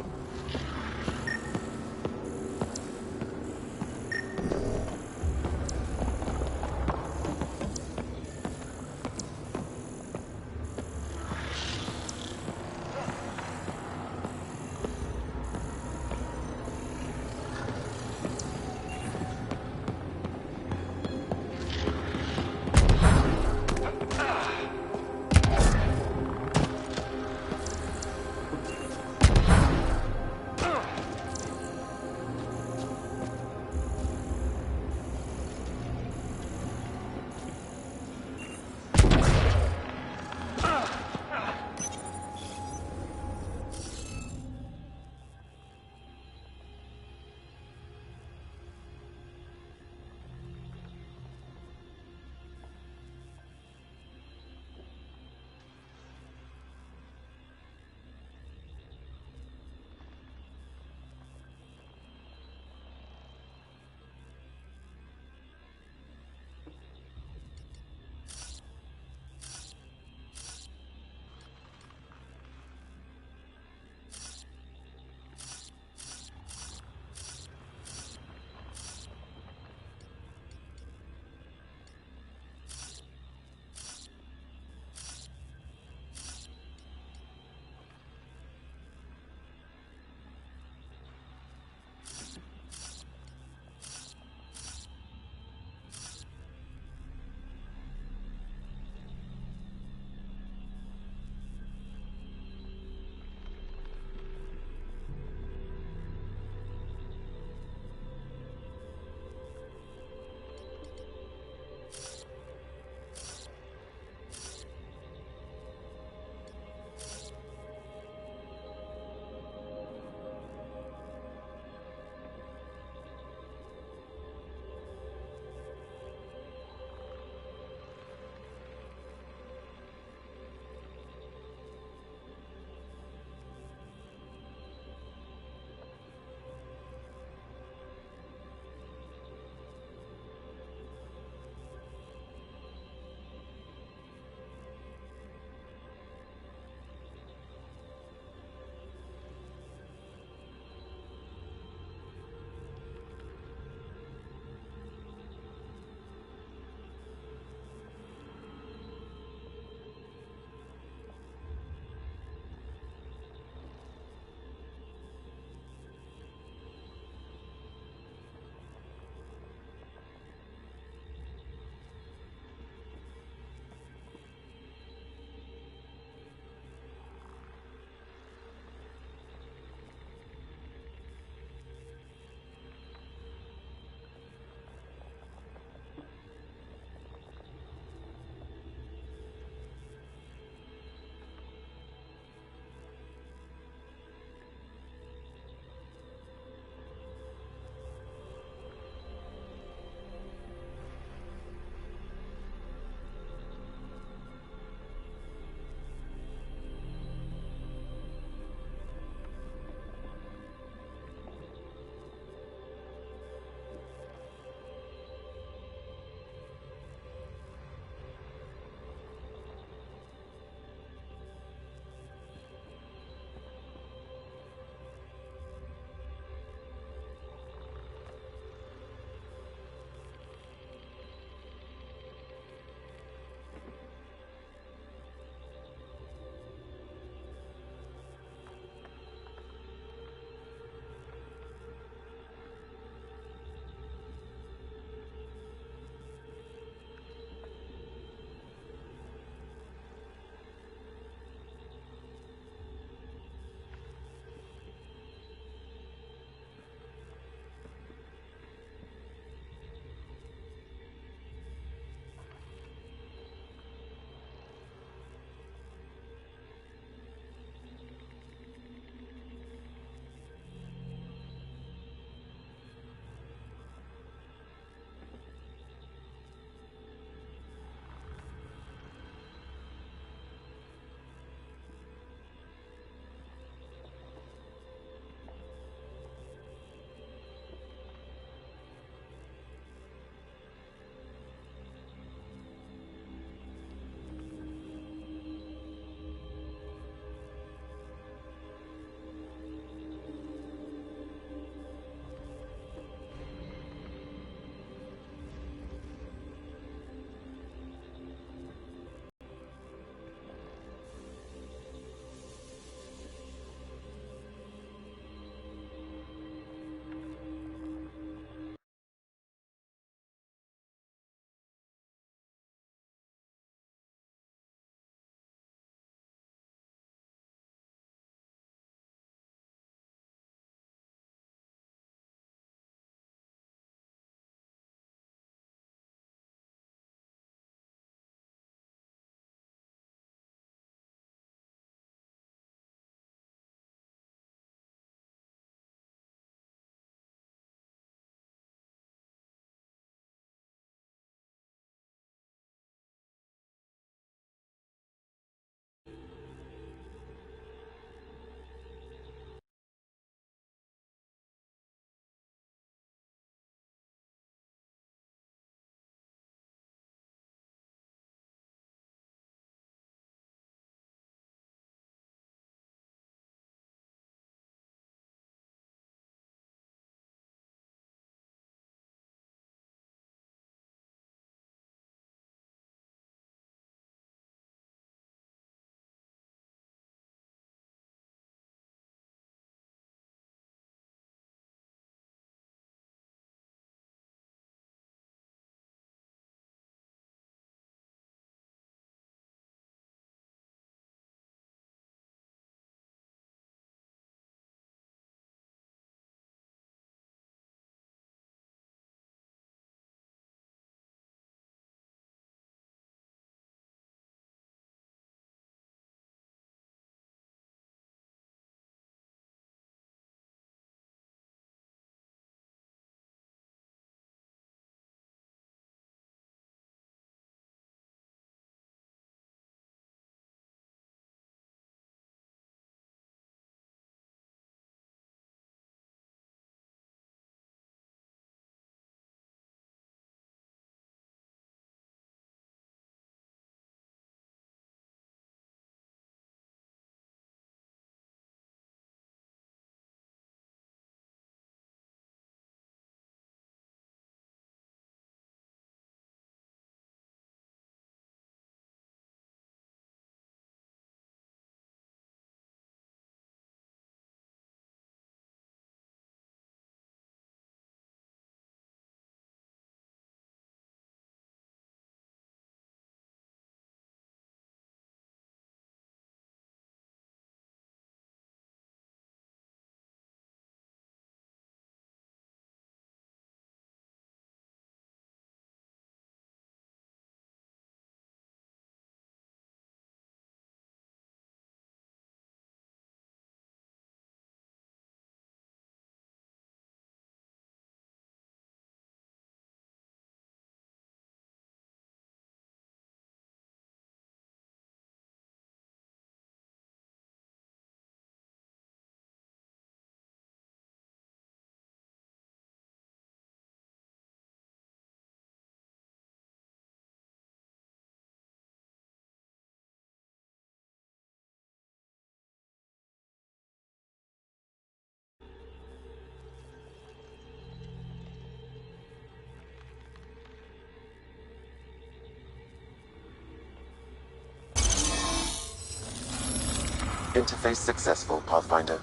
Speaker 6: Interface successful, Pathfinder.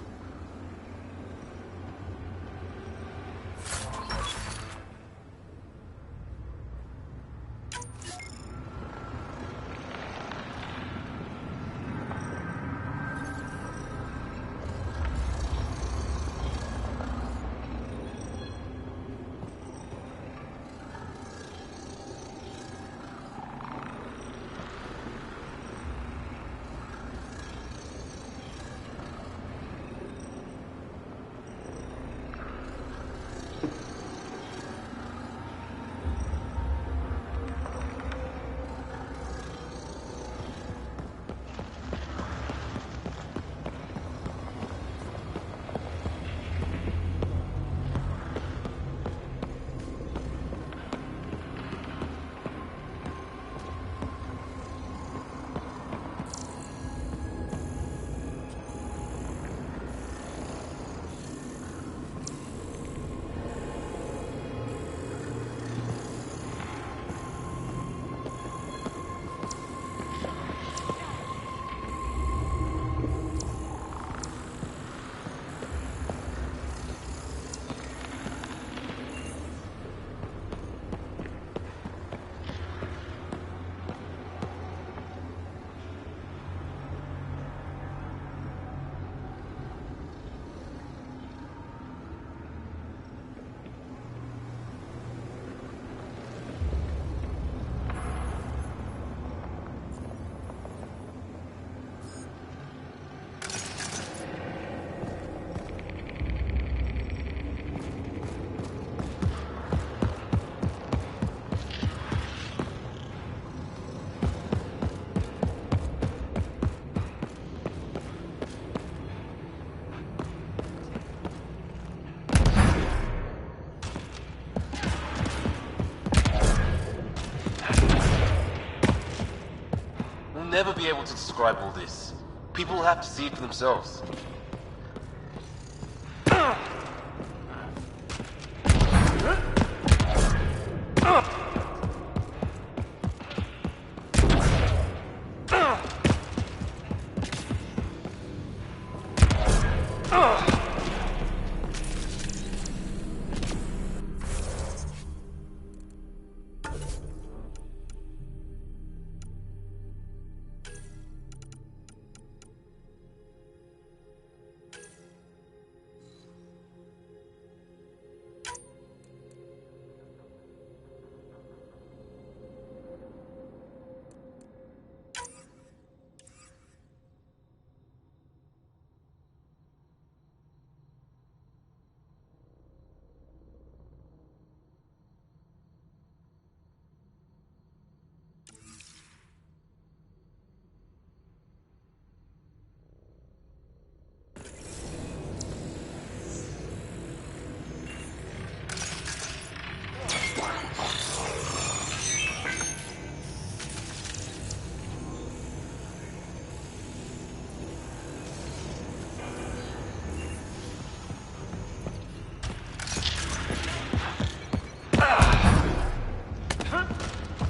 Speaker 19: Never be able to describe all this. People will have to see it for themselves.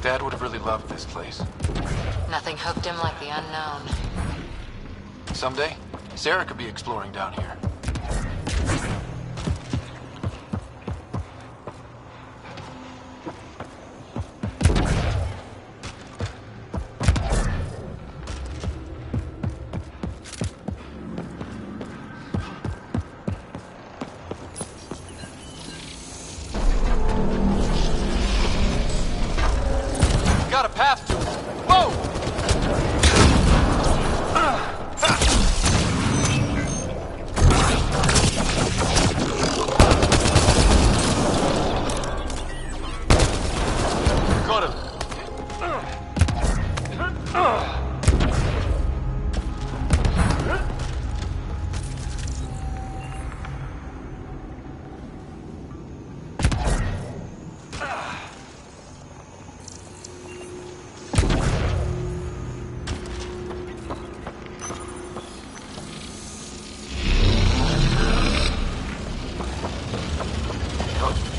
Speaker 2: Dad would have really loved this place.
Speaker 18: Nothing hooked him like the unknown.
Speaker 2: Someday, Sarah could be exploring down here.
Speaker 15: Got a path to it. Whoa! Got him.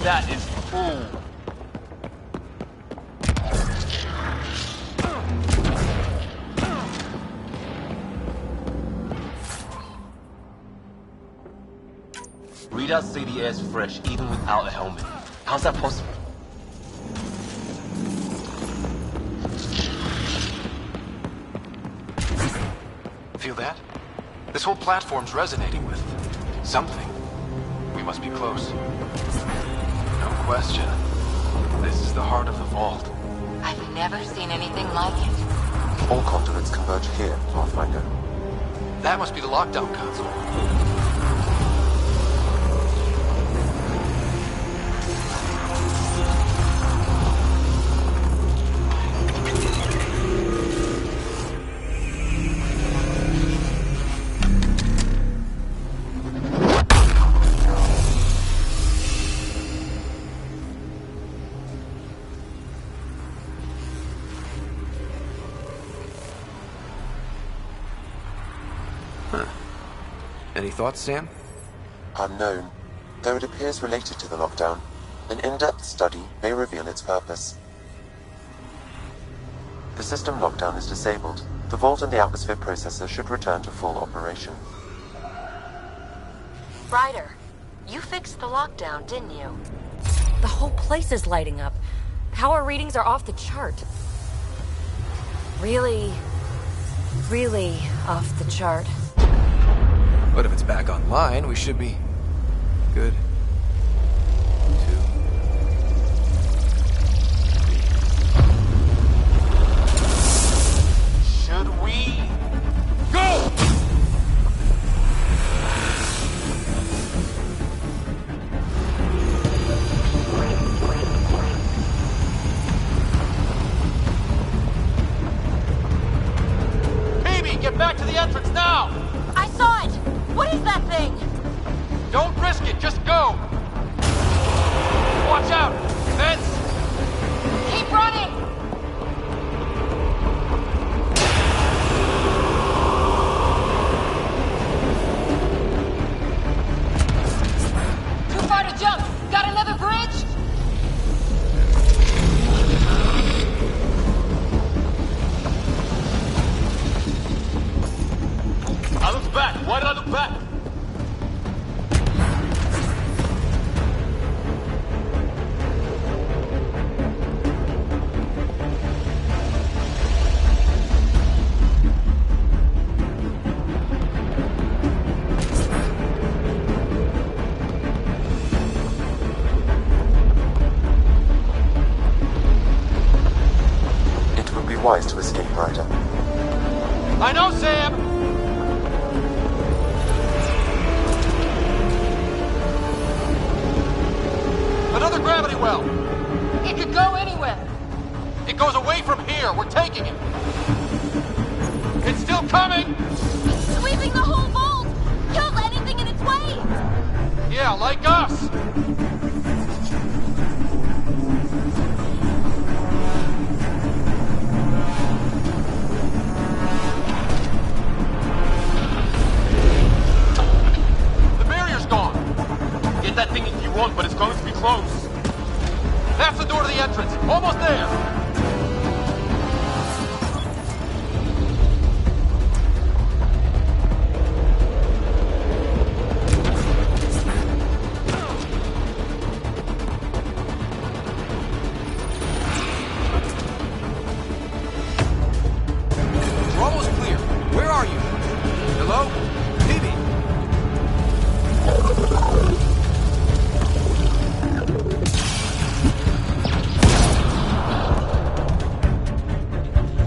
Speaker 15: That is cool.
Speaker 19: readouts say the air's fresh even without a helmet. How's that possible?
Speaker 2: Feel that? This whole platform's resonating with something. We must be close. No question. This is the heart of the vault.
Speaker 18: I've never seen anything like it.
Speaker 6: All conduits converge here, Pathfinder.
Speaker 2: That must be the lockdown console. Any thoughts, Sam?
Speaker 6: Unknown. Though it appears related to the lockdown, an in-depth study may reveal its purpose. The system lockdown is disabled. The vault and the atmosphere processor should return to full operation.
Speaker 16: Ryder, you fixed the lockdown, didn't you? The whole place is lighting up. Power readings are off the chart. Really off the chart.
Speaker 2: But if it's back online, we should be good. 2, 3.
Speaker 15: Should we go? Baby, get back to the entrance now!
Speaker 16: I saw it! What is that thing?
Speaker 15: Don't risk it, just go! Watch out! Vents!
Speaker 16: Keep running! Too far to jump! Got another bridge?
Speaker 15: I looked back! Why did I look back?
Speaker 6: It would be wise to escape, Ryder.
Speaker 15: I know, Sam! Another gravity well!
Speaker 7: It could go anywhere!
Speaker 15: It goes away from here! We're taking it! It's still coming!
Speaker 16: It's sweeping the whole vault! Kills anything in its way!
Speaker 15: Yeah, like us! The barrier's gone!
Speaker 19: Get that thing if you want, but it's going to be close.
Speaker 15: That's the door to the entrance! Almost there!
Speaker 2: We're almost clear. Where are you? Hello? Phoebe?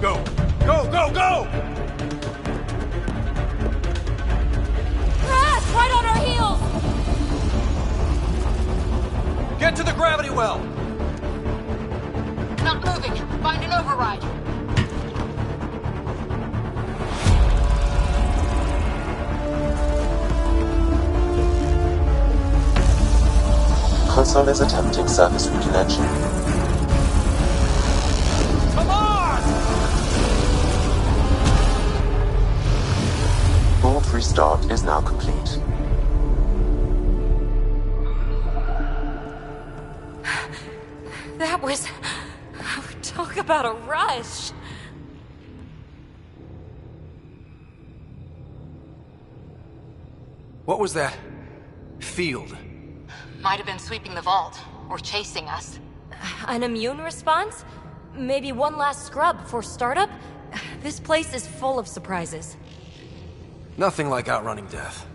Speaker 2: Go! Go, go, go!
Speaker 16: Crash! Right on our heels!
Speaker 2: Get to the gravity well!
Speaker 16: Not moving. Find an override.
Speaker 6: Console is attempting service reconnection.
Speaker 15: Come on!
Speaker 6: Vault restart is now complete.
Speaker 16: That was... Talk about a rush.
Speaker 2: What was that field
Speaker 20: Might have been sweeping the vault, or chasing us.
Speaker 16: An immune response? Maybe one last scrub before startup? This place is full of surprises.
Speaker 2: Nothing like outrunning death.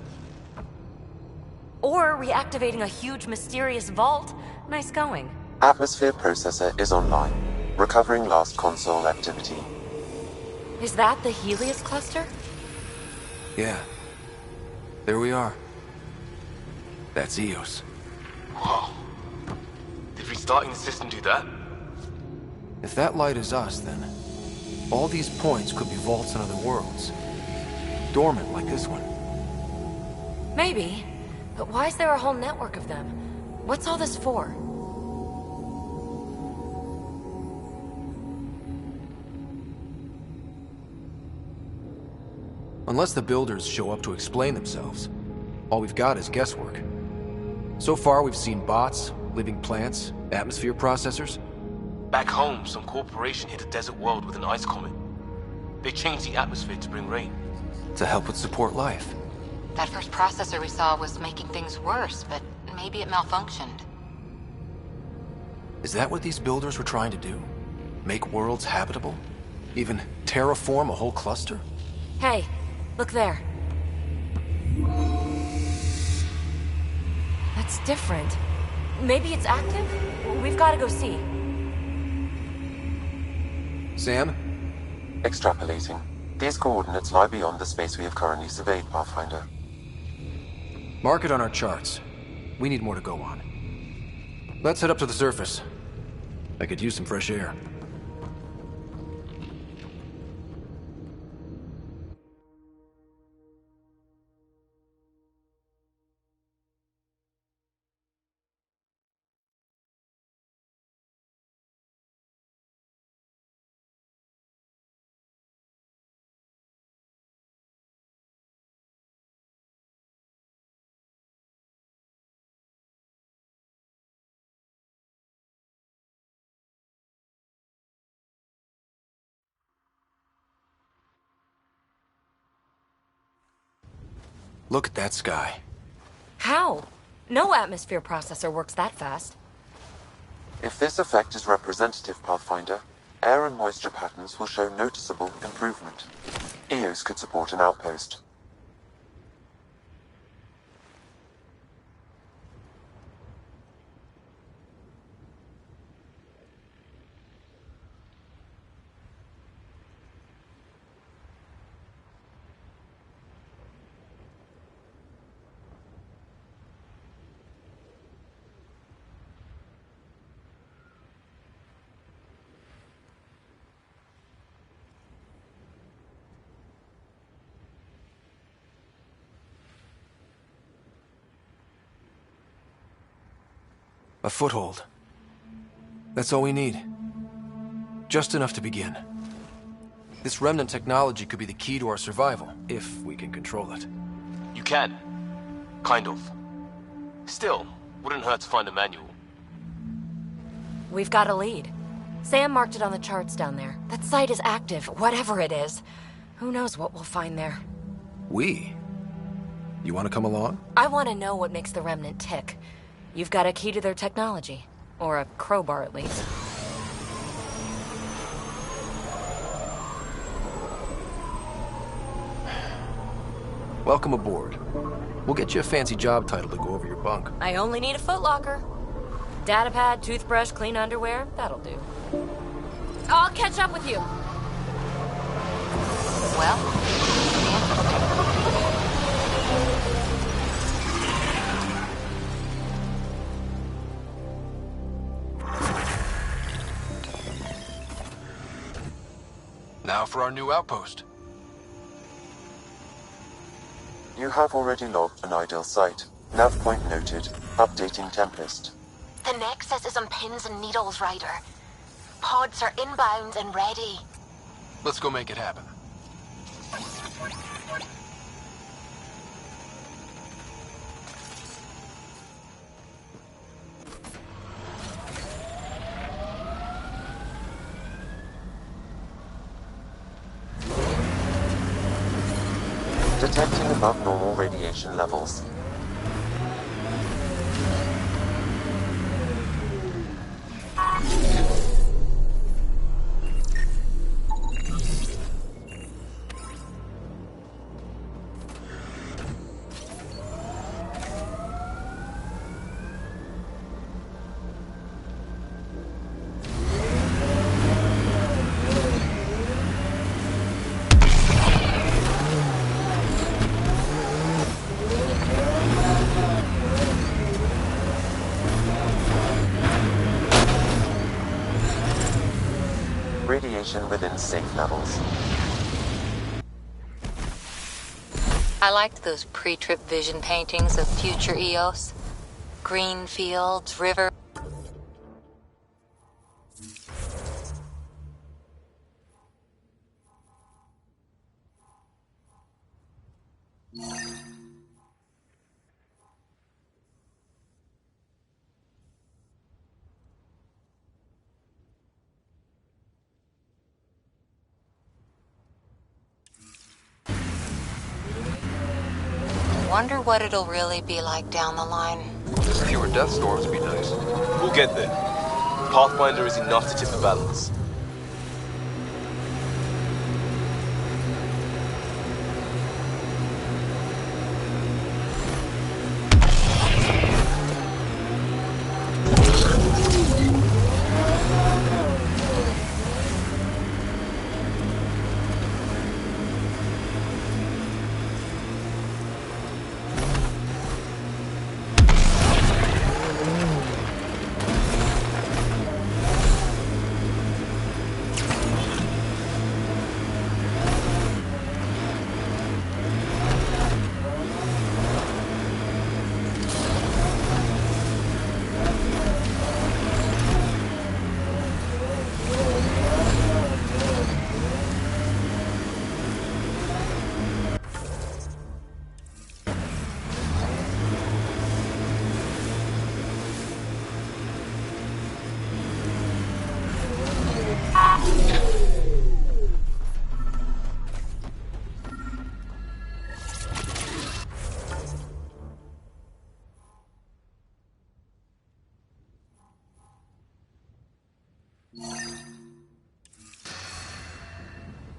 Speaker 16: Or reactivating a huge mysterious vault. Nice going.
Speaker 6: Atmosphere processor is online. Recovering last console activity.
Speaker 16: Is that the Helios cluster?
Speaker 2: Yeah. There we are. That's Eos.
Speaker 12: Whoa. Did restarting the system do that?
Speaker 2: If that light is us, then all these points could be vaults in other worlds. Dormant like this one.
Speaker 16: Maybe. But why is there a whole network of them? What's all this for?
Speaker 2: Unless the builders show up to explain themselves, all we've got is guesswork. So far, we've seen bots, living plants, atmosphere processors.
Speaker 12: Back home, some corporation hit a desert world with an ice comet. They changed the atmosphere to bring rain.
Speaker 2: To help it support life.
Speaker 20: That first processor we saw was making things worse, but maybe it malfunctioned.
Speaker 2: Is that what these builders were trying to do? Make worlds habitable? Even terraform a whole cluster?
Speaker 16: Hey, look there. That's different. Maybe it's active? We've got to go see.
Speaker 2: Sam?
Speaker 6: Extrapolating. These coordinates lie beyond the space we have currently surveyed, Pathfinder.
Speaker 2: Mark it on our charts. We need more to go on. Let's head up to the surface. I could use some fresh air. Look at that sky.
Speaker 16: How? No atmosphere processor works that fast.
Speaker 6: If this effect is representative, Pathfinder, air and moisture patterns will show noticeable improvement. Eos could support an outpost.
Speaker 2: A foothold. That's all we need. Just enough to begin. This remnant technology could be the key to our survival, if we can control it.
Speaker 12: You can. Kind of. Still, wouldn't hurt to find a manual.
Speaker 16: We've got a lead. Sam marked it on the charts down there. That site is active, whatever it is. Who knows what we'll find there.
Speaker 2: We? You want to come along?
Speaker 16: I want to know what makes the Remnant tick. You've got a key to their technology. Or a crowbar, at least.
Speaker 2: Welcome aboard. We'll get you a fancy job title to go over your bunk.
Speaker 16: I only need a footlocker. Datapad, toothbrush, clean underwear, that'll do. I'll catch up with you.
Speaker 2: Now for our new outpost.
Speaker 6: You have already logged an ideal site. Nav point noted. Updating Tempest.
Speaker 11: The Nexus is on pins and needles, Ryder. Pods are inbound and ready.
Speaker 2: Let's go make it happen.
Speaker 6: Detecting above normal radiation levels. Radiation within safe levels.
Speaker 18: I liked those pre-trip vision paintings of future Eos. Green fields, river. Wonder what it'll really be like down the line.
Speaker 2: Fewer death storms would be nice.
Speaker 12: We'll get there. Pathfinder is enough to tip the balance.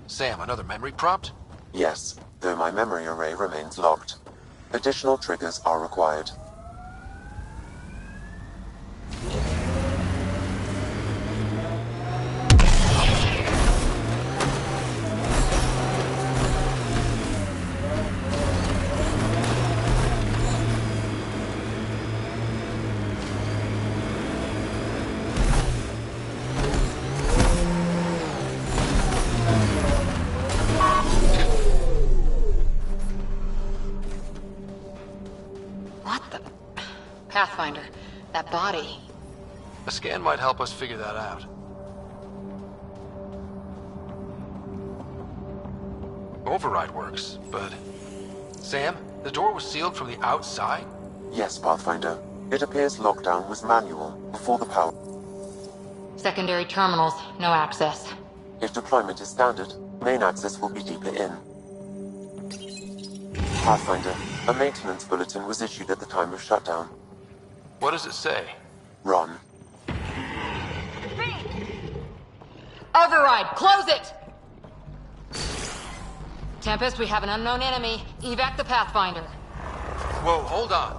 Speaker 2: Sam, another memory prompt?
Speaker 6: Yes, though my memory array remains locked. Additional triggers are required.
Speaker 18: Pathfinder, that body.
Speaker 2: A scan might help us figure that out. Override works, but... Sam, the door was sealed from the outside?
Speaker 6: Yes, Pathfinder. It appears lockdown was manual before the power.
Speaker 18: Secondary terminals, no access.
Speaker 6: If deployment is standard, main access will be deeper in. Pathfinder, a maintenance bulletin was issued at the time of shutdown.
Speaker 2: What does it say?
Speaker 6: Run.
Speaker 18: Override, close it! Tempest, we have an unknown enemy. Evac the Pathfinder.
Speaker 2: Whoa, hold on.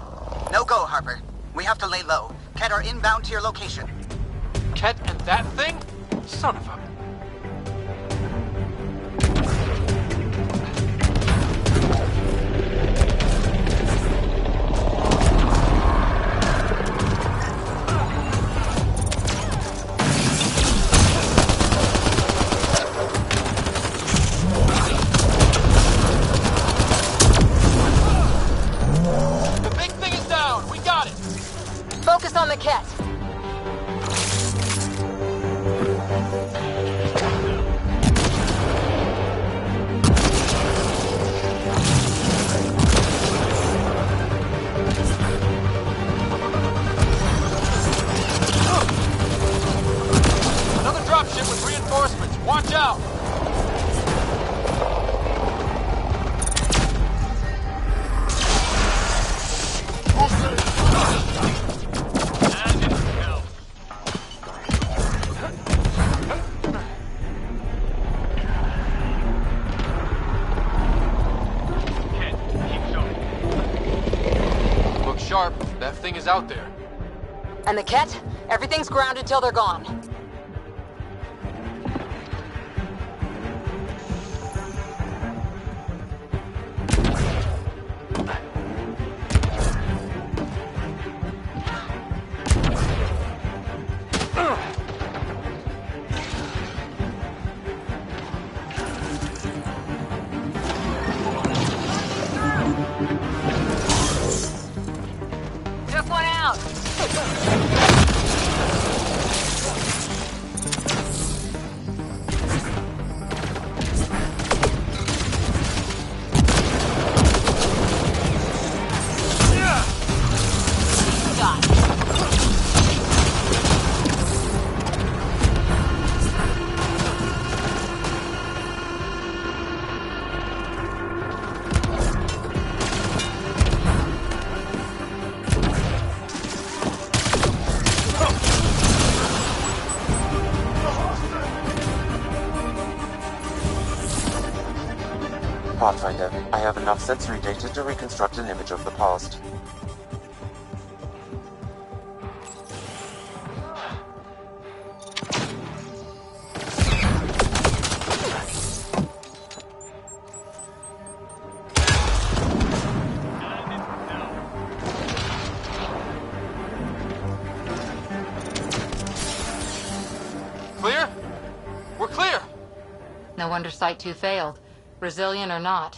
Speaker 17: No go, Harper. We have to lay low. Ket are inbound to your location.
Speaker 2: Ket and that thing? Son of a...
Speaker 18: Focus on the Ket.
Speaker 15: Another dropship with reinforcements. Watch out!
Speaker 2: That thing is out there.
Speaker 18: And the Ket? Everything's grounded till they're gone.
Speaker 6: Pathfinder, I have enough sensory data to reconstruct an image of the past.
Speaker 15: Clear? We're clear!
Speaker 18: No wonder Site 2 failed. Resilient or not.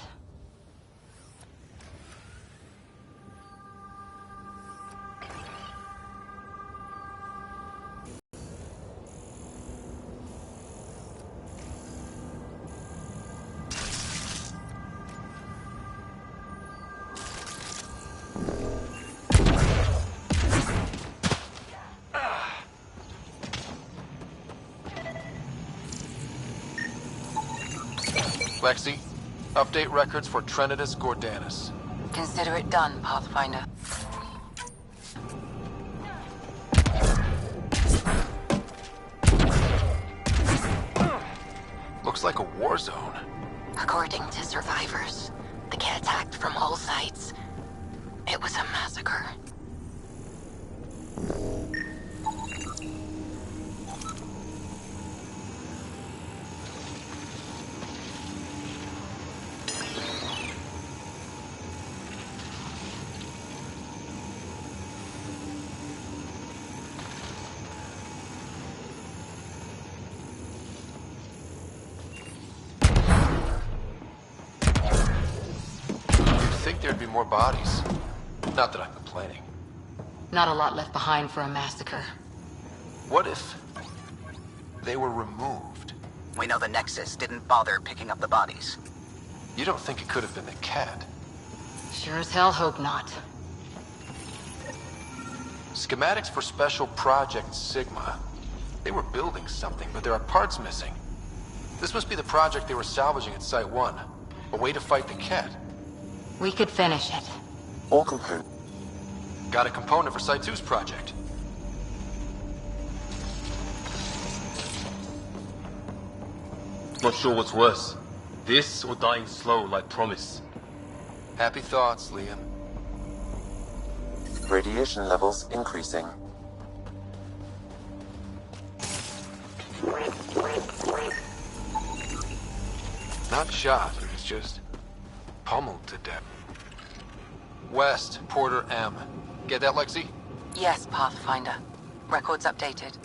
Speaker 2: Lexi, update records for Trinitas Gordanus.
Speaker 18: Consider it done, Pathfinder.
Speaker 2: Looks like a war zone.
Speaker 11: According to survivors, the kit attacked from all sides. It was a massacre.
Speaker 2: Think there'd be more bodies. Not that I'm complaining.
Speaker 18: Not a lot left behind for a massacre.
Speaker 2: What if they were removed?
Speaker 8: We know the Nexus didn't bother picking up the bodies.
Speaker 2: You don't think it could have been the cat?
Speaker 18: Sure as hell hope not.
Speaker 2: Schematics for Special Project Sigma. They were building something, but there are parts missing. This must be the project they were salvaging at Site 1. A way to fight the cat.
Speaker 18: We could finish it.
Speaker 6: All component.
Speaker 2: Got a component for Site 2's project.
Speaker 12: Not sure what's worse. This or dying slow like Promise.
Speaker 2: Happy thoughts, Liam.
Speaker 6: Radiation levels increasing.
Speaker 2: Not shot, it's just pummeled to death. West, Porter M. Get that, Lexi?
Speaker 18: Yes, Pathfinder. Records updated.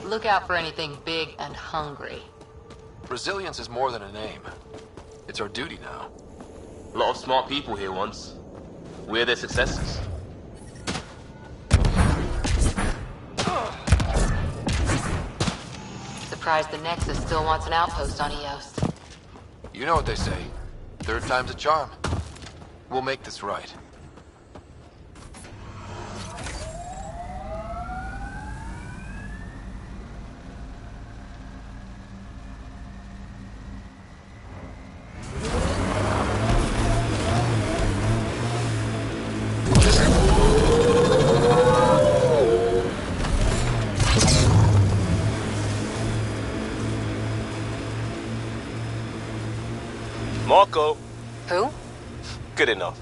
Speaker 18: Look out for anything big and hungry.
Speaker 2: Resilience is more than a name. It's our duty now.
Speaker 12: A lot of smart people here once. We're their successors.
Speaker 18: Surprised the Nexus still wants an outpost on Eos.
Speaker 2: You know what they say. Third time's a charm. We'll make this right.
Speaker 12: Marco.
Speaker 18: Who?
Speaker 12: Good enough.